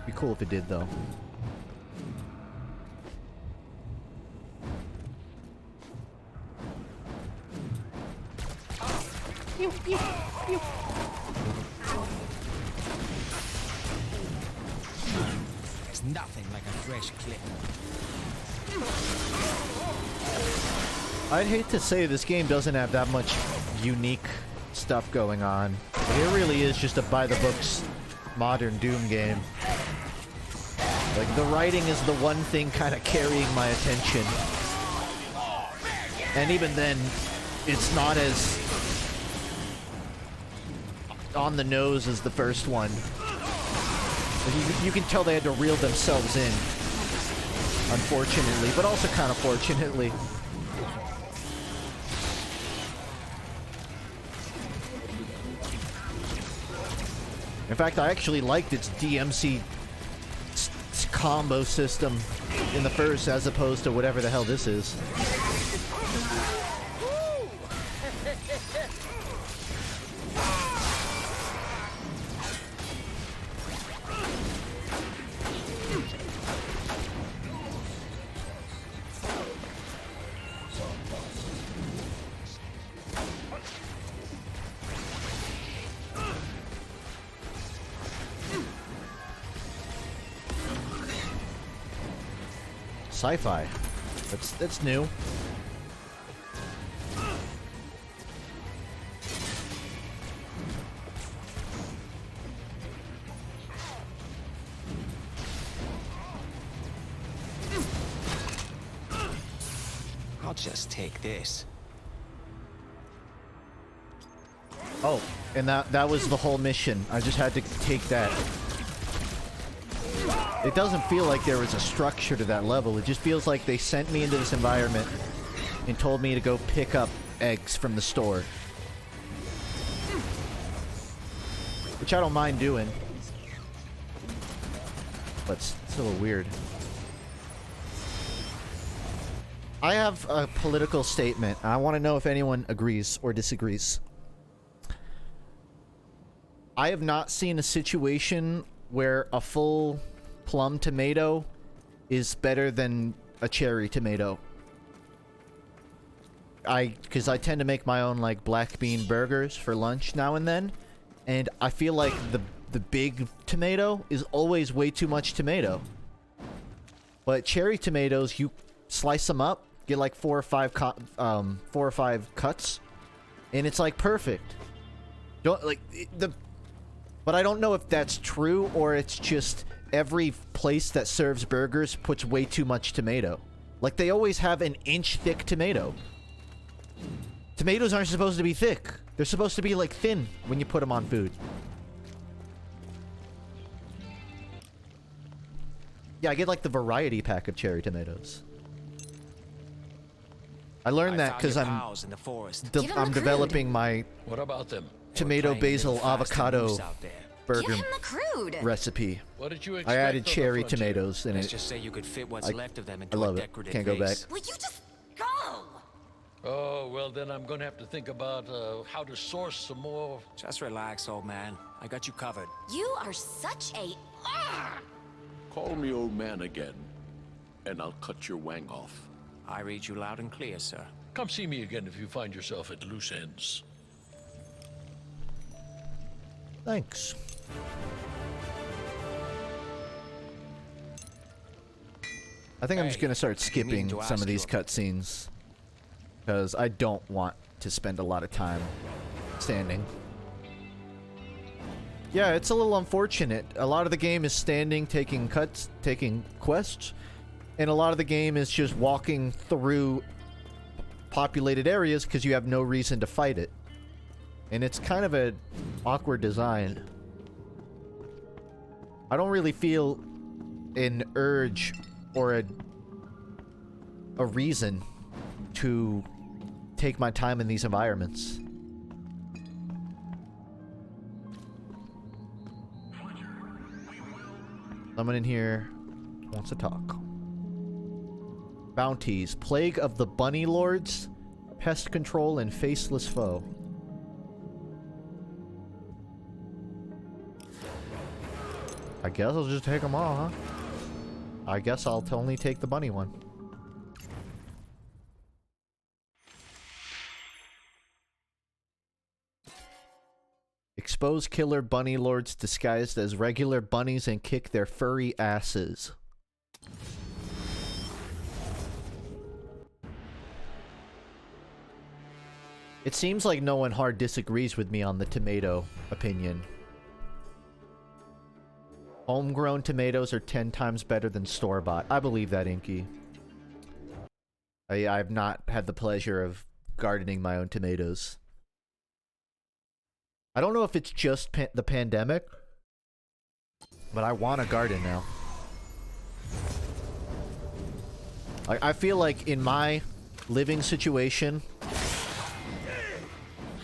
Be cool if it did, though. Pew, pew, pew. There's nothing like a fresh clip. I'd hate to say this game doesn't have that much unique stuff going on. It really is just a by-the-books modern Doom game. Like, the writing is the one thing kind of carrying my attention. And even then, it's not as on the nose as the first one. You can tell they had to reel themselves in, unfortunately, but also kind of fortunately. In fact, I actually liked its DMC combo system in the first, as opposed to whatever the hell this is. Sci-fi. That's new. I'll just take this. Oh, and that was the whole mission. I just had to take that. It doesn't feel like there was a structure to that level. It just feels like they sent me into this environment and told me to go pick up eggs from the store. Which I don't mind doing. But it's a little weird. I have a political statement. I want to know if anyone agrees or disagrees. I have not seen a situation where a full plum tomato is better than a cherry tomato. because I tend to make my own like black bean burgers for lunch now and then, and I feel like the big tomato is always way too much tomato. But cherry tomatoes, you slice them up, get like 4 or 5 cuts, and it's like perfect. Don't like but I don't know if that's true or it's just every place that serves burgers puts way too much tomato. Like they always have an inch thick tomato. Tomatoes aren't supposed to be thick. They're supposed to be like thin when you put them on food. Yeah, I get like the variety pack of cherry tomatoes. I learned that because I'm developing my What about them? tomato basil avocado burger Give him the crude. recipe. What did you I expect added from the cherry frontier? tomatoes in Let's it. just say you could fit what's left of them I into love a it. decorative Can't go back. vase. Will you just go? Oh, well, then I'm gonna have to think about how to source some more. Just relax, old man. I got you covered. You are such a... Call me old man again, and I'll cut your wang off. I read you loud and clear, sir. Come see me again if you find yourself at loose ends. Thanks. I think I'm just gonna start skipping some of these cutscenes because I don't want to spend a lot of time standing. Yeah, it's a little unfortunate. A lot of the game is standing, taking cuts, taking quests, and a lot of the game is just walking through populated areas because you have no reason to fight it. And it's kind of an awkward design. I don't really feel an urge or a reason to take my time in these environments. Someone in here wants to talk. Bounties. Plague of the Bunny Lords. Pest control and faceless foe. I guess I'll just take them all, huh? I guess I'll only take the bunny one. Expose killer bunny lords disguised as regular bunnies and kick their furry asses. It seems like no one hard disagrees with me on the tomato opinion. Homegrown tomatoes are 10 times better than store-bought. I believe that, Inky. I've not had the pleasure of gardening my own tomatoes. I don't know if it's just the pandemic, but I want a garden now. I feel like in my living situation,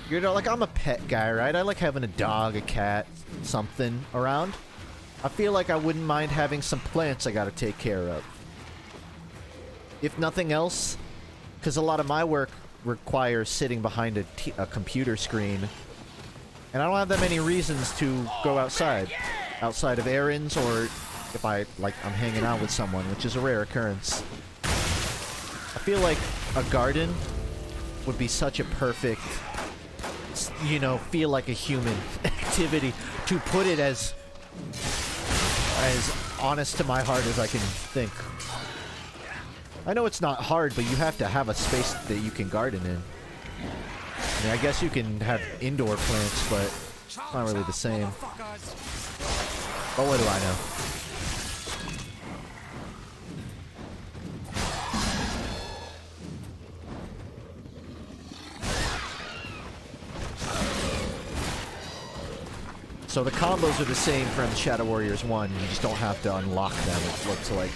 you know, like I'm a pet guy, right? I like having a dog, a cat, something around. I feel like I wouldn't mind having some plants I gotta take care of. If nothing else, because a lot of my work requires sitting behind a computer screen. And I don't have that many reasons to go outside. Outside of errands or if I'm hanging out with someone, which is a rare occurrence. I feel like a garden would be such a perfect, you know, feel like a human activity to put it as honest to my heart as I can think. I know it's not hard, but you have to have a space that you can garden in. I mean, I guess you can have indoor plants, but it's not really the same. But what do I know? So the combos are the same from Shadow Warriors 1, you just don't have to unlock them, it looks like.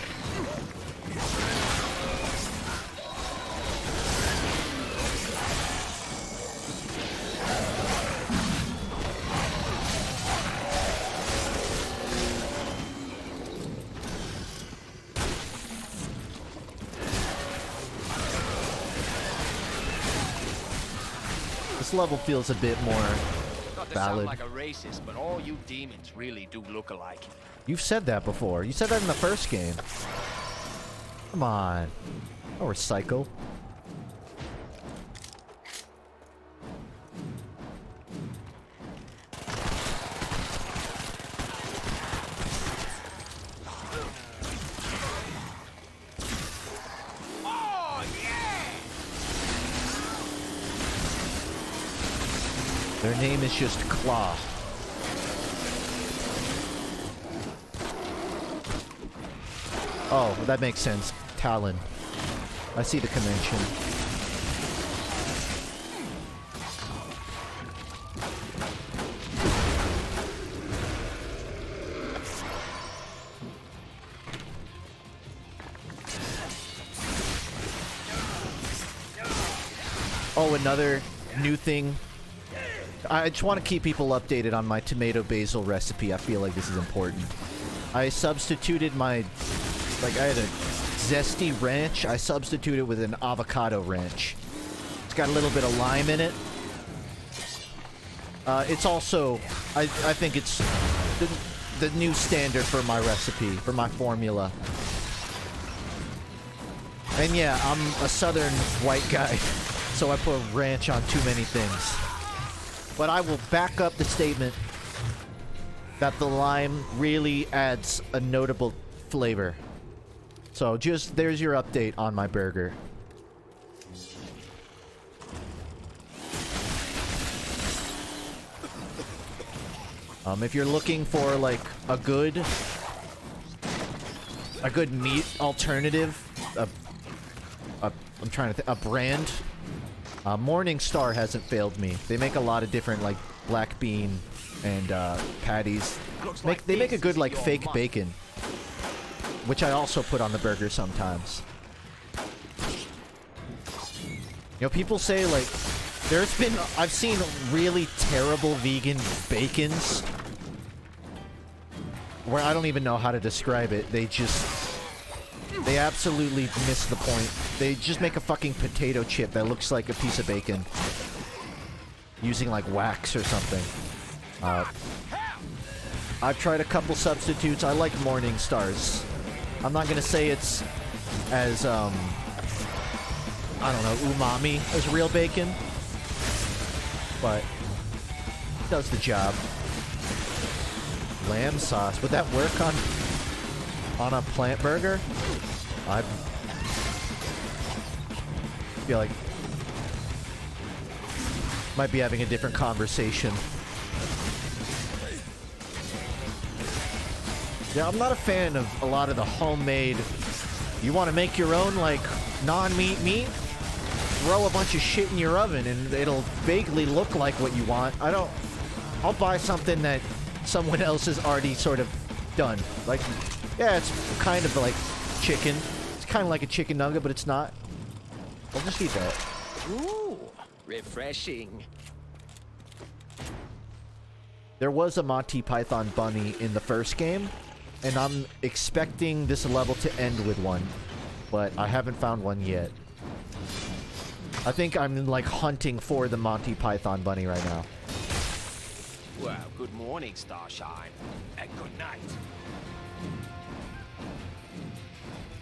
This level feels a bit more Not to valid. sound like a racist, but all you demons really do look alike. You've said that before. You said that in the first game. Come on. Oh, we're psycho. Their name is just Claw. Oh, that makes sense. Talon. I see the convention. Oh, another new thing. I just want to keep people updated on my tomato basil recipe. I feel like this is important. I substituted my... Like, I had a zesty ranch. I substituted with an avocado ranch. It's got a little bit of lime in it. It's also... I think it's the new standard for my recipe, for my formula. And yeah, I'm a southern white guy, so I put ranch on too many things. But I will back up the statement that the lime really adds a notable flavor. So just, there's your update on my burger. If you're looking for like a good meat alternative, I'm trying to think, a brand. Morning Star hasn't failed me. They make a lot of different like black bean and patties. They make a good like fake bacon, which I also put on the burger sometimes. You know, people say like I've seen really terrible vegan bacons where I don't even know how to describe it. They absolutely miss the point. They just make a fucking potato chip that looks like a piece of bacon using like wax or something. I've tried a couple substitutes. I like Morning Stars. I'm not gonna say it's as I don't know, umami as real bacon, but it does the job. Lamb sauce. Would that work on a plant burger? I feel like might be having a different conversation. Yeah, I'm not a fan of a lot of the homemade. You want to make your own like non-meat meat? Throw a bunch of shit in your oven and it'll vaguely look like what you want. I'll buy something that someone else has already sort of done. Like, yeah, it's kind of like chicken. It's kind of like a chicken nugget, but it's not. I'll just eat that. Ooh, refreshing. There was a Monty Python bunny in the first game, and I'm expecting this level to end with one, but I haven't found one yet. I think I'm like hunting for the Monty Python bunny right now. Well, good morning, Starshine, and good night.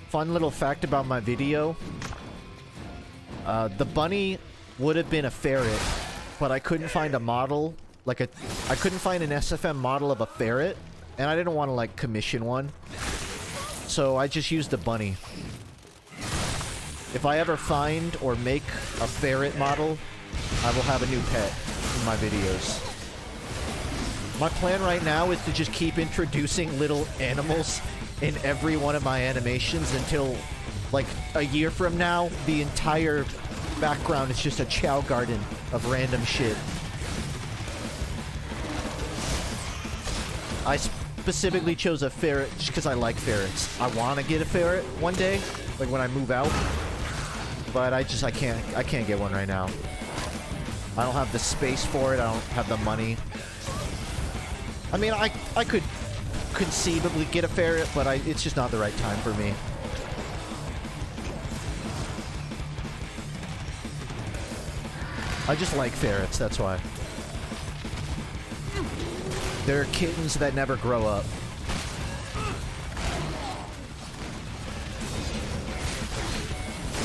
Fun little fact about my video. The bunny would have been a ferret, but I couldn't find a model, I couldn't find an SFM model of a ferret, and I didn't want to like commission one. So I just used a bunny. If I ever find or make a ferret model, I will have a new pet in my videos. My plan right now is to just keep introducing little animals in every one of my animations until, like, a year from now, the entire background is just a chow garden of random shit. I specifically chose a ferret just because I like ferrets. I want to get a ferret one day, like when I move out. But I can't get one right now. I don't have the space for it. I don't have the money. I mean, I could conceivably get a ferret, but it's just not the right time for me. I just like ferrets, that's why. They're kittens that never grow up.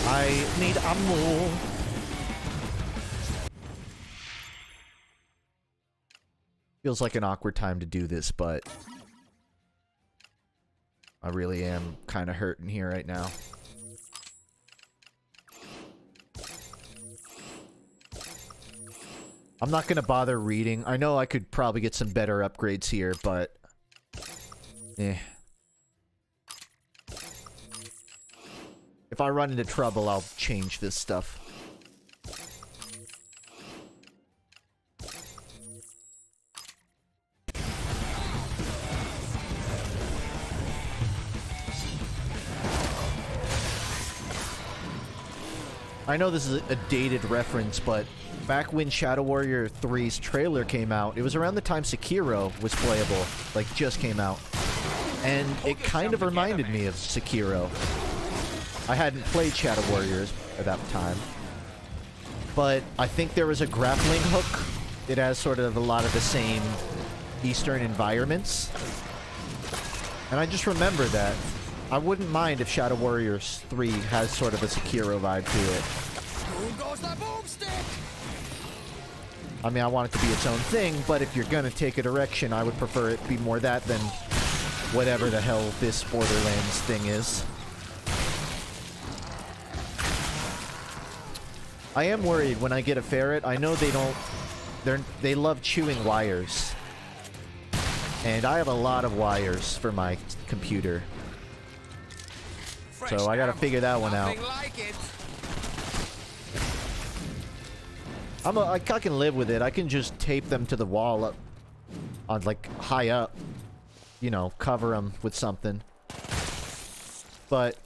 I need ammo. Feels like an awkward time to do this, but I really am kind of hurting here right now. I'm not gonna bother reading. I know I could probably get some better upgrades here, but... eh. If I run into trouble, I'll change this stuff. I know this is a dated reference, but back when Shadow Warrior 3's trailer came out, it was around the time Sekiro was playable, like just came out. And it kind of reminded me of Sekiro. I hadn't played Shadow Warriors at that time. But I think there was a grappling hook. It has sort of a lot of the same Eastern environments. And I just remember that. I wouldn't mind if Shadow Warriors 3 has sort of a Sekiro vibe to it. Who goes the boomstick? I mean, I want it to be its own thing, but if you're gonna take a direction, I would prefer it be more that than whatever the hell this Borderlands thing is. I am worried when I get a ferret. I know they love chewing wires. And I have a lot of wires for my computer. So I gotta figure that one out. I can live with it. I can just tape them to the wall up on like high up. You know, cover them with something. But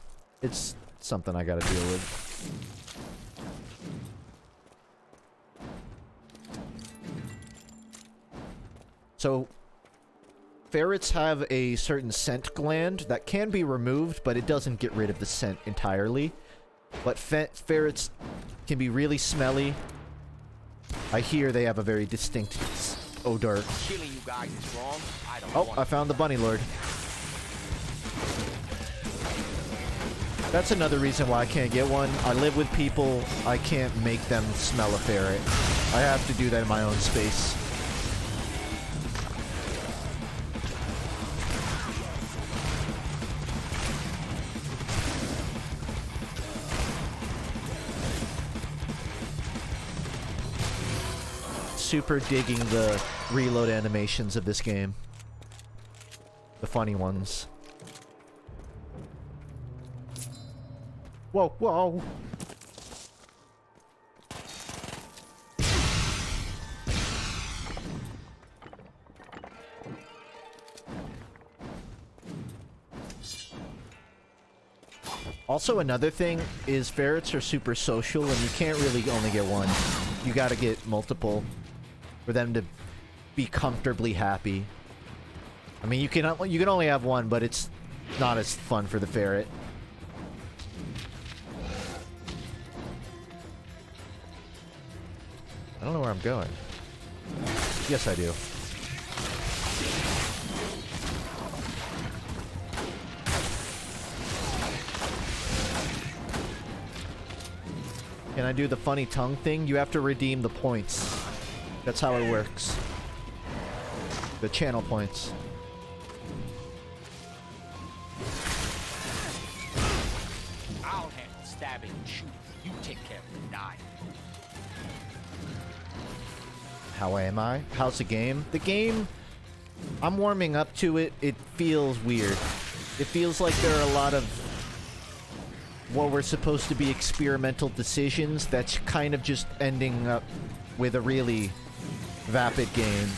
it's something I gotta deal with. So, ferrets have a certain scent gland that can be removed, but it doesn't get rid of the scent entirely. But ferrets can be really smelly. I hear they have a very distinct odor. Killing you guys is wrong. I don't Oh, I found the bunny lord. That's another reason why I can't get one. I live with people. I can't make them smell a ferret. I have to do that in my own space. Super digging the reload animations of this game. The funny ones. Whoa, whoa! Also, another thing is ferrets are super social, and you can't really only get one. You gotta get multiple for them to be comfortably happy. I mean, you can only have one, but it's not as fun for the ferret. I don't know where I'm going. Yes, I do. Can I do the funny tongue thing? You have to redeem the points. That's how it works. The channel points. I'll handle stabbing and shooting. You take care of the knife. How am I? How's the game? The game, I'm warming up to it. It feels weird. It feels like there are a lot of what were supposed to be experimental decisions that's kind of just ending up with a really vapid game.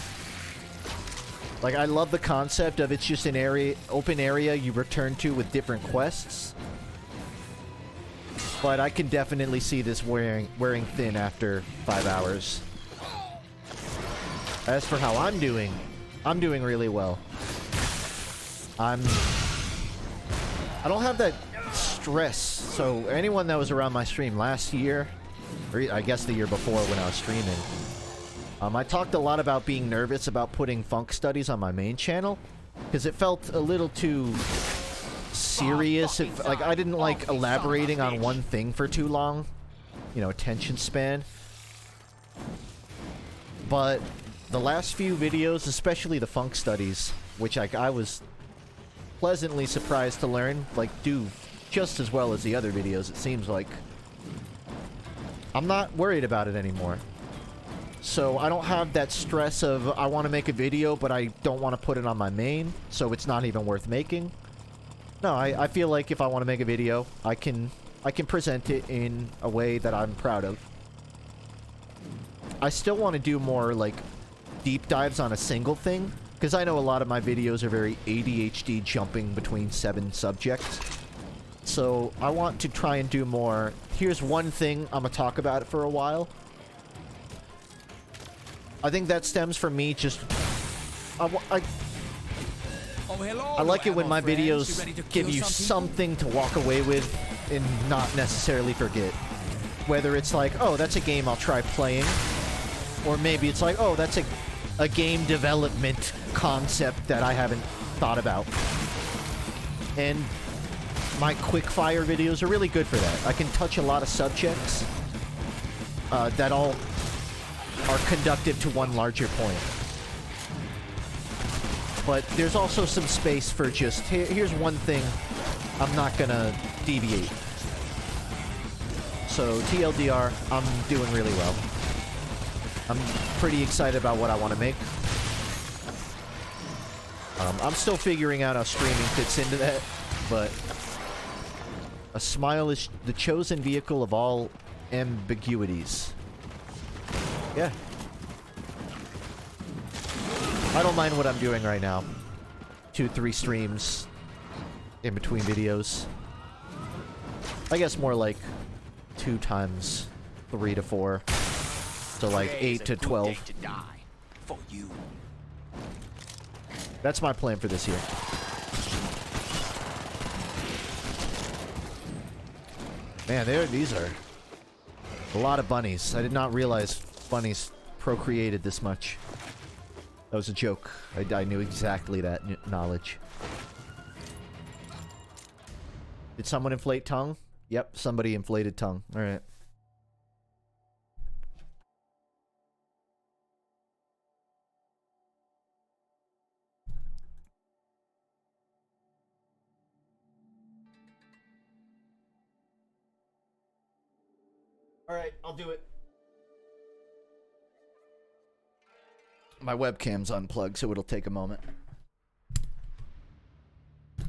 Like, I love the concept of it's just an area, open area you return to with different quests. But I can definitely see this wearing thin after 5 hours. As for how I'm doing really well. I don't have that stress. So anyone that was around my stream last year, or I guess the year before when I was streaming, I talked a lot about being nervous about putting FUNKe studies on my main channel because it felt a little too serious. Like, I didn't like elaborating on one thing for too long. You know, attention span. But the last few videos, especially the FUNKe studies, which I was pleasantly surprised to learn, like, do just as well as the other videos, it seems like. I'm not worried about it anymore. So I don't have that stress of I want to make a video, but I don't want to put it on my main, so it's not even worth making. No, I feel like if I want to make a video, I can present it in a way that I'm proud of. I still want to do more, like, deep dives on a single thing, because I know a lot of my videos are very ADHD jumping between 7 subjects. So I want to try and do more. Here's one thing, I'm going to talk about it for a while. I think that stems from me just... I like it when my videos give you something to walk away with and not necessarily forget. Whether it's like, oh, that's a game I'll try playing. Or maybe it's like, oh, that's a game development concept that I haven't thought about. And my quick fire videos are really good for that. I can touch a lot of subjects that all are conductive to one larger point. But there's also some space for just, here's one thing I'm not gonna deviate. So TLDR, I'm doing really well. I'm pretty excited about what I want to make. I'm still figuring out how streaming fits into that, but a smile is the chosen vehicle of all ambiguities. Yeah. I don't mind what I'm doing right now. 2-3 streams in between videos. I guess more like 2 times 3 to 4. So like 8 to 12. For you. That's my plan for this year. Man, these are a lot of bunnies. I did not realize bunnies procreated this much. That was a joke. I knew exactly that knowledge. Did someone inflate tongue? Yep, somebody inflated tongue. Alright. Alright, I'll do it. My webcam's unplugged, so it'll take a moment. I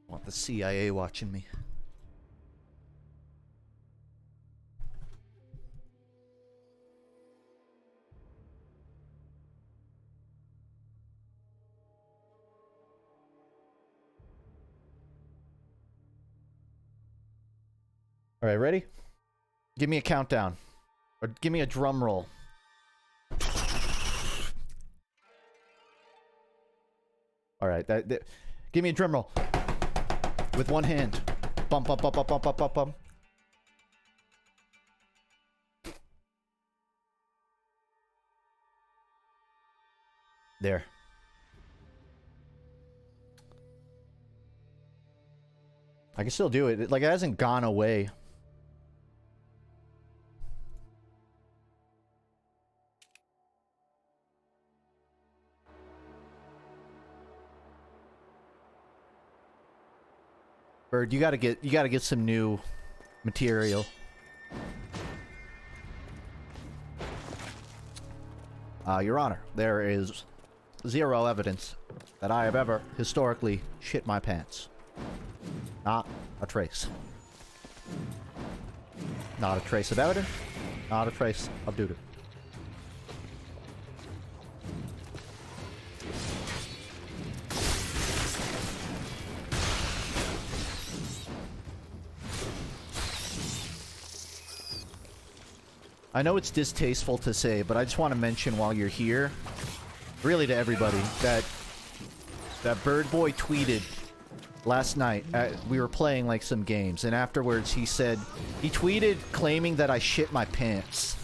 want the CIA watching me. Alright, ready? Give me a countdown. Or give me a drum roll. Alright, give me a drum roll. With one hand. Bump, bump, bump, bump, bump, bump, bump, bump. There. I can still do it. Like, it hasn't gone away. Bird, you gotta get some new material. Your Honor, there is 0 evidence that I have ever historically shit my pants. Not a trace. Not a trace of evidence. Not a trace of duty. I know it's distasteful to say, but I just want to mention while you're here, really to everybody, that Bird Boy tweeted last night. We were playing like some games, and afterwards he tweeted claiming that I shit my pants,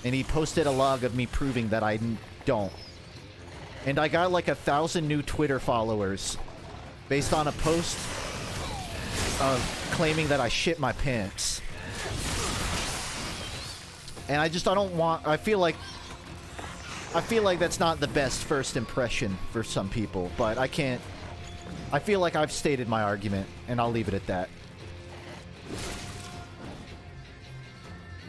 and he posted a log of me proving that I don't. And I got like 1,000 new Twitter followers based on a post of claiming that I shit my pants. And I feel like that's not the best first impression for some people, but I feel like I've stated my argument, and I'll leave it at that.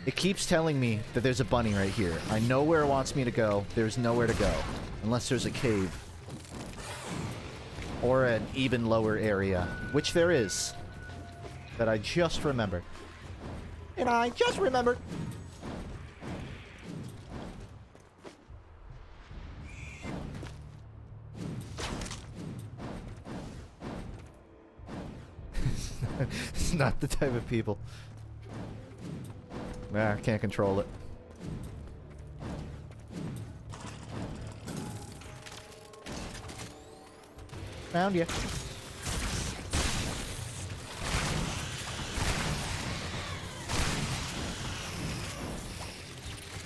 It keeps telling me that there's a bunny right here. I know where it wants me to go. There's nowhere to go. Unless there's a cave. Or an even lower area. Which there is. That I just remembered. And I just remembered. It's not the type of people. Nah, can't control it. Found you.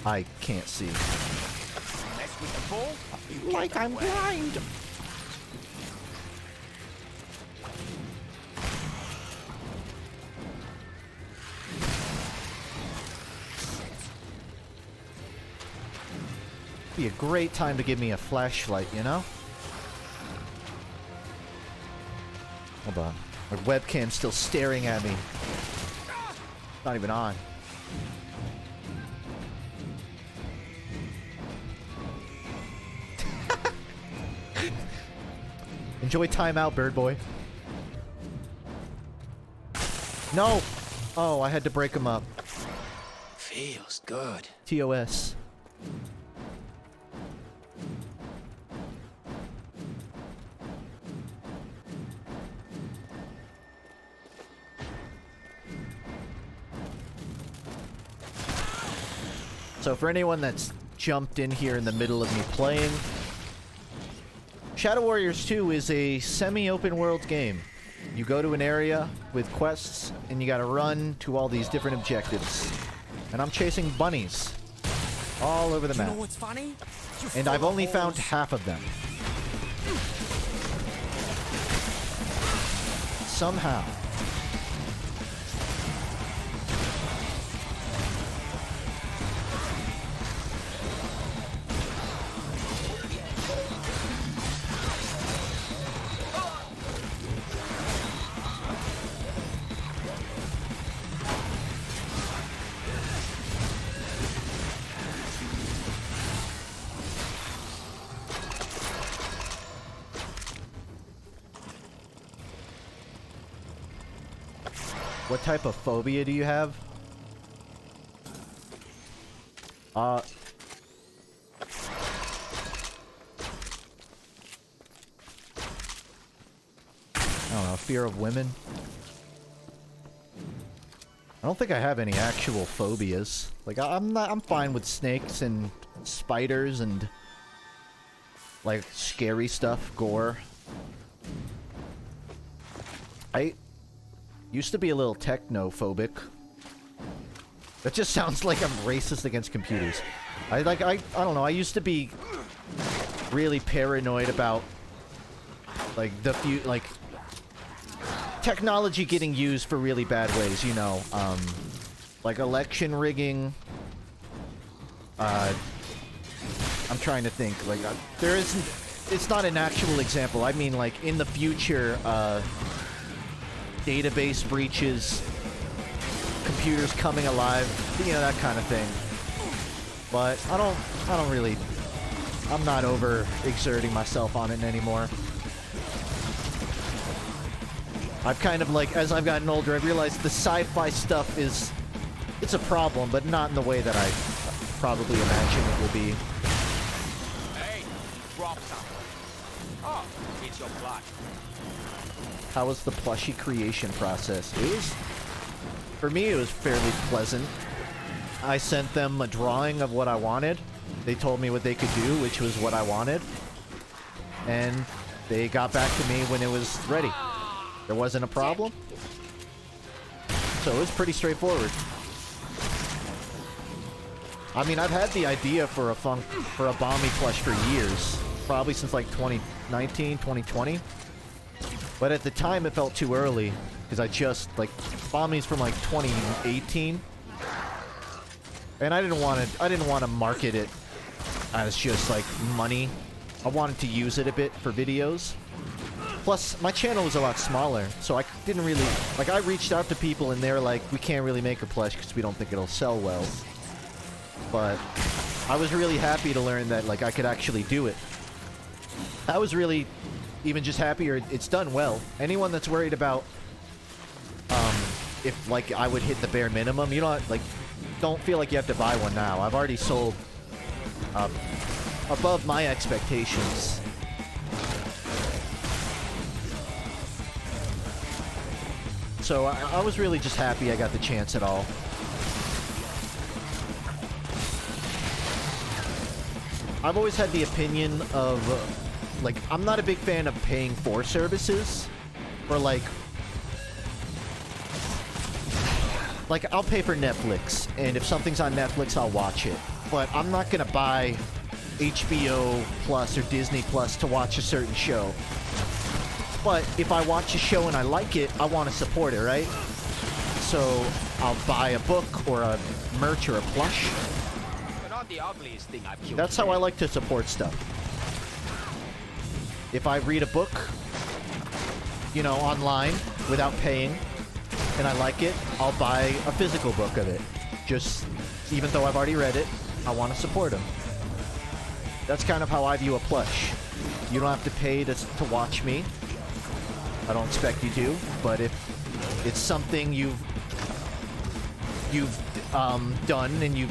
I can't see. Mess with the ball? Like I'm blind. Be a great time to give me a flashlight, you know? Hold on. My webcam's still staring at me. Not even on. Enjoy timeout, bird boy. No! Oh, I had to break him up. Feels good. TOS. So for anyone that's jumped in here in the middle of me playing, Shadow Warriors 2 is a semi-open world game. You go to an area with quests, and you gotta run to all these different objectives. And I'm chasing bunnies all over the map. You know what's funny? And I've only found half of them. Somehow. What type of phobia do you have? I don't know, fear of women? I don't think I have any actual phobias. Like, I'm fine with snakes and spiders and like scary stuff, gore. I used to be a little technophobic. That just sounds like I'm racist against computers. I don't know, I used to be really paranoid about like technology getting used for really bad ways, you know, like election rigging. I'm trying to think, like, there isn't, it's not an actual example. I mean, like, in the future, database breaches, computers coming alive, you know, that kind of thing. But I don't really, I'm not over exerting myself on it anymore. I've kind of, like, as I've gotten older, I've realized the sci-fi stuff is, it's a problem, but not in the way that I probably imagine it will be. Hey, drop something. Oh, it's your blood. How was the plushie creation process? For me, it was fairly pleasant. I sent them a drawing of what I wanted. They told me what they could do, which was what I wanted. And they got back to me when it was ready. There wasn't a problem. So it was pretty straightforward. I mean, I've had the idea for a Bomby plush for years. Probably since like 2019, 2020. But at the time, it felt too early. Because I just, like, Bomby's from like 2018. And I didn't want to market it as just like money. I wanted to use it a bit for videos. Plus, my channel was a lot smaller, so I didn't really... Like, I reached out to people and they're like, we can't really make a plush because we don't think it'll sell well. But I was really happy to learn that, like, I could actually do it. I was really even just happier it's done well. Anyone that's worried about, if, like, I would hit the bare minimum, you don't, like, don't feel like you have to buy one now. I've already sold above my expectations. So I was really just happy I got the chance at all. I've always had the opinion of, like, I'm not a big fan of paying for services. Or, like, I'll pay for Netflix, and if something's on Netflix, I'll watch it. But I'm not gonna buy HBO Plus or Disney Plus to watch a certain show. But if I watch a show and I like it, I want to support it, right? So I'll buy a book or a merch or a plush. But not the ugliest thing I've killed. That's how I like to support stuff. If I read a book, you know, online without paying, and I like it, I'll buy a physical book of it. Just, even though I've already read it, I want to support them. That's kind of how I view a plush. You don't have to pay to watch me. I don't expect you to, but if it's something you've done and you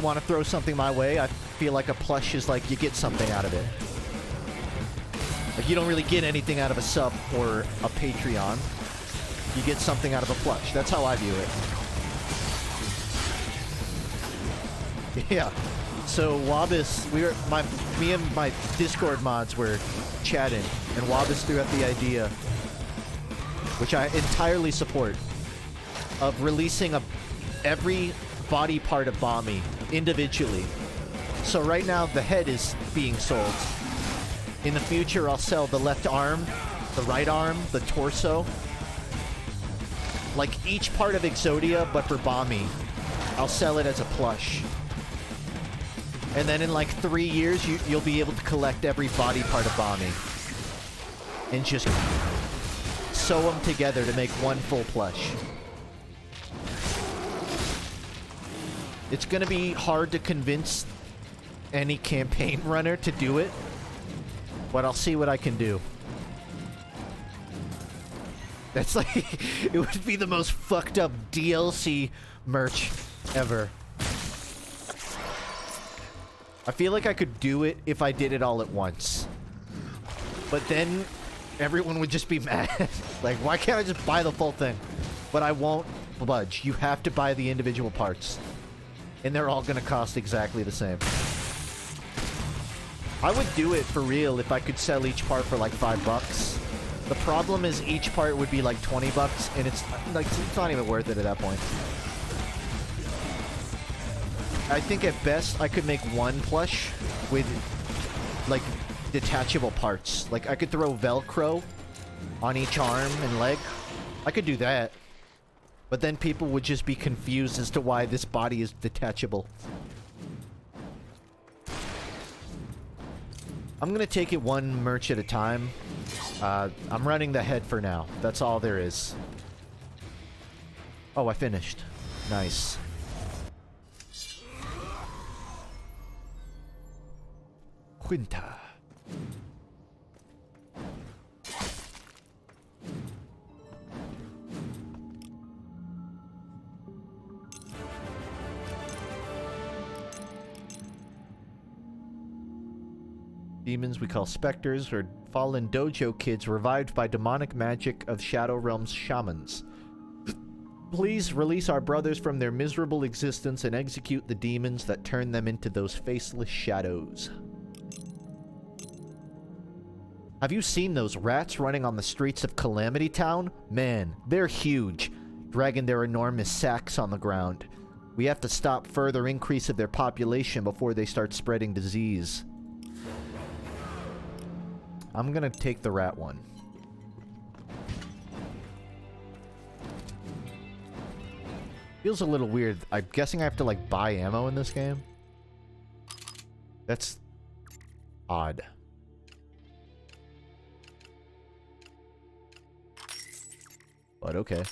want to throw something my way, I feel like a plush is like you get something out of it. Like, you don't really get anything out of a sub or a Patreon. You get something out of a plush. That's how I view it. Yeah. So Wabis, me and my Discord mods were chatting, and Wabis threw out the idea, which I entirely support, of releasing every body part of Bommy individually. So right now the head is being sold. In the future, I'll sell the left arm, the right arm, the torso, like each part of Exodia, but for Bommy. I'll sell it as a plush. And then in like 3 years, you'll be able to collect every body part of Bommy. And just sew them together to make one full plush. It's gonna be hard to convince any campaign runner to do it, but I'll see what I can do. That's like, it would be the most fucked up DLC merch ever. I feel like I could do it if I did it all at once. But then everyone would just be mad. Like, why can't I just buy the full thing? But I won't budge. You have to buy the individual parts. And they're all gonna cost exactly the same. I would do it for real if I could sell each part for like $5. The problem is each part would be like $20, and it's like, it's not even worth it at that point. I think at best I could make one plush with like detachable parts. Like I could throw Velcro on each arm and leg. I could do that. But then people would just be confused as to why this body is detachable. I'm gonna take it one merch at a time. I'm running the head for now. That's all there is. Oh, I finished. Nice. Quinta. Demons we call specters are fallen dojo kids revived by demonic magic of Shadow Realm's shamans. Please release our brothers from their miserable existence and execute the demons that turn them into those faceless shadows. Have you seen those rats running on the streets of Calamity Town? Man, they're huge, dragging their enormous sacks on the ground. We have to stop further increase of their population before they start spreading disease. I'm gonna take the rat one. Feels a little weird. I'm guessing I have to, like, buy ammo in this game? That's odd. But okay.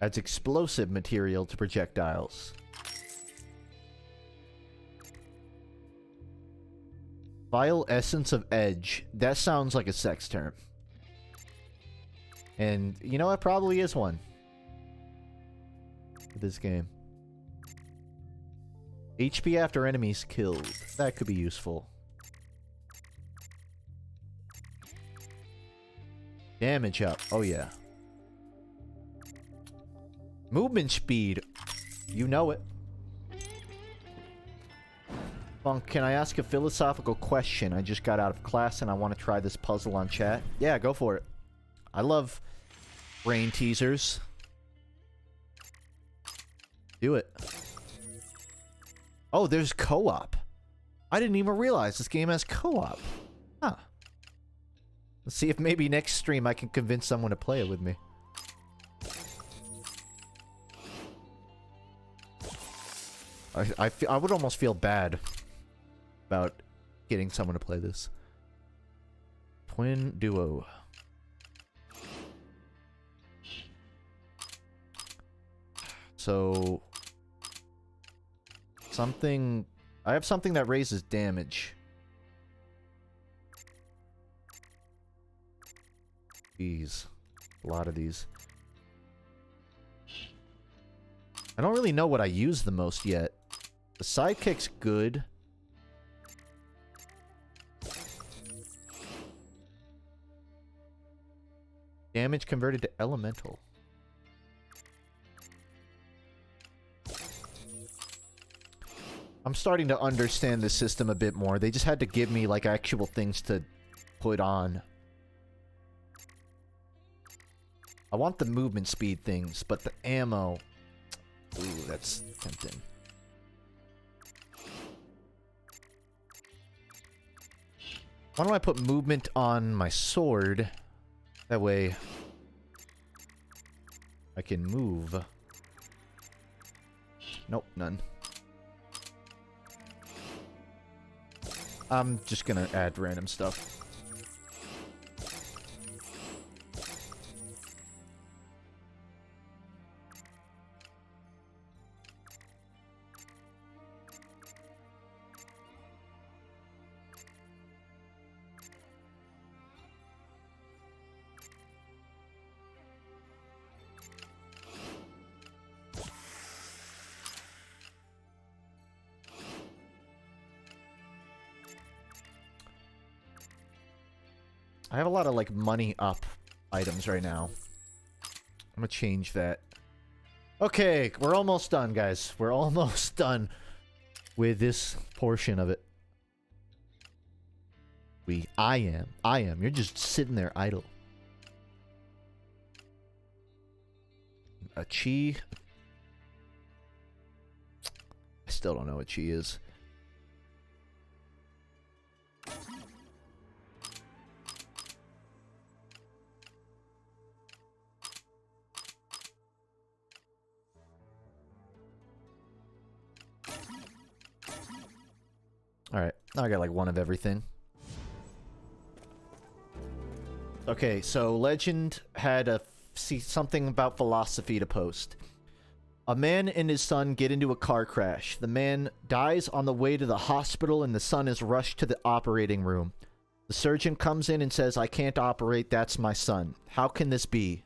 Adds explosive material to projectiles. Vile essence of edge. That sounds like a sex term. And you know, it probably is one. For this game. HP after enemies killed. That could be useful. Damage up. Oh yeah. Movement speed. You know it. Funk, can I ask a philosophical question? I just got out of class and I want to try this puzzle on chat. Yeah, go for it. I love brain teasers. Do it. Oh, there's co-op. I didn't even realize this game has co-op. Huh. Let's see if maybe next stream I can convince someone to play it with me. I would almost feel bad about getting someone to play this. Twin duo. So something, I have something that raises damage. These, a lot of these. I don't really know what I use the most yet. The sidekick's good. Damage converted to elemental. I'm starting to understand the system a bit more. They just had to give me like actual things to put on. I want the movement speed things, but the ammo... Ooh, that's tempting. Why don't I put movement on my sword? That way I can move. Nope, none. I'm just gonna add random stuff. I have a lot of, like, money up items right now. I'm gonna change that. Okay, we're almost done, guys. We're almost done with this portion of it. I am. You're just sitting there idle. A chi. I still don't know what chi is. Alright, now I got like one of everything. Okay, so Legend had something about philosophy to post. A man and his son get into a car crash. The man dies on the way to the hospital and the son is rushed to the operating room. The surgeon comes in and says, "I can't operate, that's my son. How can this be?"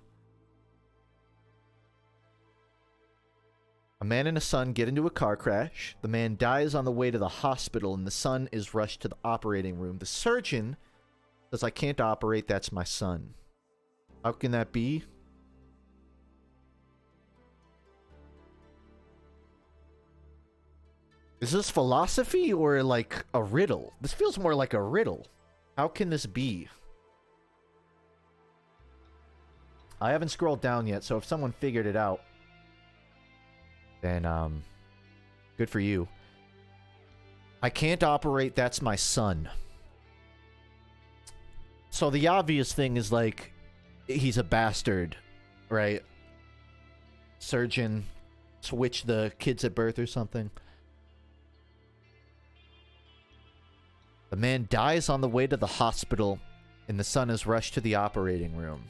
A man and a son get into a car crash. The man dies on the way to the hospital and the son is rushed to the operating room. The surgeon says, "I can't operate, that's my son." How can that be? Is this philosophy or like a riddle? This feels more like a riddle. How can this be? I haven't scrolled down yet, so if someone figured it out, then, good for you. I can't operate, that's my son. So the obvious thing is, like, he's a bastard, right? Surgeon switch the kids at birth or something. The man dies on the way to the hospital, and the son is rushed to the operating room.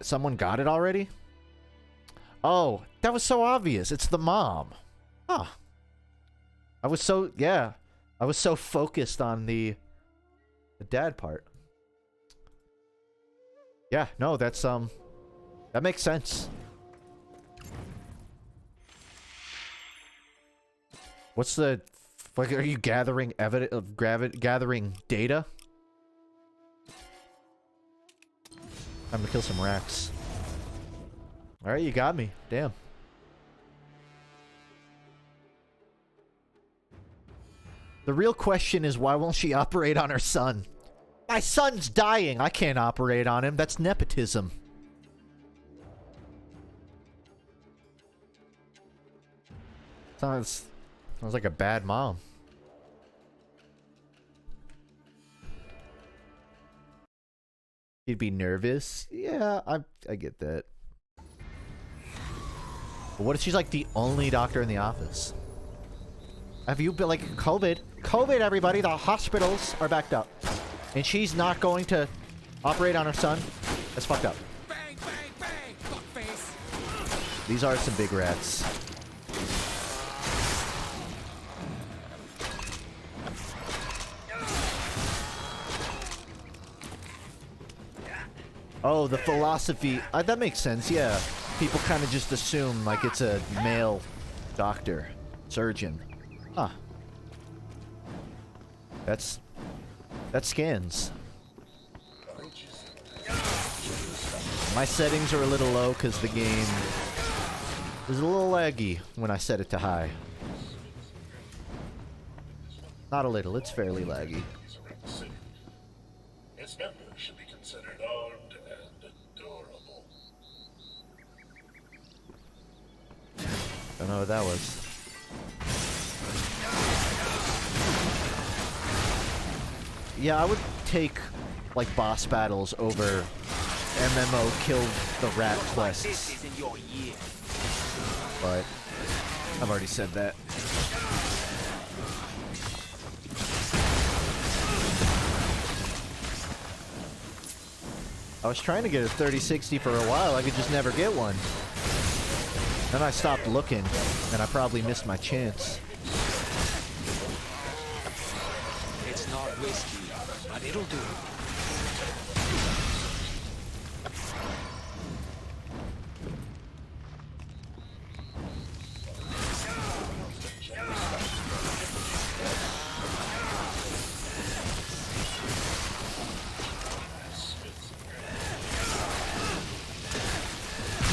Someone got it already? Oh, that was so obvious. It's the mom. Huh. I was so focused on the dad part. Yeah, no, that's that makes sense. What's the like, are you gathering evidence of gathering data? Time to kill some rats. Alright, you got me. Damn. The real question is, why won't she operate on her son? My son's dying. I can't operate on him. That's nepotism. Sounds like a bad mom. She'd be nervous. Yeah, I get that. But what if she's like the only doctor in the office? Have you been like COVID? COVID, everybody. The hospitals are backed up. And she's not going to operate on her son? That's fucked up. Bang, bang, bang, fuckface. These are some big rats. Oh, the philosophy. That makes sense, yeah. People kind of just assume like it's a male doctor, surgeon. Huh. That scans. My settings are a little low because the game is a little laggy when I set it to high. Not a little, it's fairly laggy. Its members should be considered armed and adorable. Don't know what that was. Yeah, I would take like boss battles over MMO kill the rat quests. But I've already said that. I was trying to get a 3060 for a while. I could just never get one. Then I stopped looking, and I probably missed my chance. It's not whiskey, but it'll do.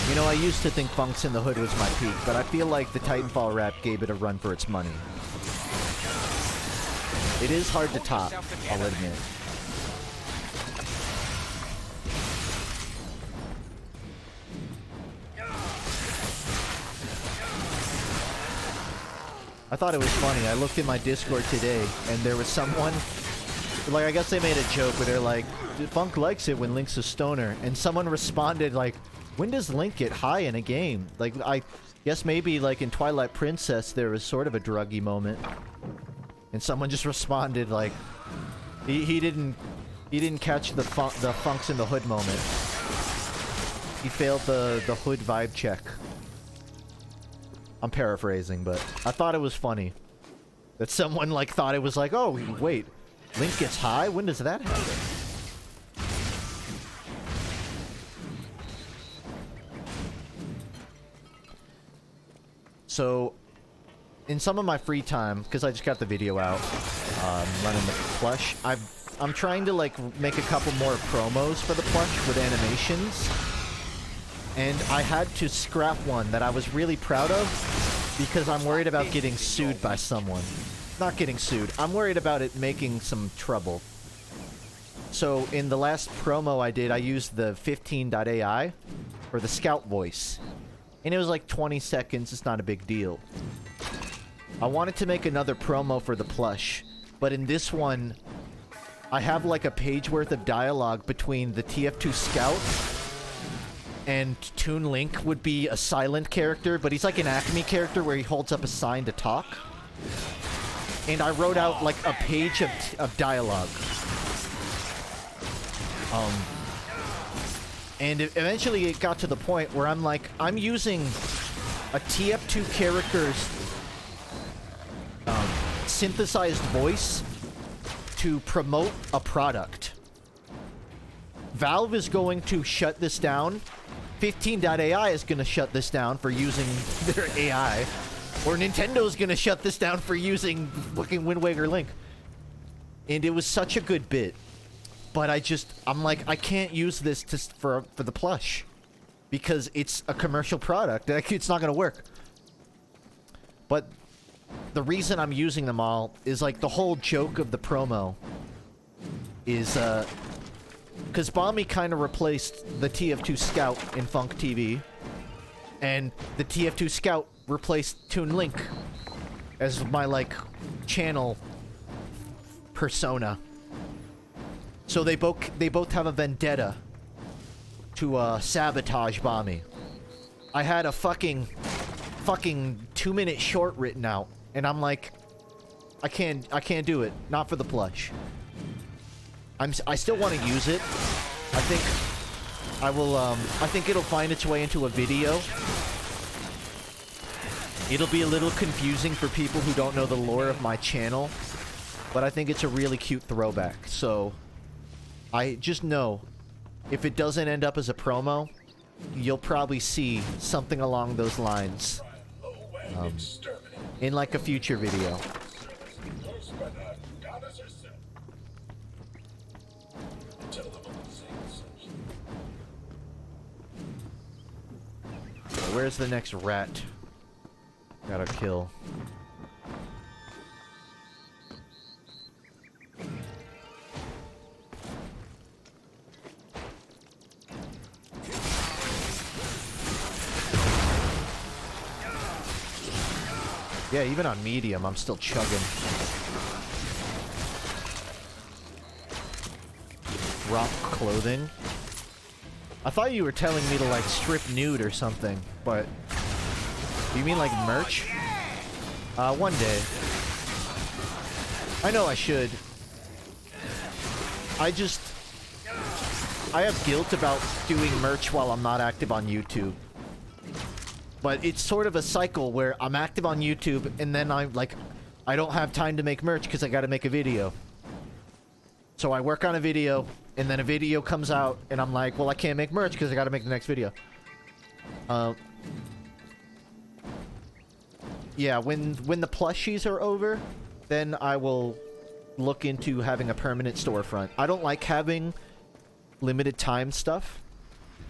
You know, I used to think Funks in the Hood was my peak, but I feel like the Titanfall rap gave it a run for its money. It is hard to top, I'll admit. I thought it was funny. I looked in my Discord today, and there was someone... Like, I guess they made a joke where they're like, Funk likes it when Link's a stoner. And someone responded, like, when does Link get high in a game? Like, I guess maybe, like, in Twilight Princess, there was sort of a druggy moment. And someone just responded, like, he didn't catch the Funks in the Hood moment. He failed the Hood vibe check. I'm paraphrasing, but I thought it was funny. That someone, like, thought it was like, oh, wait, Link gets high? When does that happen? So, in some of my free time, because I just got the video out, running the plush, I'm trying to, like, make a couple more promos for the plush with animations. And I had to scrap one that I was really proud of because I'm worried about getting sued by someone. Not getting sued. I'm worried about it making some trouble. So in the last promo I did, I used the 15.ai for the scout voice. And it was like 20 seconds. It's not a big deal. I wanted to make another promo for the plush. But in this one, I have like a page worth of dialogue between the TF2 scout and Toon Link would be a silent character, but he's like an Acme character where he holds up a sign to talk. And I wrote out like a page of dialogue. And eventually it got to the point where I'm like, I'm using a TF2 character's synthesized voice to promote a product. Valve is going to shut this down. 15.ai is going to shut this down for using their AI. Or Nintendo's going to shut this down for using fucking Wind Waker Link. And it was such a good bit. But I'm like, I can't use this for the plush. Because it's a commercial product. It's not going to work. But the reason I'm using them all is like the whole joke of the promo is, because Bommy kind of replaced the TF2 Scout in FUNKe TV. And the TF2 Scout replaced Toon Link as my, like, channel persona. So they both have a vendetta to sabotage Bommy. I had a fucking 2-minute short written out, and I'm like, I can't do it. Not for the plush. I still want to use it. I think I will. I think it'll find its way into a video. It'll be a little confusing for people who don't know the lore of my channel, but I think it's a really cute throwback. So I just know if it doesn't end up as a promo, you'll probably see something along those lines in like a future video. Where's the next rat? Gotta kill. Yeah, even on medium, I'm still chugging. Rock clothing. I thought you were telling me to, like, strip nude or something, but... You mean, like, merch? One day. I know I should. I have guilt about doing merch while I'm not active on YouTube. But it's sort of a cycle where I'm active on YouTube, and then I'm, like... I don't have time to make merch because I gotta make a video. So I work on a video, and then a video comes out, and I'm like, well, I can't make merch because I gotta make the next video. Yeah, when the plushies are over, then I will look into having a permanent storefront. I don't like having limited time stuff.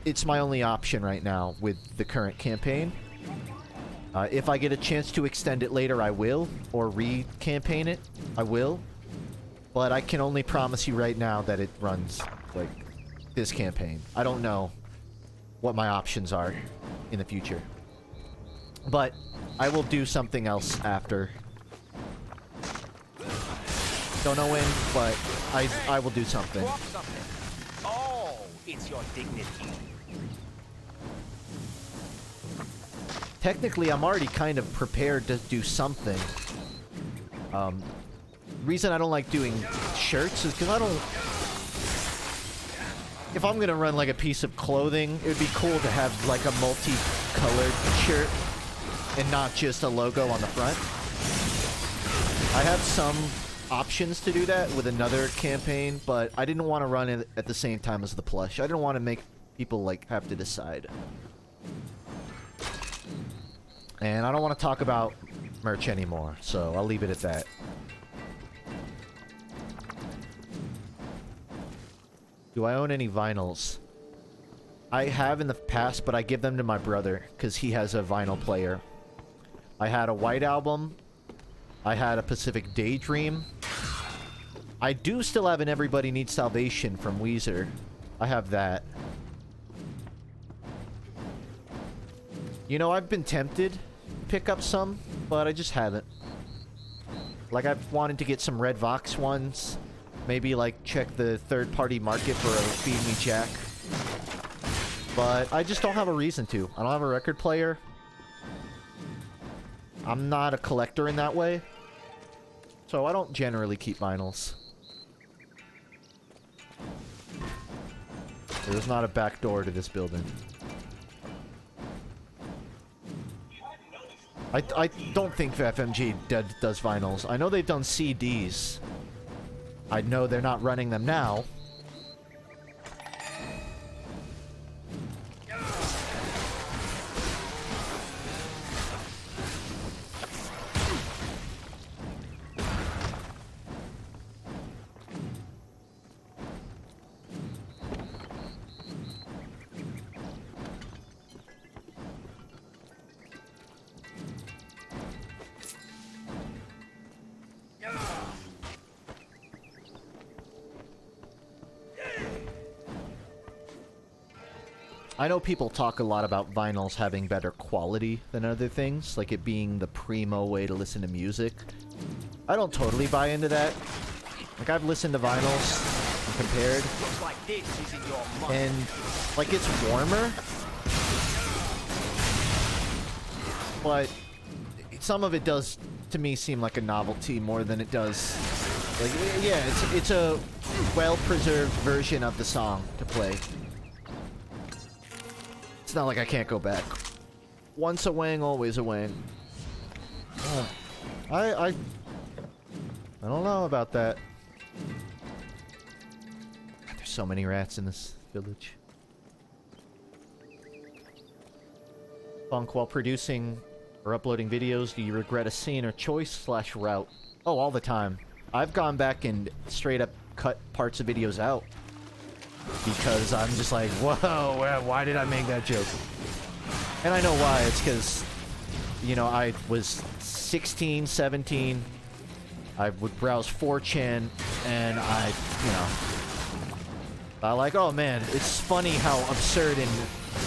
It's my only option right now with the current campaign. If I get a chance to extend it later, I will, or re-campaign it, I will. But I can only promise you right now that it runs, like, this campaign. I don't know what my options are in the future. But I will do something else after. Don't know when, but I will do something. Oh, it's your dignity. Technically, I'm already kind of prepared to do something. Reason I don't like doing shirts is because I don't... If I'm gonna run like a piece of clothing, it would be cool to have like a multi-colored shirt and not just a logo on the front. I have some options to do that with another campaign, but I didn't want to run it at the same time as the plush. I didn't want to make people like have to decide. And I don't want to talk about merch anymore, so I'll leave it at that. Do I own any vinyls? I have in the past, but I give them to my brother, because he has a vinyl player. I had a White Album. I had a Pacific Daydream. I do still have an Everybody Needs Salvation from Weezer. I have that. You know, I've been tempted to pick up some, but I just haven't. Like, I've wanted to get some Red Vox ones. Maybe, like, check the third-party market for a Feed Me Jack. But I just don't have a reason to. I don't have a record player. I'm not a collector in that way. So I don't generally keep vinyls. There's not a back door to this building. I don't think FMG does vinyls. I know they've done CDs. I know they're not running them now. I know people talk a lot about vinyls having better quality than other things, like it being the primo way to listen to music. I don't totally buy into that. Like, I've listened to vinyls and compared, and, like, it's warmer, but some of it does, to me, seem like a novelty more than it does. Like, yeah, it's a well-preserved version of the song to play. It's not like I can't go back. Once a wang, always a wang. Oh, I don't know about that. There's so many rats in this village. FUNKe, while producing or uploading videos, do you regret a scene or choice/route? Oh, all the time. I've gone back and straight up cut parts of videos out. Because I'm just like, whoa, why did I make that joke? And I know why. It's because, you know, I was 16, 17. I would browse 4chan, and I like, oh man, it's funny how absurd and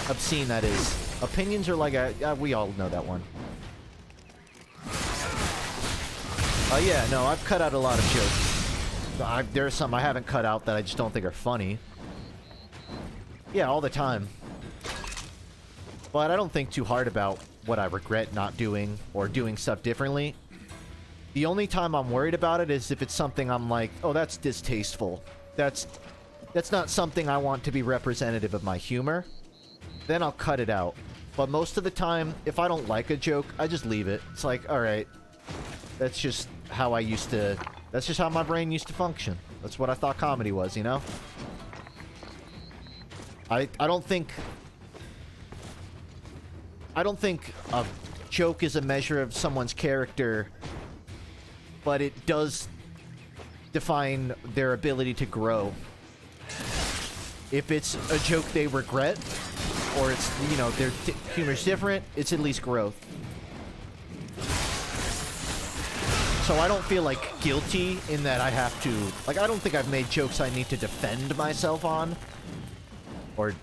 obscene that is. Opinions are like, we all know that one. Yeah, no, I've cut out a lot of jokes. There's some I haven't cut out that I just don't think are funny. Yeah, all the time. But I don't think too hard about what I regret not doing or doing stuff differently. The only time I'm worried about it is if it's something I'm like, oh, that's distasteful. That's not something I want to be representative of my humor. Then I'll cut it out. But most of the time, if I don't like a joke, I just leave it. It's like, alright. That's just how I used to... That's just how my brain used to function. That's what I thought comedy was, you know? I don't think a joke is a measure of someone's character, but it does define their ability to grow. If it's a joke they regret, or it's, you know, their humor's different, it's at least growth. So I don't feel like guilty in that I have to... Like, I don't think I've made jokes I need to defend myself on. Or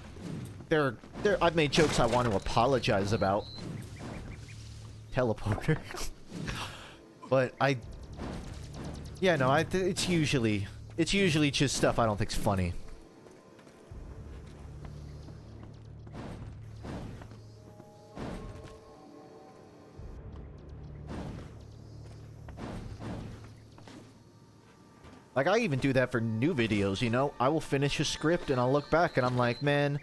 I've made jokes I want to apologize about. Teleporter. But yeah, no, it's usually just stuff I don't think's funny. Like, I even do that for new videos, you know? I will finish a script and I'll look back and I'm like, man,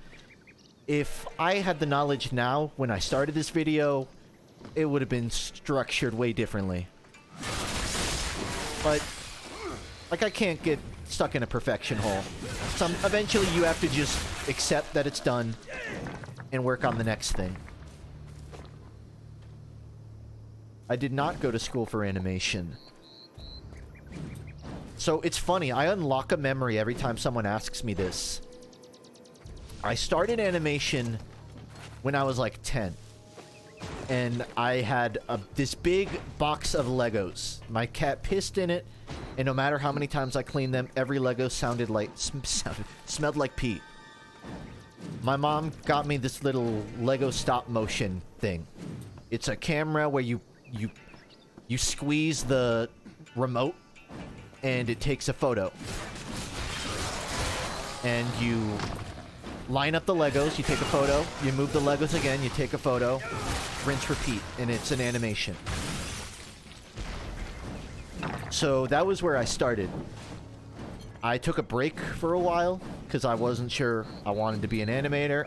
if I had the knowledge now when I started this video, it would have been structured way differently. But, like, I can't get stuck in a perfection hole. Eventually you have to just accept that it's done and work on the next thing. I did not go to school for animation. So, it's funny, I unlock a memory every time someone asks me this. I started animation when I was like 10. And I had this big box of Legos. My cat pissed in it, and no matter how many times I cleaned them, every Lego smelled like Pete. My mom got me this little Lego stop motion thing. It's a camera where you squeeze the remote and it takes a photo. And line up the Legos, you take a photo, you move the Legos again, you take a photo, rinse, repeat, and it's an animation. So that was where I started. I took a break for a while because I wasn't sure I wanted to be an animator.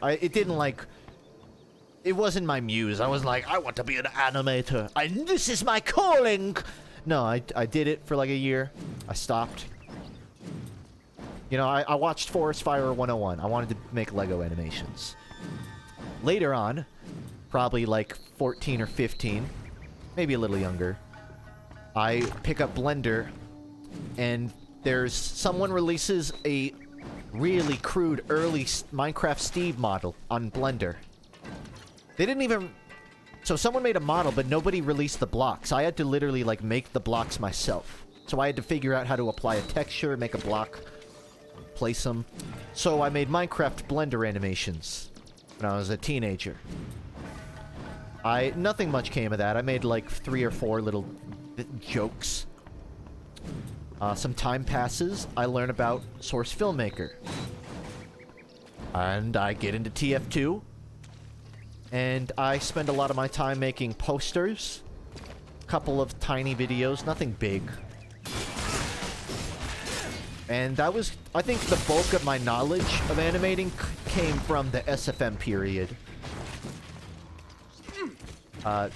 It wasn't my muse. I wasn't like, I want to be an animator. This is my calling. No, I did it for like a year. I stopped. You know, I watched Forest Fire 101. I wanted to make Lego animations. Later on, probably like 14 or 15, maybe a little younger, I pick up Blender, and there's someone releases a really crude early Minecraft Steve model on Blender. They didn't even... So someone made a model, but nobody released the blocks. I had to literally, like, make the blocks myself. So I had to figure out how to apply a texture, make a block, place them. So I made Minecraft Blender animations when I was a teenager. Nothing much came of that. I made, like, 3 or 4 little jokes. Some time passes. I learn about Source Filmmaker. And I get into TF2. And I spend a lot of my time making posters. A couple of tiny videos, nothing big. And that was, I think, the bulk of my knowledge of animating came from the SFM period. I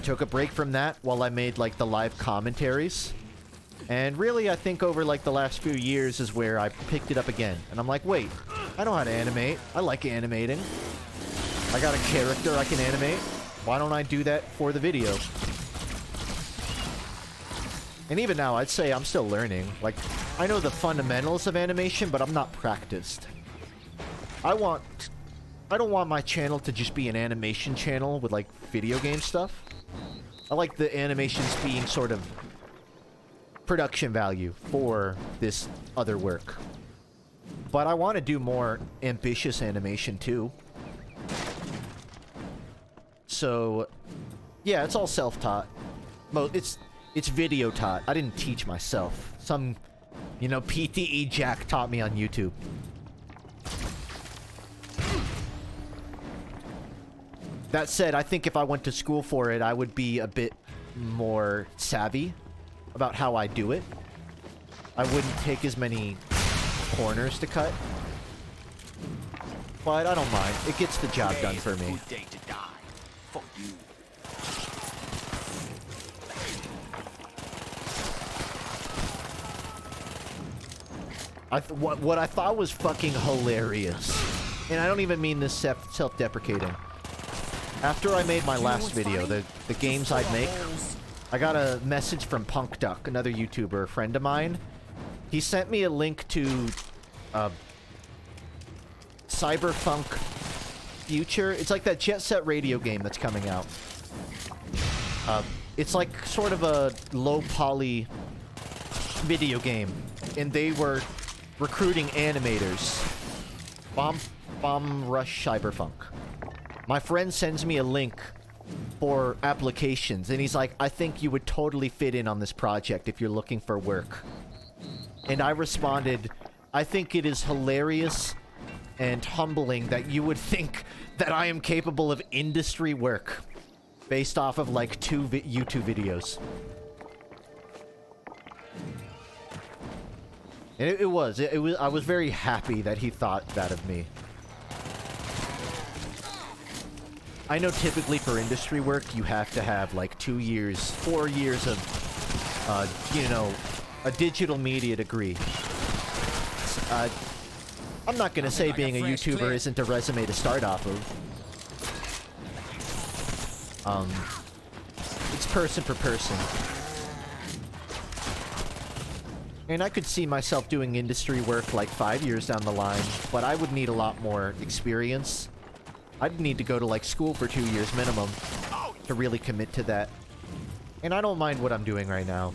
took a break from that while I made, like, the live commentaries. And really, I think over, like, the last few years is where I picked it up again. And I'm like, wait, I know how to animate. I like animating. I got a character I can animate. Why don't I do that for the video? And even now, I'd say I'm still learning. Like, I know the fundamentals of animation, but I'm not practiced. I don't want my channel to just be an animation channel with, like, video game stuff. I like the animations being sort of production value for this other work. But I want to do more ambitious animation, too. So, yeah, it's all self-taught. Well, it's video taught. I didn't teach myself. Some, you know, PTE Jack taught me on YouTube. That said, I think if I went to school for it, I would be a bit more savvy about how I do it. I wouldn't take as many corners to cut. But I don't mind. It gets the job done for me. What I thought was fucking hilarious, and I don't even mean this self-deprecating. After I made my last video, the games I'd make, I got a message from Punkduck, another YouTuber, a friend of mine. He sent me a link to Cyberpunk Future. It's like that Jet Set Radio game that's coming out. It's like sort of a low-poly video game, and they were recruiting animators. Bomb Rush Cyberpunk. My friend sends me a link for applications, and he's like, I think you would totally fit in on this project if you're looking for work. And I responded, I think it is hilarious and humbling that you would think that I am capable of industry work based off of like 2 YouTube videos. And it was. I was very happy that he thought that of me. I know typically for industry work, you have to have like 2 years, 4 years of, you know, a digital media degree. I'm not gonna say being a YouTuber isn't a resume to start off of. It's person per person. And I could see myself doing industry work like 5 years down the line, but I would need a lot more experience. I'd need to go to like school for 2 years minimum to really commit to that. And I don't mind what I'm doing right now.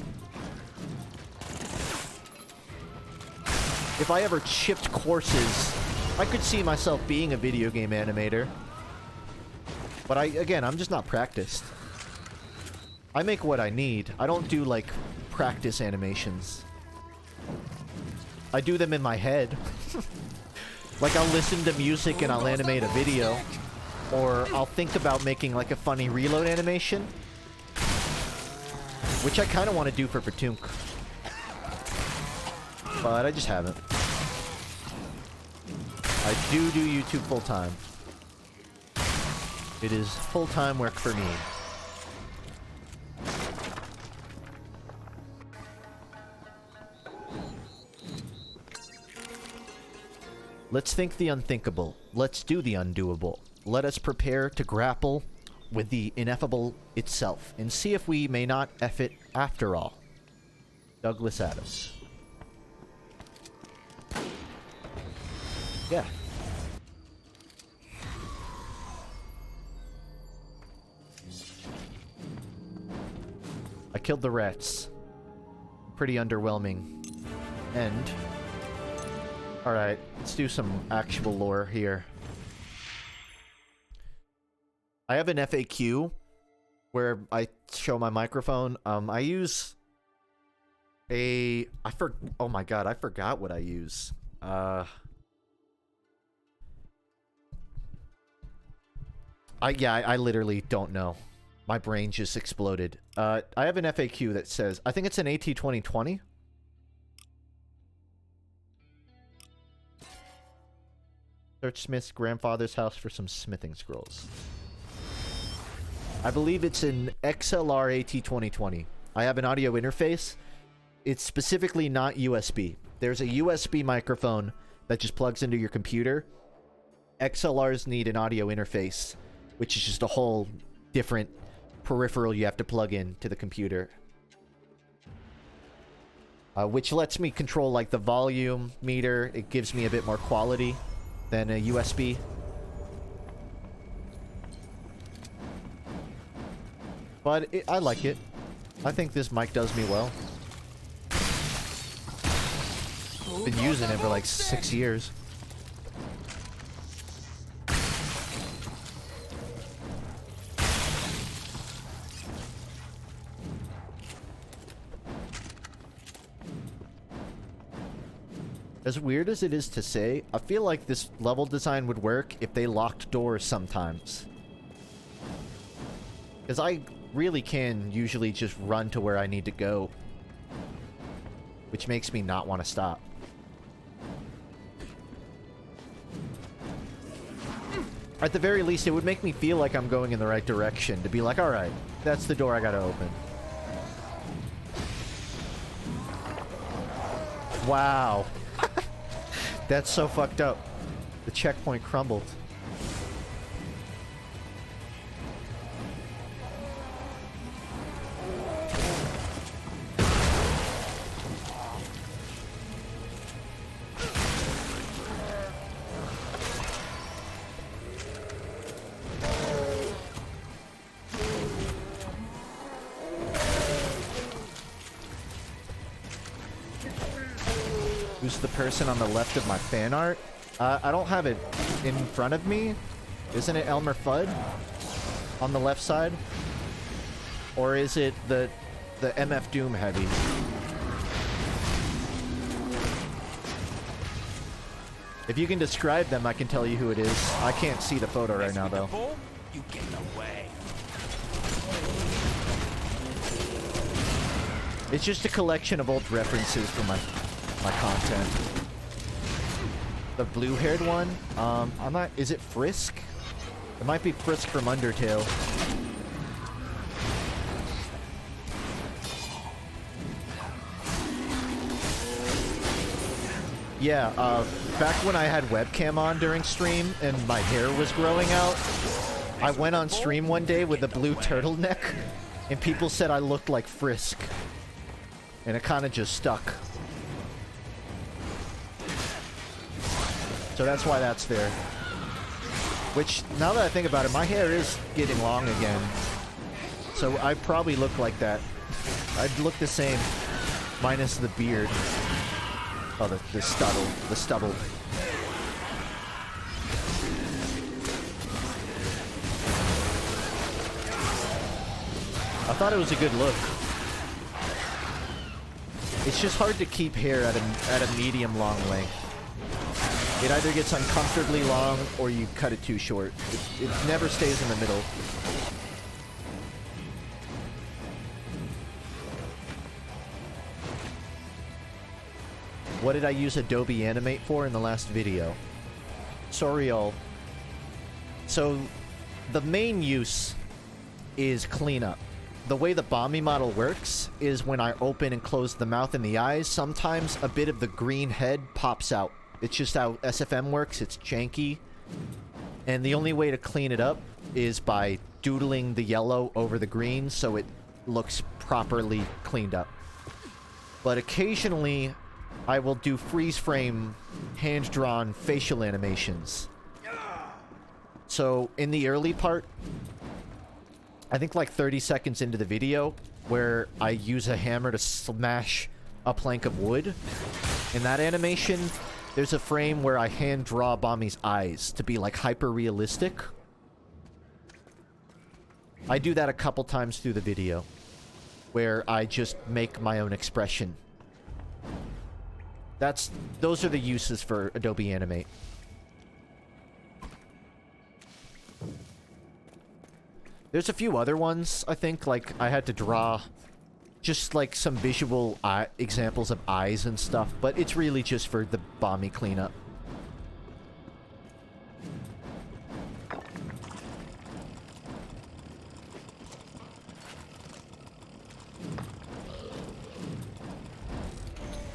If I ever shipped courses, I could see myself being a video game animator. But again, I'm just not practiced. I make what I need. I don't do like practice animations. I do them in my head. Like, I'll listen to music and I'll animate a video, or I'll think about making like a funny reload animation, which I kind of want to do for FUNKe, but I just haven't. I do YouTube full time. It is full-time work for me. Let's think the unthinkable. Let's do the undoable. Let us prepare to grapple with the ineffable itself and see if we may not F it after all. Douglas Adams. Yeah. I killed the rats. Pretty underwhelming. End. Alright, let's do some actual lore here. I have an FAQ where I show my microphone. I use a... oh my god, I forgot what I use. I literally don't know. My brain just exploded. I have an FAQ that says, I think it's an AT2020. Search Smith's grandfather's house for some smithing scrolls. I believe it's an XLR AT2020. I have an audio interface. It's specifically not USB. There's a USB microphone that just plugs into your computer. XLRs need an audio interface, which is just a whole different peripheral you have to plug in to the computer. Which lets me control like the volume meter. It gives me a bit more quality than a USB. But I like it. I think this mic does me well. Been using it for like 6 years. As weird as it is to say, I feel like this level design would work if they locked doors sometimes. Because I really can usually just run to where I need to go. Which makes me not want to stop. At the very least, it would make me feel like I'm going in the right direction. To be like, alright, that's the door I gotta open. Wow. That's so fucked up. The checkpoint crumbled. Who's the person on the left of my fan art? I don't have it in front of me. Isn't it Elmer Fudd on the left side? Or is it the MF Doom heavy? If you can describe them, I can tell you who it is. I can't see the photo right now, though. You get away. It's just a collection of old references from my content. The blue-haired one, I'm not. Is it Frisk? It might be Frisk from Undertale. Yeah, back when I had webcam on during stream and my hair was growing out, I went on stream one day with a blue turtleneck, and people said I looked like Frisk. And it kind of just stuck. So that's why that's there. Which, now that I think about it, my hair is getting long again. So I probably look like that. I'd look the same, minus the beard. Oh, the stubble. The stubble. I thought it was a good look. It's just hard to keep hair at a medium long length. It either gets uncomfortably long or you cut it too short. It never stays in the middle. What did I use Adobe Animate for in the last video? Sorry, y'all. So, the main use is cleanup. The way the Bomby model works is when I open and close the mouth and the eyes, sometimes a bit of the green head pops out. It's just how SFM works. It's janky. And the only way to clean it up is by doodling the yellow over the green so it looks properly cleaned up. But occasionally, I will do freeze frame, hand-drawn facial animations. So, in the early part, I think like 30 seconds into the video, where I use a hammer to smash a plank of wood, in that animation, there's a frame where I hand-draw Bomby's eyes to be like hyper-realistic. I do that a couple times through the video, where I just make my own expression. Those are the uses for Adobe Animate. There's a few other ones, I think, like I had to draw just like some visual examples of eyes and stuff, but it's really just for the Bomby cleanup.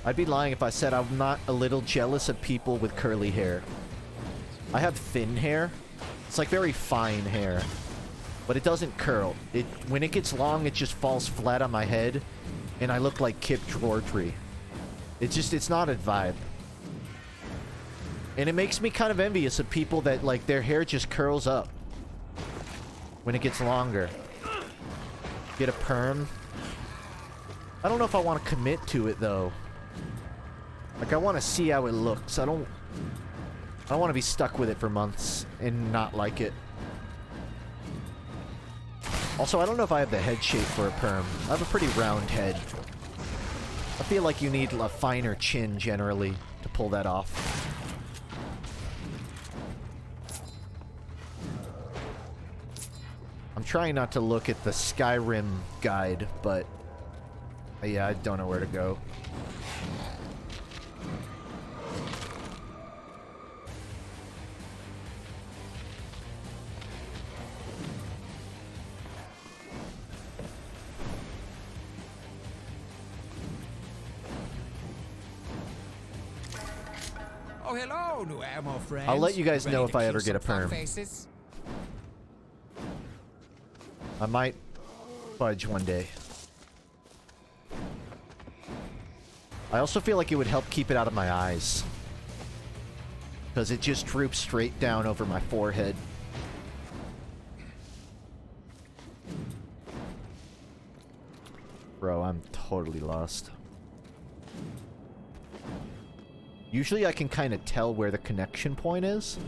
I'd be lying if I said I'm not a little jealous of people with curly hair. I have thin hair. It's like very fine hair. But it doesn't curl. When it gets long, it just falls flat on my head. And I look like Kip Georgie. It's not a vibe. And it makes me kind of envious of people that, like, their hair just curls up when it gets longer. Get a perm. I don't know if I want to commit to it, though. Like, I want to see how it looks. I don't want to be stuck with it for months and not like it. Also, I don't know if I have the head shape for a perm. I have a pretty round head. I feel like you need a finer chin, generally, to pull that off. I'm trying not to look at the Skyrim guide, but... yeah, I don't know where to go. Oh, hello, new ammo friends. I'll let you guys Ready know to if I keep ever get some a perm. fat faces? I might fudge one day. I also feel like it would help keep it out of my eyes. Because it just droops straight down over my forehead. Bro, I'm totally lost. Usually I can kind of tell where the connection point is.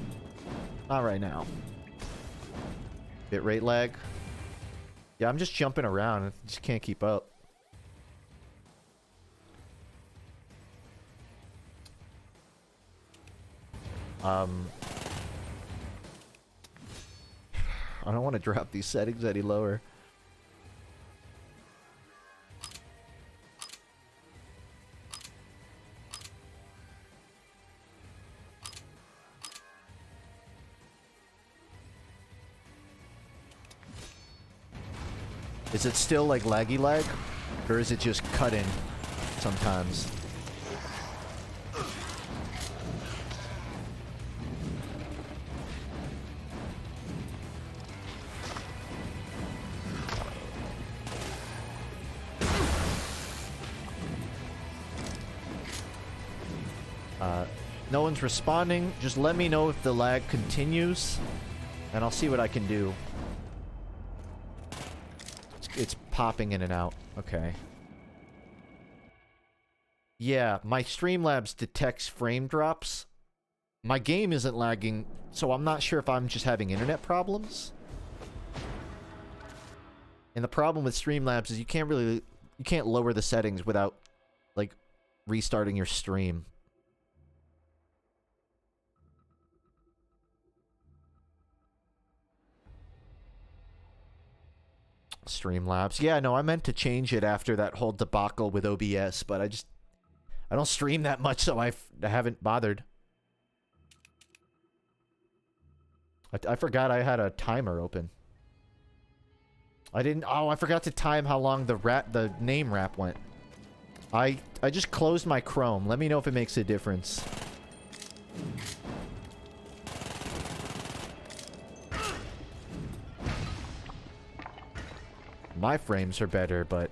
Not right now. Bitrate lag. Yeah, I'm just jumping around. I just can't keep up. I don't want to drop these settings any lower. Is it still like laggy lag? Or is it just cutting sometimes? No one's responding. Just let me know if the lag continues, and I'll see what I can do. It's popping in and out. Okay. Yeah, my Streamlabs detects frame drops. My game isn't lagging, so I'm not sure if I'm just having internet problems. And the problem with Streamlabs is you can't lower the settings without, like, restarting your stream. Streamlabs. Yeah, no, I meant to change it after that whole debacle with OBS, but I don't stream that much, so I haven't bothered. I forgot I had a timer open. I didn't. Oh, I forgot to time how long the name wrap went. I just closed my Chrome. Let me know if it makes a difference. My frames are better, but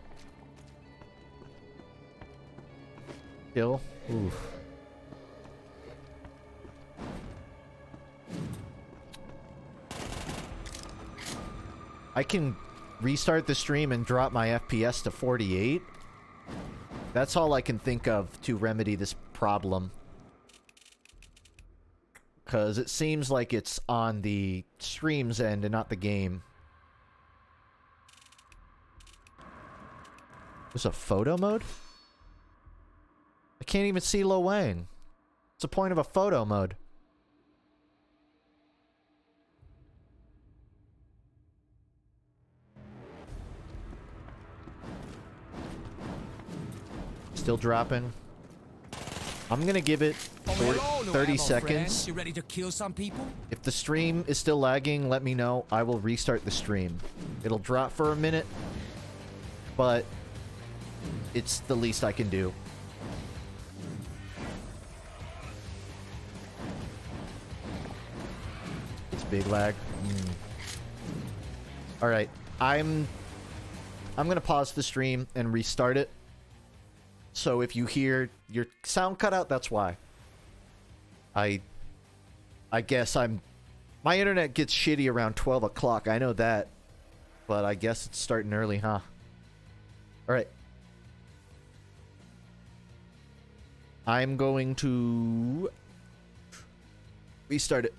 still, oof. I can restart the stream and drop my FPS to 48. That's all I can think of to remedy this problem. Because it seems like it's on the stream's end and not the game. There's a photo mode? I can't even see Lo Wang. What's the point of a photo mode? Still dropping. I'm gonna give it 30 seconds. You ready to kill some people? If the stream is still lagging, let me know. I will restart the stream. It'll drop for a minute, but it's the least I can do. It's big lag. All right, I'm gonna pause the stream and restart it. So if you hear your sound cut out, that's why. I guess my internet gets shitty around 12 o'clock. I know that, but I guess it's starting early, huh? All right. I'm going to restart it.